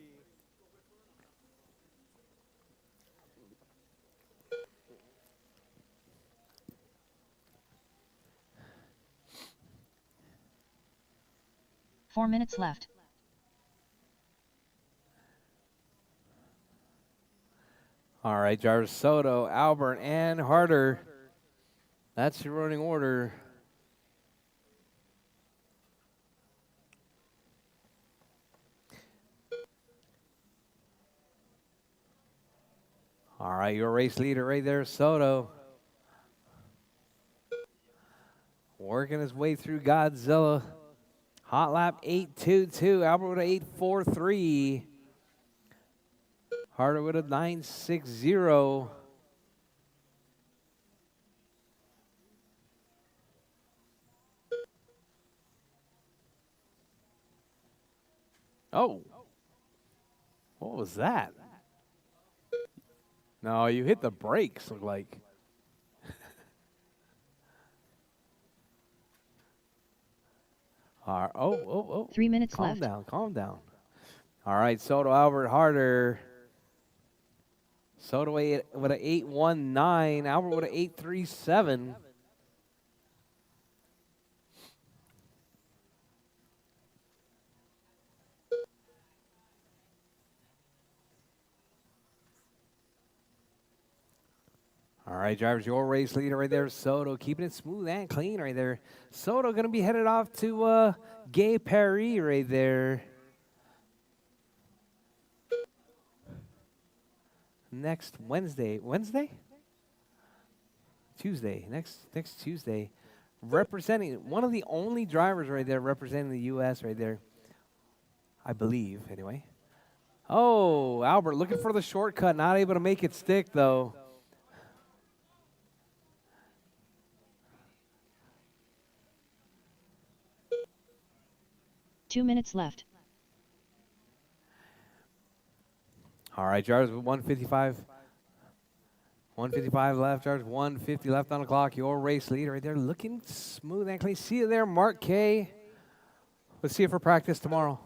Four minutes left. All right, drivers. Soto, Albert, and Harder. That's your running order. All right, your race leader right there, Soto. Working his way through Godzilla. Hot lap 8.22. Albert with a 8.43. Harder with a 9.60. Oh. What was that? No, you hit the brakes, look like. Oh. 3 minutes Calm left. down, calm down. All right, Soto, Albert, Harder. Soto with an 8.19. Albert with an 8.37. All right, drivers, your race leader right there, Soto, keeping it smooth and clean right there. Soto going to be headed off to Gay Paris right there. Next Wednesday. Tuesday. Next Tuesday. Representing, one of the only drivers right there representing the U.S. right there. I believe, anyway. Oh, Albert looking for the shortcut. Not able to make it stick, though. Two minutes left. All right, drivers with 155. 155 left, drivers 150 left on the clock. Your race leader right there looking smooth and clean. See you there, Mark K. Let's see you for practice tomorrow.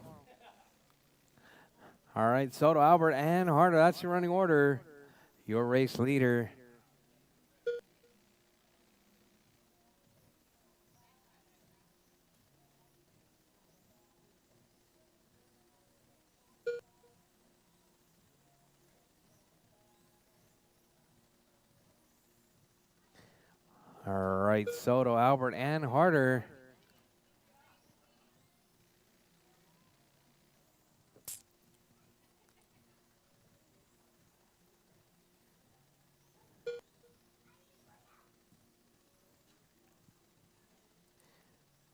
All right, Soto, Albert, and Harder. That's your running order. Your race leader. right, Soto, Albert, and Harder.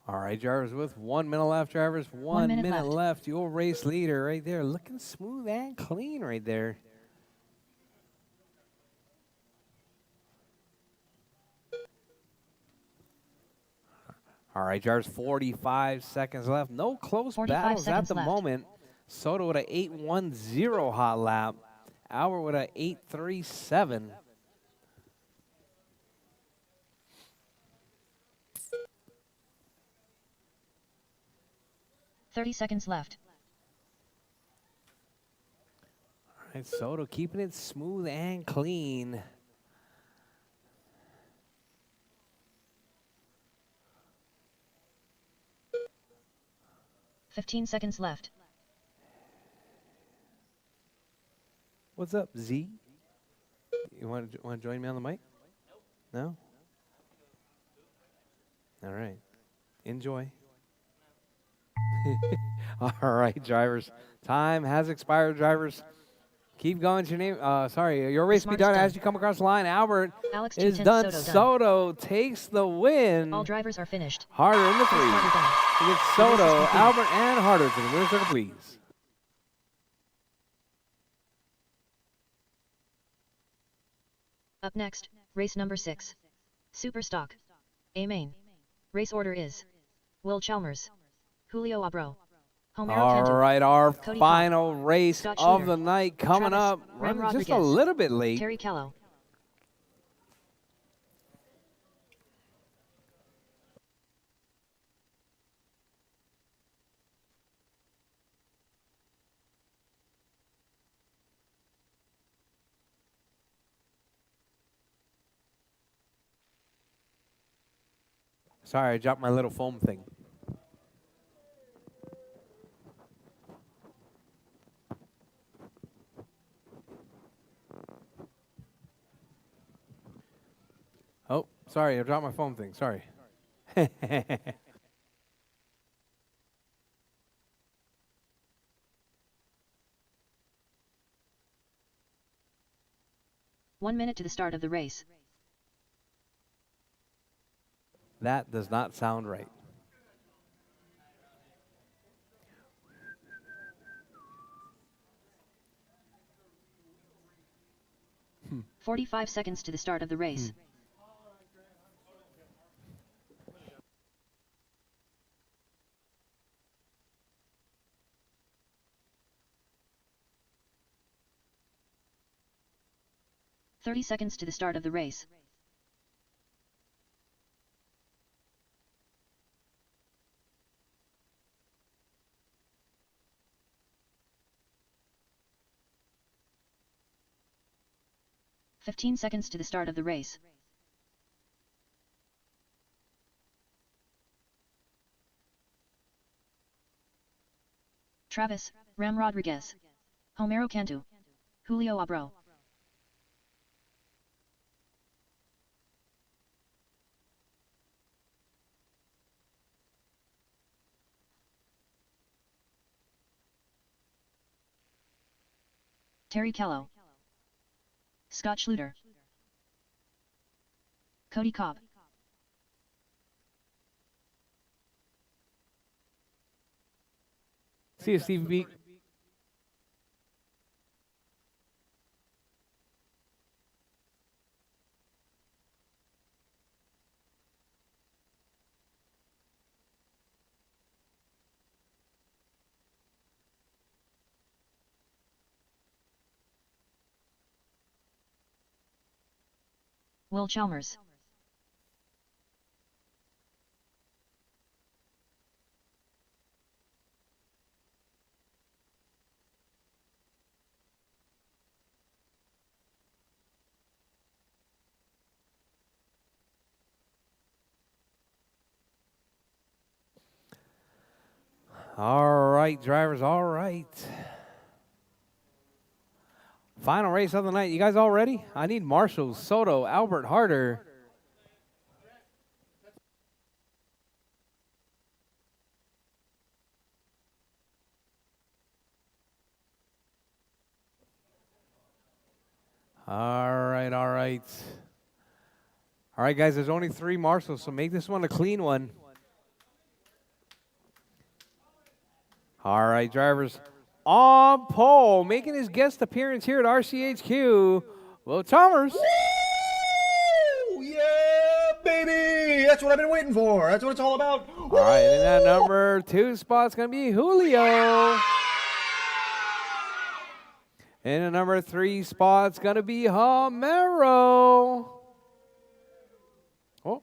All right, drivers, with 1 minute left, drivers. 1 minute minute left. left. Your race leader right there, looking smooth and clean right there. All right, drivers, 45 seconds left. No close 45 battles at seconds the left. moment. Soto with an 8:10 hot lap. Albert with an 8:37. 30 seconds left. All right, Soto keeping it smooth and clean. $15 seconds left. What's up, Z? You want to join me on the mic? No? All right. Enjoy. All right, drivers. Time has expired, drivers. Keep going to your name. Sorry, your race will be Smart's done done. as you come across the line. Albert Alex is 210, done. Soto done. Soto takes the win. All drivers are finished. Harder in the Harder three. done. He gets The race is Soto, complete. Albert, and Harder to the winner's circle, please. Up next, race number 6. Super Stock. A main. Race order is Will Chalmers, Julio Abro, Homero All Cantu, right, our Cody final race Scott of Schluter, the night coming Travis, up. Ram Running just a Rodriguez, little bit late. Terry Callow. Sorry, I dropped my little foam thing. Oh, sorry, I dropped my foam thing. Sorry. 1 minute to the start of the race. That does not sound right. Hmm. 45 seconds to the start of the race. 30 seconds to the start of the race. "15 seconds to the start of the race. Travis, Ram Rodriguez, Homero Cantu, Julio Abro. Terry Callow, Scott Schluter, Cody Cobb, See you, Steve B. Will Chalmers, All right, drivers, all right. Final race of the night. You guys all ready? I need Marshall, Soto, Albert, Harder. All right, all right. All right, guys, there's only 3 marshals, so make this one a clean one. All right, drivers. On pole, making his guest appearance here at RCHQ, Will Chalmers. Woo! Yeah, baby! That's what I've been waiting for. That's what it's all about. All right, and that number 2 spot's going to be Julio. And the number 3 spot's going to be Homero. Oh,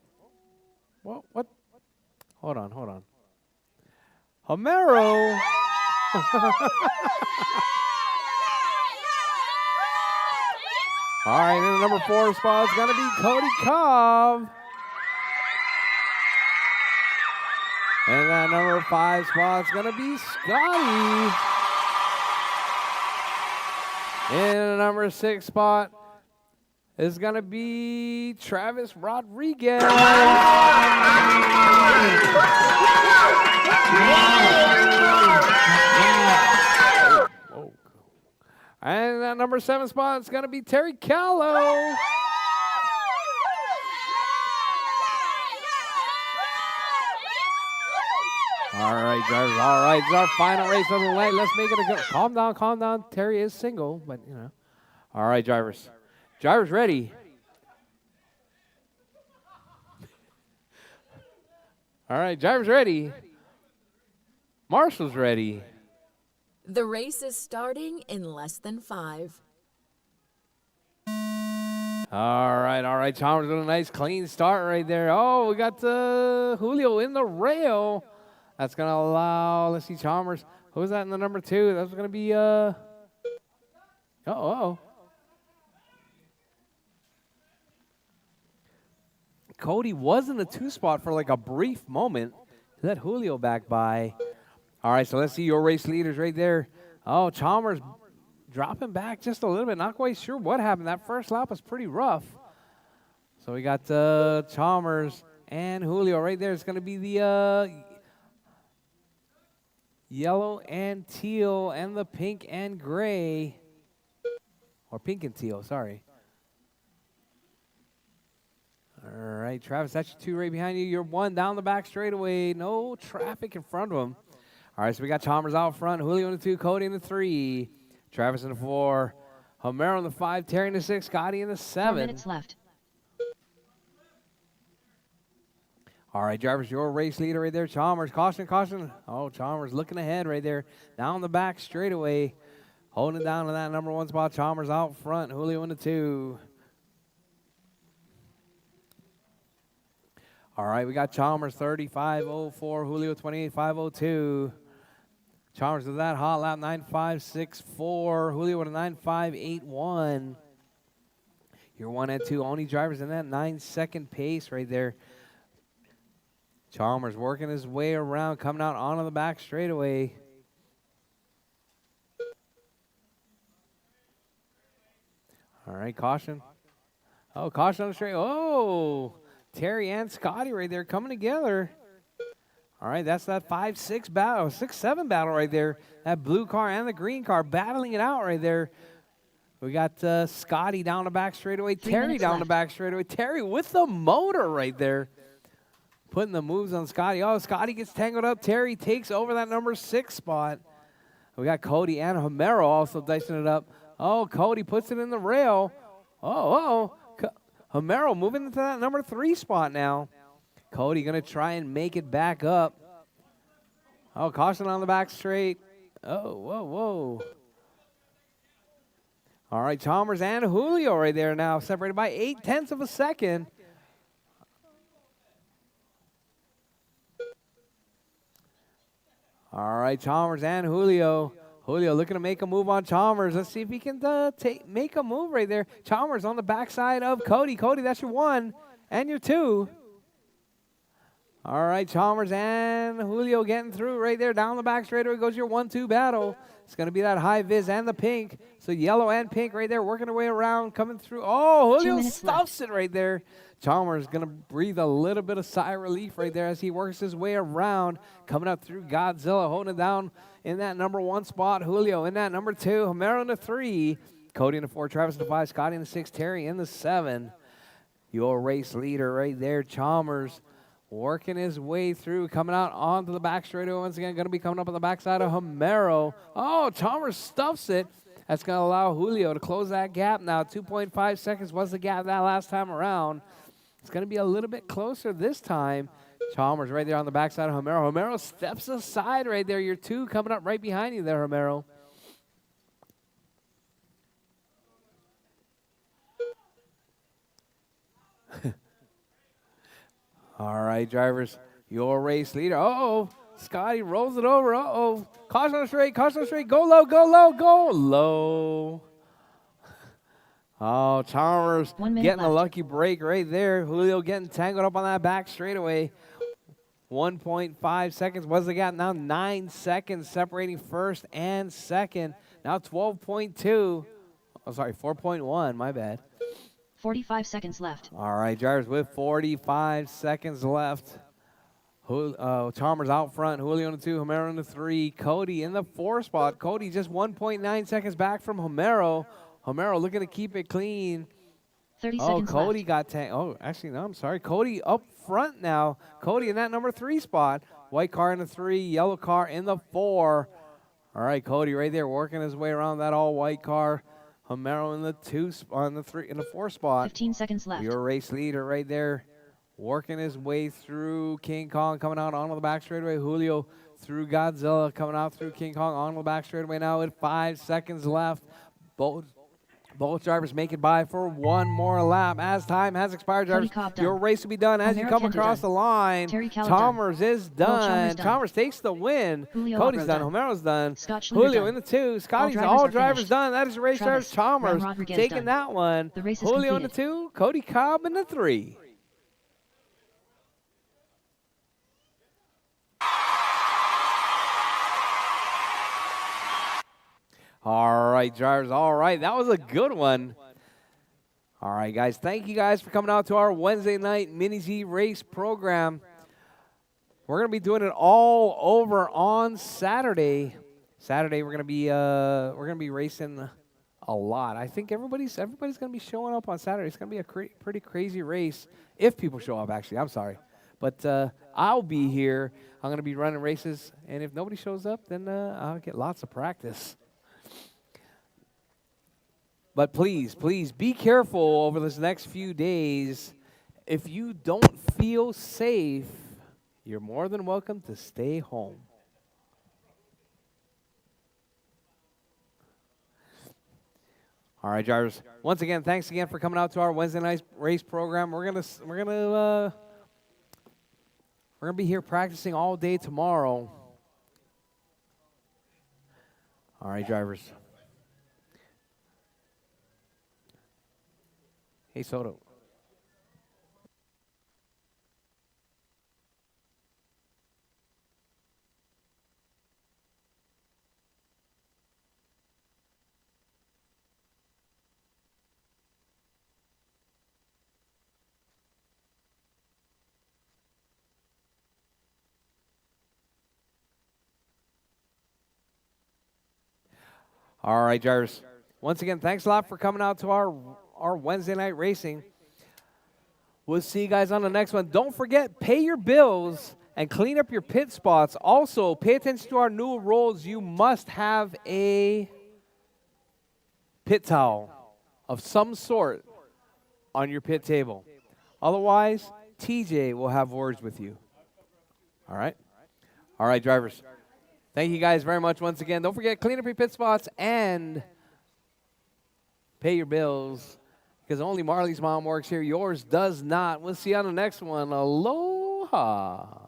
what? Hold on. Homero. All right, and the number 4 spot's going to be Cody Cobb. And that number 5 spot's going to be Scotty. And the number 6 spot is going to be Travis Rodriguez. Whoa. And that number 7 spot is going to be Terry Callow. All right, drivers. All right, this is our final race of the night. Let's make it a good. Calm down. Terry is single, but you know. All right, drivers. Drivers ready. All right, drivers ready. Marshall's ready. The race is starting in less than 5. All right. Chalmers with a nice clean start right there. Oh, we got Julio in the rail. That's going to allow, let's see, Chalmers. Who's that in the number 2? That's going to be, Cody was in the 2 spot for like a brief moment. Let Julio back by. All right, so let's see your race leaders right there. Oh, Chalmers dropping back just a little bit. Not quite sure what happened. That first lap was pretty rough. So we got Chalmers and Julio right there. It's going to be the yellow and teal and the pink and gray. Or pink and teal, sorry. All right, Travis, that's your 2 right behind you. You're 1 down the back straightaway. No traffic in front of him. All right, so we got Chalmers out front, Julio in the 2, Cody in the 3, Travis in the 4, Homero in the 5, Terry in the 6, Scotty in the 7. 4 minutes left. All right, drivers, your race leader right there, Chalmers. Caution. Oh, Chalmers looking ahead right there. Down the back straightaway. Holding it down to that number 1 spot. Chalmers out front. Julio in the 2. All right, we got Chalmers 35.04. Julio 28.502. Chalmers with that hot lap 9.564. Julio with a 9.581. Your 1 and 2 only drivers in that 9-second pace right there. Chalmers working his way around, coming out onto the back straightaway. All right, caution. Oh, caution on the straight. Oh, Terry and Scotty right there coming together. All right, that's that 5-6 battle, 6-7 battle right there. That blue car and the green car battling it out right there. We got Scotty down the back straightaway, Terry down the back straightaway. Terry with the motor right there. Putting the moves on Scotty. Oh, Scotty gets tangled up. Terry takes over that number 6 spot. We got Cody and Homero also dicing it up. Oh, Cody puts it in the rail. Homero moving into that number 3 spot now. Cody going to try and make it back up. Oh, caution on the back straight. Oh, whoa. All right, Chalmers and Julio right there now, separated by 0.8 of a second. All right, Chalmers and Julio. Julio looking to make a move on Chalmers. Let's see if he can make a move right there. Chalmers on the backside of Cody. Cody, that's your 1 and your 2. All right, Chalmers and Julio getting through right there. Down the back straightaway goes your 1-2 battle. It's going to be that high vis and the pink. So yellow and pink right there working their way around, coming through. Oh, Julio stuffs it right there. Chalmers going to breathe a little bit of sigh of relief right there as he works his way around, coming up through Godzilla, holding it down in that number 1 spot. Julio in that number 2. Homero in the 3. Cody in the 4, Travis in the 5, Scotty in the 6, Terry in the 7. Your race leader right there, Chalmers, working his way through, coming out onto the back straightaway once again. Going to be coming up on the backside of Homero. Oh, Chalmers stuffs it. That's going to allow Julio to close that gap now. 2.5 seconds was the gap that last time around. It's going to be a little bit closer this time. Chalmers right there on the backside of Homero. Homero steps aside right there. Your 2 coming up right behind you there, Homero. All right, drivers, your race leader. Uh-oh, Scotty rolls it over. Uh-oh, caution on the straight, go low, go low, go low. Oh, Chalmers 1 minute getting a left. lucky break right there. Julio getting tangled up on that back straightaway. 1.5 seconds was the gap. Now 9 seconds separating first and second. Now 12.2. Oh, sorry, 4.1, my bad. 45 seconds left. All right, drivers, with 45 seconds left. Chalmers out front. Julio in the 2, Homero in the 3. Cody in the 4 spot. Cody just 1.9 seconds back from Homero. Homero looking to keep it clean. 30 Oh, seconds Cody left. got tanked. Oh, actually, no, I'm sorry. Cody up front now. Cody in that number 3 spot. White car in the 3, yellow car in the 4. All right, Cody right there working his way around that all-white car. Homero in the 2 on the 3 in the 4 spot. 15 seconds left. Your race leader right there, working his way through King Kong, coming out onto the back straightaway. Julio through Godzilla, coming out through King Kong onto the back straightaway now with 5 seconds left. Both drivers make it by for one more lap. As time has expired, Cody drivers, Cobb done. your race will be done as you Homero come Kenda across done. the line. Terry Callow Chalmers is done. Chalmers done. Chalmers takes the win. Julio Cody's Abro done. done. Homero's done. Scott Schluter Julio done. in the 2. Scotty's drivers all are drivers finished. done. That is the race Travis, drivers. Chalmers Ron Rodriguez taking done. that one. The race is Julio in the completed. 2. Cody Cobb in the 3. All right, drivers. All right, that was a good one. All right, guys. Thank you guys for coming out to our Wednesday night MiniZ race program. We're gonna be doing it all over on Saturday. Saturday we're gonna be racing a lot. I think everybody's gonna be showing up on Saturday. It's gonna be a pretty crazy race if people show up. Actually, I'm sorry, but I'll be here. I'm gonna be running races, and if nobody shows up, then I'll get lots of practice. But please, please be careful over this next few days. If you don't feel safe, you're more than welcome to stay home. All right, drivers. Once again, thanks again for coming out to our Wednesday night race program. We're gonna be here practicing all day tomorrow. All right, drivers. Hey, Soto. All right, drivers. Once again, thanks a lot for coming out to our Wednesday night racing. We'll see you guys on the next one. Don't forget, pay your bills and clean up your pit spots. Also, pay attention to our new rules. You must have a pit towel of some sort on your pit table. Otherwise, TJ will have words with you. All right? All right, drivers. Thank you guys very much once again. Don't forget, clean up your pit spots and pay your bills, because only Marley's mom works here. Yours does not. We'll see you on the next one. Aloha.